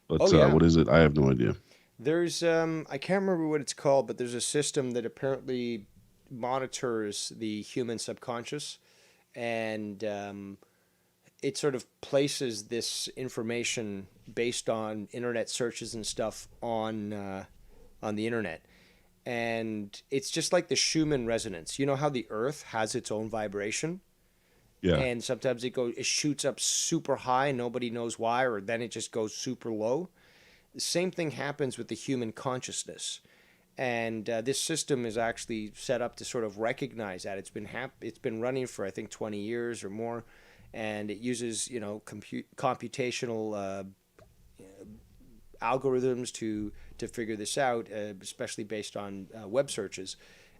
Oh But yeah. what is it? I have no idea. There's I can't remember what it's called, but there's a system that apparently monitors the human subconscious, and it sort of places this information based on internet searches and stuff on the internet. And it's just like the Schumann resonance. You know how the Earth has its own vibration, Yeah. and sometimes it shoots up super high, and nobody knows why, or then it just goes super low. The same thing happens with the human consciousness, and this system is actually set up to sort of recognize that it's been running for I think 20 years or more, and it uses computational algorithms to figure this out, especially based on web searches.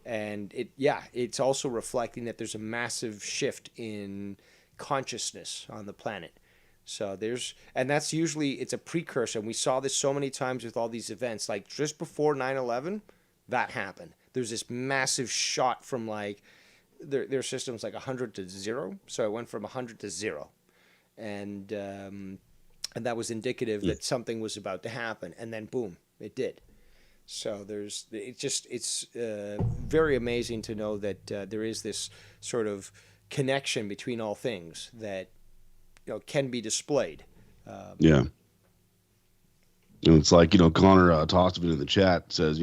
And it's also reflecting that there's a massive shift in consciousness on the planet. So and that's usually it's a precursor. And we saw this so many times with all these events. Like just before 9/11, that happened. There's this massive shot from like their system's like 100 to 0. So it went from 100 to 0. And that was indicative that something was about to happen. And then boom, it did. So it's very amazing to know that there is this sort of connection between all things that can be displayed. Yeah. And it's like, Connor tossed it in the chat, says,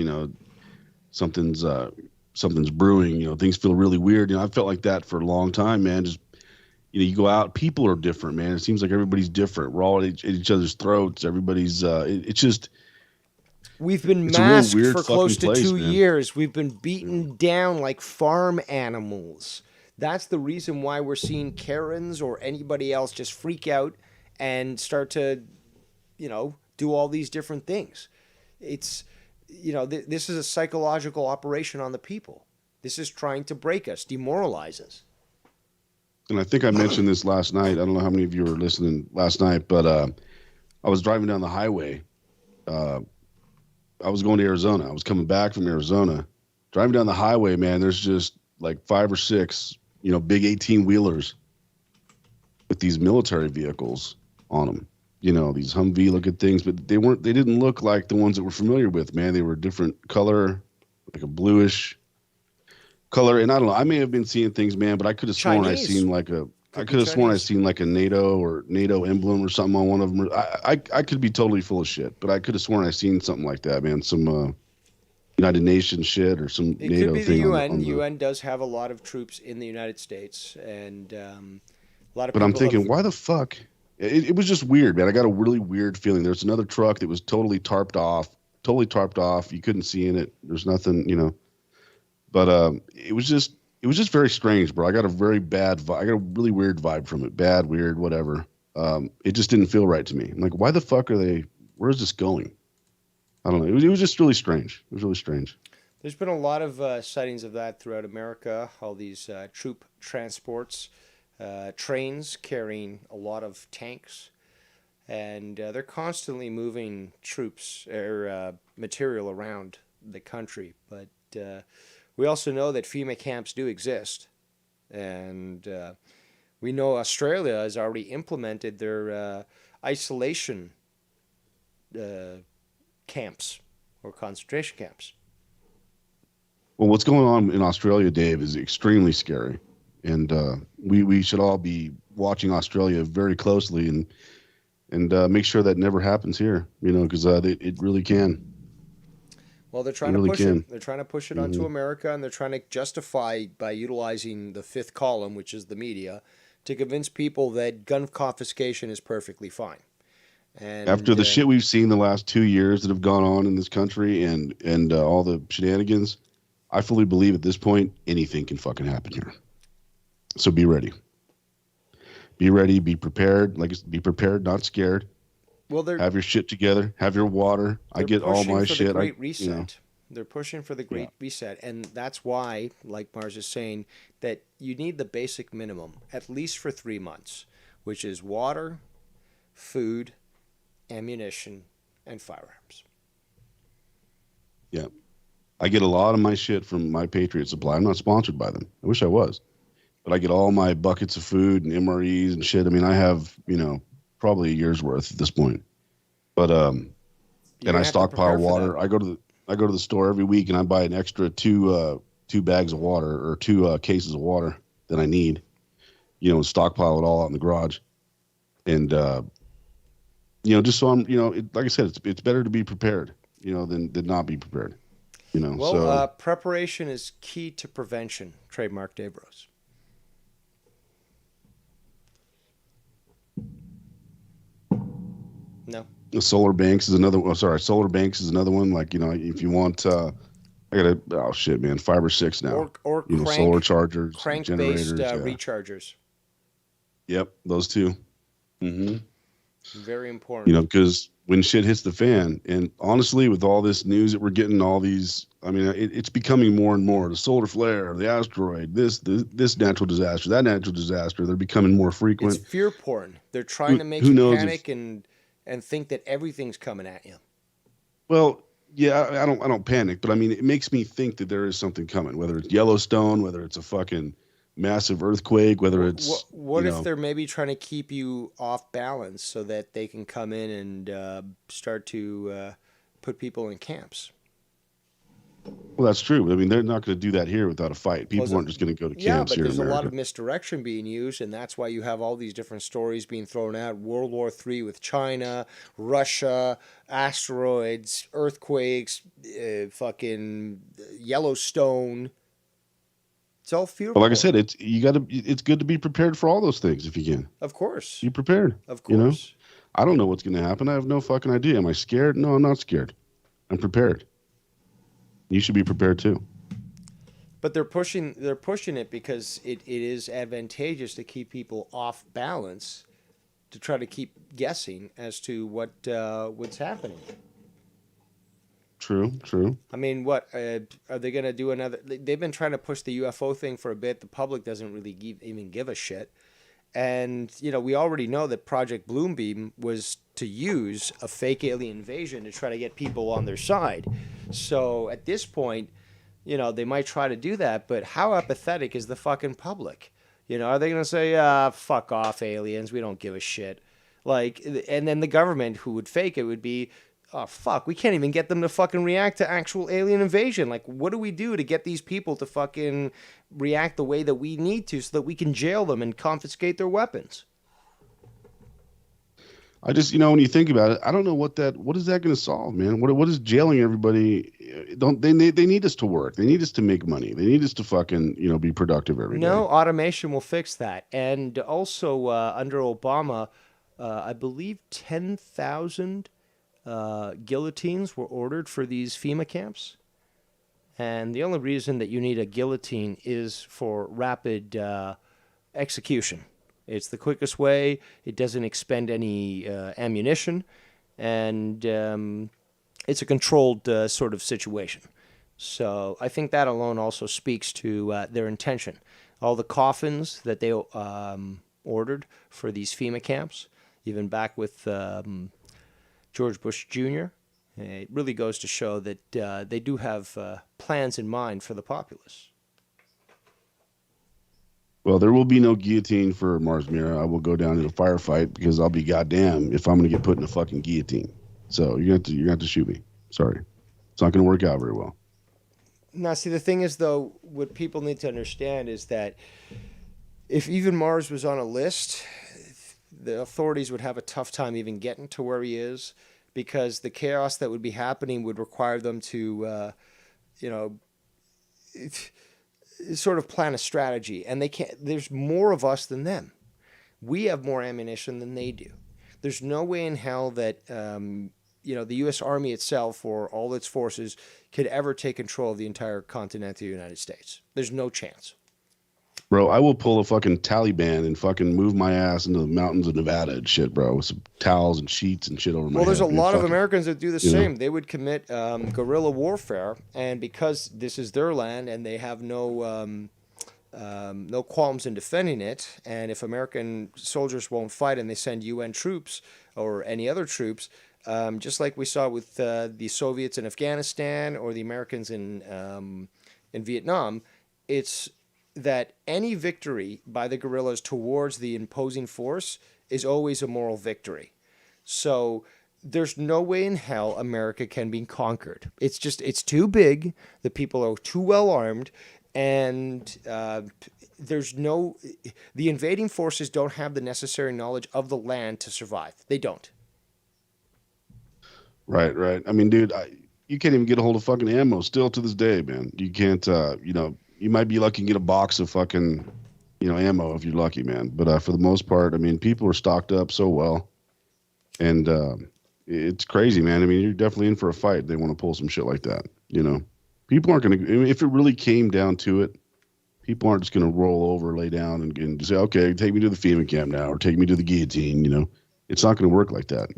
something's something's brewing, things feel really weird. I felt like that for a long time, man. Just you go out, people are different, man. It seems like everybody's different. We're all at each other's throats. Everybody's it's just We've been it's a real masked weird for close fucking to place, two man. years. We've been beaten down like farm animals. That's the reason why we're seeing Karens or anybody else just freak out and start to, do all these different things. It's, this is a psychological operation on the people. This is trying to break us, demoralize us. And I think I mentioned this last night. I don't know how many of you were listening last night, but I was driving down the highway. Uh, I was going to Arizona. I was coming back from Arizona. Driving down the highway, man, there's just like 5 or 6, big 18 wheelers with these military vehicles on them. These Humvee looking things, but they didn't look like the ones that we're familiar with, man. They were different color, like a bluish color. And I don't know, I may have been seeing things, man, but I could have sworn Chinese. I Could be could have sworn I Chinese. seen like a NATO emblem or something on one of them. I could be totally full of shit, but I could have sworn I seen something like that, man. Some United Nations shit or some It could NATO be the thing UN. on the. UN does have a lot of troops in the United States, and a lot of But I'm people thinking, have. why the fuck? It was just weird, man. I got a really weird feeling. There's another truck that was totally tarped off. Totally tarped off. You couldn't see in it. There's nothing. But it was just very strange, bro. I got a very bad vibe. I got a really weird vibe from it. Bad, weird, whatever. It just didn't feel right to me. I'm like, why the fuck are they? Where is this going? I don't know. It was just really strange. It was really strange. There's been a lot of sightings of that throughout America. All these troop transports, trains carrying a lot of tanks, and they're constantly moving troops or material around the country. But We also know that FEMA camps do exist, and we know Australia has already implemented their isolation camps or concentration camps. Well, what's going on in Australia, Dave, is extremely scary, and we should all be watching Australia very closely and make sure that never happens here. You know, because it really can. Well, they're It trying to really push can. it. They're trying to push it onto Hmm. America, and they're trying to justify by utilizing the fifth column, which is the media, to convince people that gun confiscation is perfectly fine. After And the shit we've seen the last 2 years that have gone on in this country and all the shenanigans, I fully believe at this point anything can fucking happen here. So be ready. Be ready. Be prepared. Like be prepared, not scared. well, they're Have your shit together. Have your water. I they're get all pushing my for the shit. Great You know. Reset. They're pushing for the Yeah. Great Reset, and that's why, like Mars is saying, that you need the basic minimum at least for 3 months, which is water, food, ammunition, and firearms. Yeah. I get a lot of my shit from My Patriot Supply. I'm not sponsored by them. I wish I was. But I get all my buckets of food and MREs and shit. I mean, I have, probably a year's worth at this point. But You're and I gonna have to stockpile prepare for that. water. I go to the store every week and I buy an extra two bags of water or two cases of water that I need. And stockpile it all out in the garage. And just so I'm, like I said, it's better to be prepared, than not be prepared. Well, So preparation is key to prevention. Trademark Dave Rose. No. solar banks is another. Oh, sorry, solar banks is another one. Like if you want, I got a oh shit, man, 5 or 6 now. Or Solar chargers, crank-based generators. Yeah. rechargers. Yep, those two. Mm-hmm. Very important. Because when shit hits the fan, and honestly, with all this news that we're getting, all these, I mean, it's becoming more and more. The solar flare, the asteroid, this natural disaster, that natural disaster, they're becoming more It's frequent. fear porn. They're trying to make Who you knows panic and think that everything's coming at you. Well, yeah, I don't panic, but I mean, it makes me think that there is something coming, whether it's Yellowstone, whether it's a fucking massive earthquake, whether it's, What if they're maybe trying to keep you off balance so that they can come in and start to put people in camps? well, that's true. I mean, they're not going to do that here without a fight. People aren't just going to go to Yeah, camps but here in there's a lot America. of misdirection being used, and that's why you have all these different stories being thrown out. World War III with China, Russia, asteroids, earthquakes, fucking Yellowstone. It's all fear But like I porn. said, it's good to be prepared for all those things if you can. Of course. Be prepared. Of You know? course. I don't know what's going to happen. I have no fucking idea. Am I scared? No, I'm not scared. I'm prepared. You should be prepared too. But they're pushing it because it is advantageous to keep people off balance, to try to keep guessing as to what's happening. True. I mean, what are they going to do another? They've been trying to push the UFO thing for a bit. The public doesn't really even give a shit. And, we already know that Project Bloombeam was to use a fake alien invasion to try to get people on their side. So at this point, they might try to do that, but how apathetic is the fucking public? Are they going to say, fuck off, aliens, we don't give a shit? Like, and then the government who would fake it would be, oh, fuck, we can't even get them to fucking react to actual alien invasion. Like, what do we do to get these people to fucking react the way that we need to so that we can jail them and confiscate their weapons? I just, when you think about it, I don't know what is that going to solve, man? What is jailing everybody? They need us to work. They need us to make money. They need us to fucking, be productive every day. No, automation will fix that. And also, under Obama, I believe 10,000 guillotines were ordered for these FEMA camps. And the only reason that you need a guillotine is for rapid execution. It's the quickest way. It doesn't expend any ammunition. And it's a controlled sort of situation. So I think that alone also speaks to their intention. All the coffins that they ordered for these FEMA camps, even back with George Bush Jr., It really goes to show that they do have plans in mind for the populace. Well, there will be no guillotine for Mars Mirror. I will go down in a firefight because I'll be goddamn if I'm going to get put in a fucking guillotine. So you're going to have to shoot me. Sorry. It's not going to work out very well. Now, see, the thing is, though, what people need to understand is that if even Mars was on a list, the authorities would have a tough time even getting to where he is, because the chaos that would be happening would require them to, sort of plan a strategy. And they can't. There's more of us than them. We have more ammunition than they do. There's no way in hell that the U.S. Army itself or all its forces could ever take control of the entire continent of the United States. There's no chance. Bro, I will pull a fucking Taliban and fucking move my ass into the mountains of Nevada and shit, bro, with some towels and sheets and shit over my head. Well, there's a lot of fucking Americans that do the same. They would commit guerrilla warfare, and because this is their land and they have no qualms in defending it, and if American soldiers won't fight and they send UN troops or any other troops, just like we saw with the Soviets in Afghanistan or the Americans in Vietnam, it's that any victory by the guerrillas towards the imposing force is always a moral victory. So there's no way in hell America can be conquered. It's too big. The people are too well armed, and the invading forces don't have the necessary knowledge of the land to survive. They don't. Right. I mean, dude, you can't even get a hold of fucking ammo still to this day, man. You can't, you might be lucky and get a box of fucking, ammo if you're lucky, man. But for the most part, I mean, people are stocked up so well. And it's crazy, man. I mean, you're definitely in for a fight. They want to pull some shit like that, People aren't going to, if it really came down to it, people aren't just going to roll over, lay down, and say, okay, take me to the FEMA camp now, or take me to the guillotine, It's not going to work like that,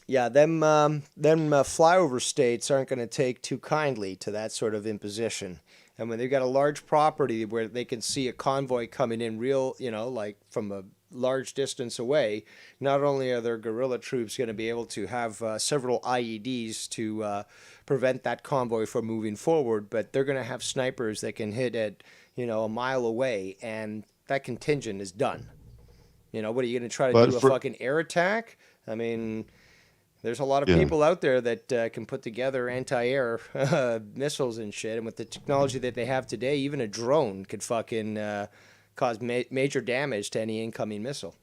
Yeah, them flyover states aren't going to take too kindly to that sort of imposition. And when they've got a large property where they can see a convoy coming in real, like from a large distance away, not only are their guerrilla troops going to be able to have several IEDs to prevent that convoy from moving forward, but they're going to have snipers that can hit at, a mile away, and that contingent is done. What are you going to try to do, a fucking air attack? I mean, there's a lot of people out there that can put together anti-air missiles and shit. And with the technology that they have today, even a drone could fucking cause major damage to any incoming missile.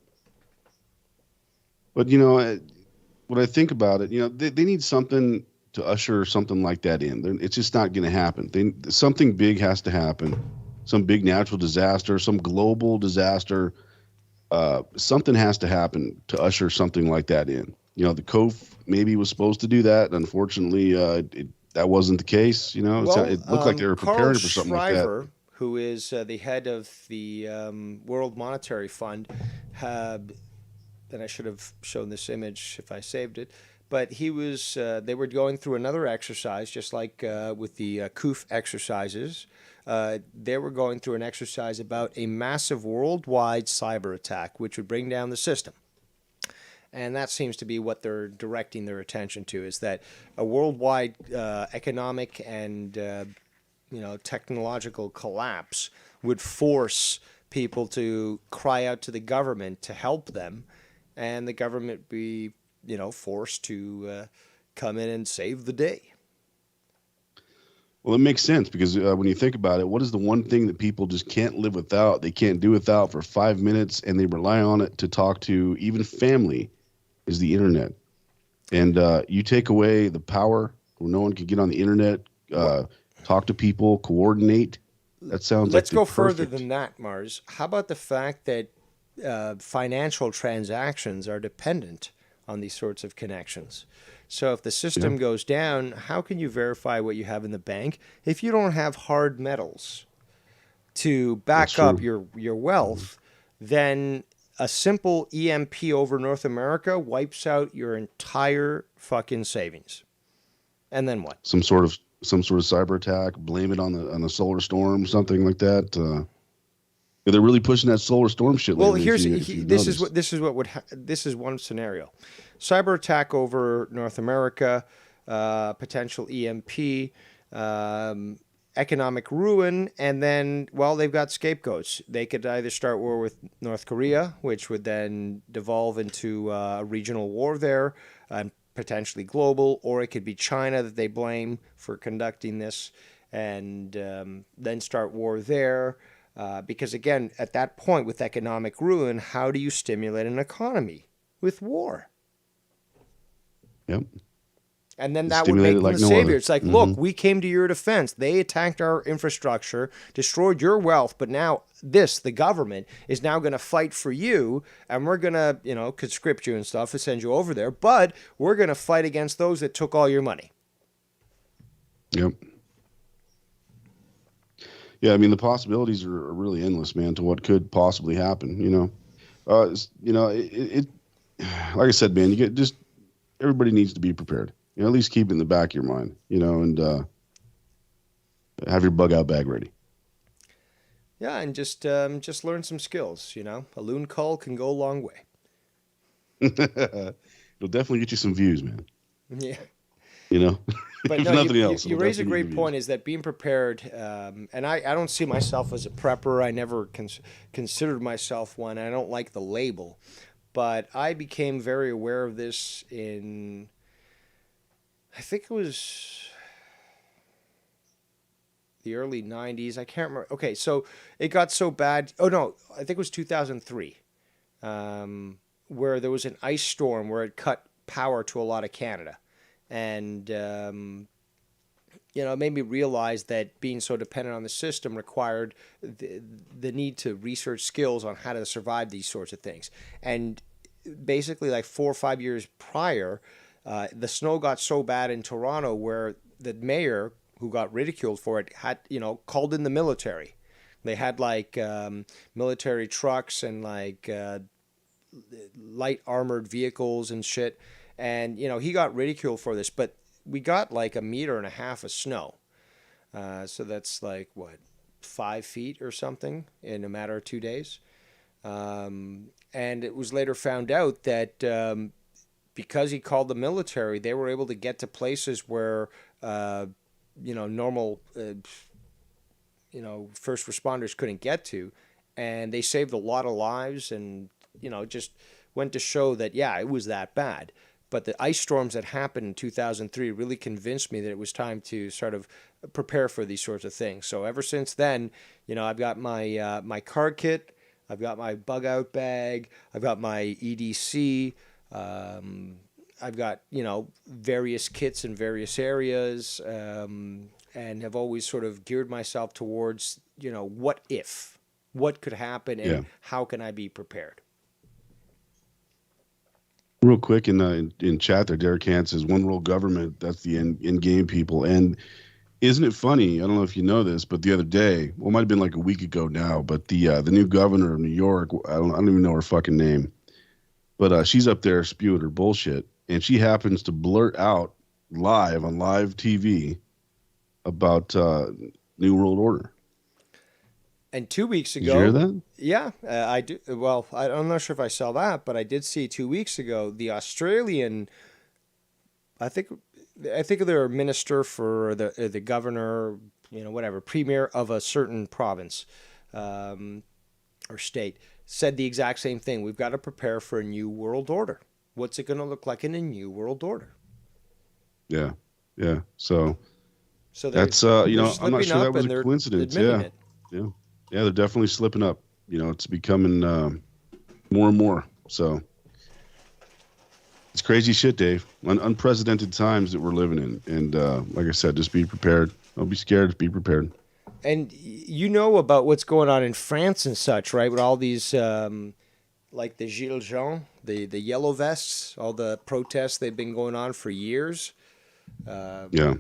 But, when I think about it, they need something to usher something like that in. It's just not going to happen. Something big has to happen. Some big natural disaster, some global disaster. Something has to happen to usher something like that in. The Cove maybe was supposed to do that. Unfortunately, that wasn't the case. It looked like they were preparing for something like that. Who is the head of the World Monetary Fund, and I should have shown this image if I saved it, but he was. They were going through another exercise, just like with the COOF exercises. They were going through an exercise about a massive worldwide cyber attack, which would bring down the system. And that seems to be what they're directing their attention to, is that a worldwide economic and technological collapse would force people to cry out to the government to help them, and the government be forced to come in and save the day. Well, it makes sense because when you think about it, what is the one thing that people just can't live without? They can't do without for 5 minutes, and they rely on it to talk to even family, is the internet. And you take away the power where no one can get on the internet, talk to people, coordinate. That sounds Let's like go further than that, Mars. How about the fact that financial transactions are dependent on these sorts of connections? So if the system goes down, how can you verify what you have in the bank if you don't have hard metals to back up your wealth? Then a simple EMP over North America wipes out your entire fucking savings. And then what? Some sort of cyber attack, blame it on the solar storm, something like that. They're really pushing that solar storm shit. Well, this is one scenario. Cyber attack over North America. potential EMP, economic ruin, and then, well, they've got scapegoats. They could either start war with North Korea, which would then devolve into a regional war there, and potentially global, or it could be China that they blame for conducting this, and then start war there. Because again, at that point, with economic ruin, how do you stimulate an economy? With war. Yep. And then that would make them the savior. It's like, Mm-hmm. look, we came to your defense. They attacked our infrastructure, destroyed your wealth, but now the government, is now going to fight for you, and we're going to, conscript you and stuff and send you over there, but we're going to fight against those that took all your money. Yep. Yeah, I mean, the possibilities are really endless, man, to what could possibly happen, like I said, man, everybody needs to be prepared. At least keep it in the back of your mind, and have your bug out bag ready. Yeah, and just learn some skills, A loon call can go a long way. It'll definitely get you some views, man. Yeah. But if no, nothing else, you raise a great point, is that being prepared, and I don't see myself as a prepper. I never considered myself one. I don't like the label. But I became very aware of this in, I think it was the early 90s. I can't remember. Okay, so it got so bad. Oh, no, I think it was 2003, where there was an ice storm where it cut power to a lot of Canada. And, it made me realize that being so dependent on the system required the need to research skills on how to survive these sorts of things. And basically, like 4 or 5 years prior, the snow got so bad in Toronto where the mayor, who got ridiculed for it, had, called in the military. They had like military trucks and like light armored vehicles and shit. And, he got ridiculed for this, but we got like 1.5 meters of snow. So that's like, 5 feet or something in a matter of 2 days. And it was later found out that because he called the military, they were able to get to places where, normal, first responders couldn't get to. And they saved a lot of lives, and, just went to show that, yeah, it was that bad. But the ice storms that happened in 2003 really convinced me that it was time to sort of prepare for these sorts of things. So ever since then, I've got my my car kit, I've got my bug out bag, I've got my EDC, I've got various kits in various areas, and have always sort of geared myself towards what could happen, and how can I be prepared. Real quick in chat there, Derek Hand says, one world government, that's the end game, people. And isn't it funny? I don't know if you know this, but the other day, well, it might have been like a week ago now, but the new governor of New York, I don't even know her fucking name, but she's up there spewing her bullshit, and she happens to blurt out live on live TV about New World Order. And 2 weeks ago, did you hear that? Yeah, I do. Well, I'm not sure if I saw that, but I did see 2 weeks ago the Australian. I think they're minister for the governor, whatever, premier of a certain province, or state, said the exact same thing. We've got to prepare for a new world order. What's it going to look like in a new world order? Yeah. So that's I'm not sure that was a coincidence. Yeah, they're definitely slipping up. It's becoming more and more. So it's crazy shit, Dave. Unprecedented times that we're living in. And like I said, just be prepared. Don't be scared. Just be prepared. And about what's going on in France and such, right? With all these, like the Gilets jaunes, the yellow vests, all the protests they've been going on for years. Yeah.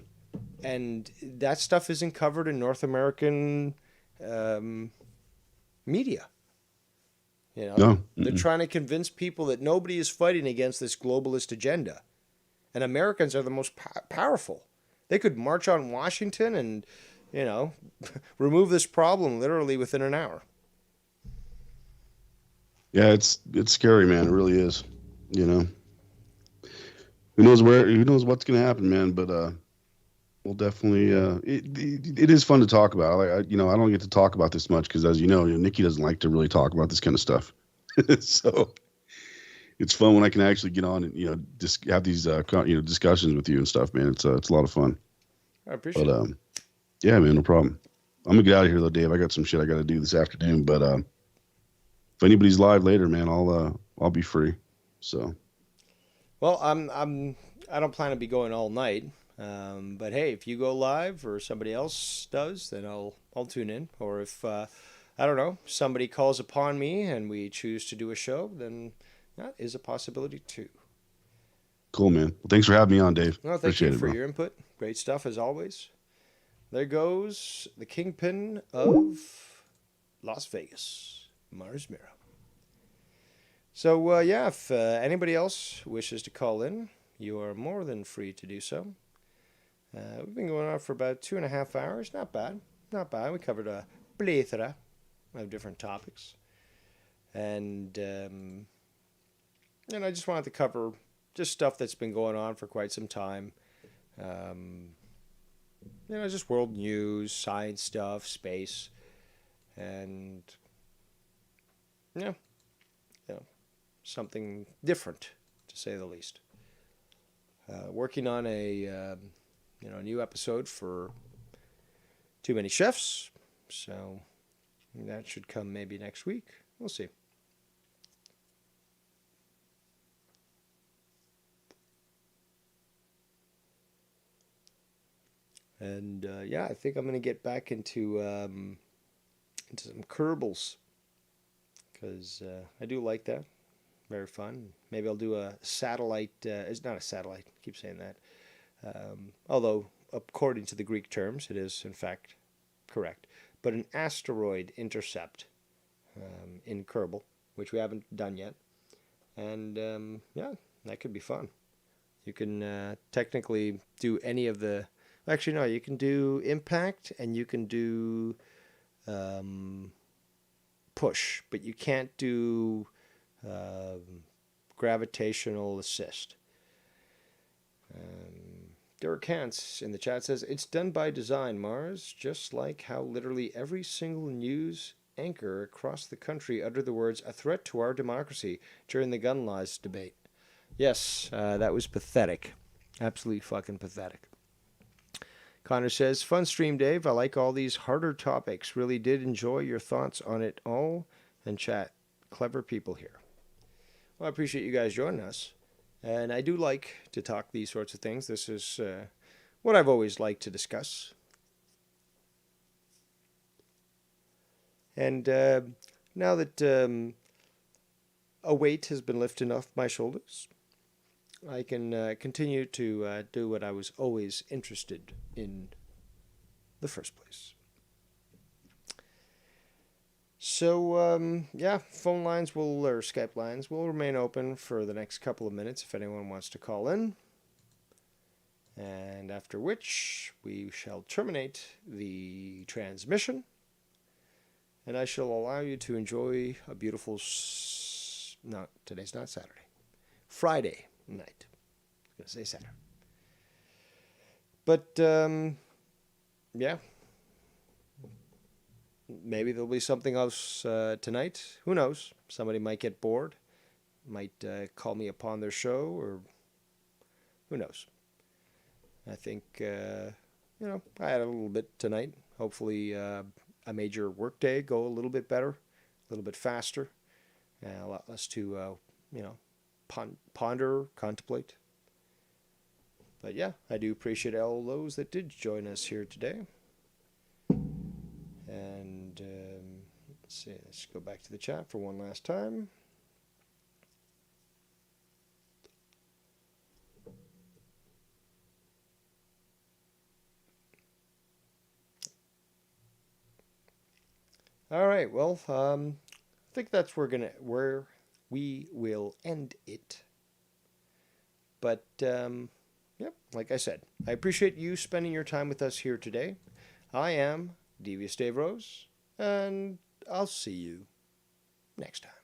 And that stuff isn't covered in North American media. No. They're trying to convince people that nobody is fighting against this globalist agenda, and Americans are the most powerful. They could march on Washington and remove this problem literally within an hour. Yeah, it's scary, man. It really is. Who knows where? Who knows what's gonna happen, man? But we'll definitely. It is fun to talk about. I don't get to talk about this much because, as Nikki doesn't like to really talk about this kind of stuff. So it's fun when I can actually get on and just have these discussions with you and stuff, man. It's a lot of fun. I appreciate But it. yeah, man, no problem. I'm gonna get out of here though, Dave. I got some shit I got to do this afternoon. But if anybody's live later, man, I'll be free. So Well, I don't plan to be going all night. But hey, if you go live or somebody else does, then I'll tune in. Or if I don't know, somebody calls upon me and we choose to do a show, then that is a possibility too. cool, man. Well, thanks for having me on, Dave. Well, thank Appreciate you it, for bro. your input. Great stuff as always. There goes the kingpin of Las Vegas, Mars Mira. So yeah, if anybody else wishes to call in, you are more than free to do so. We've been going on for about 2.5 hours. Not bad. Not bad. We covered a plethora of different topics. And I just wanted to cover just stuff that's been going on for quite some time. Just world news, science stuff, space, and yeah, something different, to say the least. Working on a new episode for Too Many Chefs, so that should come maybe next week. We'll see. And I think I'm gonna get back into some Kerbals because I do like that. Very fun. Maybe I'll do a satellite. It's not a satellite. I keep saying that. Although, according to the Greek terms, it is in fact correct. But an asteroid intercept in Kerbal, which we haven't done yet, and that could be fun. You can technically do any of the. Actually, no. You can do impact and you can do push, but you can't do gravitational assist. Derek Hance in the chat says, it's done by design, Mars, just like how literally every single news anchor across the country uttered the words, a threat to our democracy, during the gun laws debate. Yes, that was pathetic. Absolutely fucking pathetic. Connor says, fun stream, Dave. I like all these harder topics. Really did enjoy your thoughts on it all and chat. Clever people here. Well, I appreciate you guys joining us. And I do like to talk these sorts of things. This is what I've always liked to discuss. And now that a weight has been lifted off my shoulders, I can continue to do what I was always interested in the first place. So, phone lines or Skype lines will remain open for the next couple of minutes if anyone wants to call in. And after which, we shall terminate the transmission. And I shall allow you to enjoy a beautiful, no, today's not Saturday, Friday night. I was going to say Saturday. But, maybe there'll be something else tonight. Who knows? Somebody might get bored, might call me upon their show, or who knows? I think, I had a little bit tonight. Hopefully, I made your workday go a little bit better, a little bit faster, a lot less to, ponder, contemplate. But yeah, I do appreciate all those that did join us here today. And let's see, let's go back to the chat for one last time. All right, well, I think that's where we will end it. But like I said, I appreciate you spending your time with us here today. I am Devious Dave Rose, and I'll see you next time.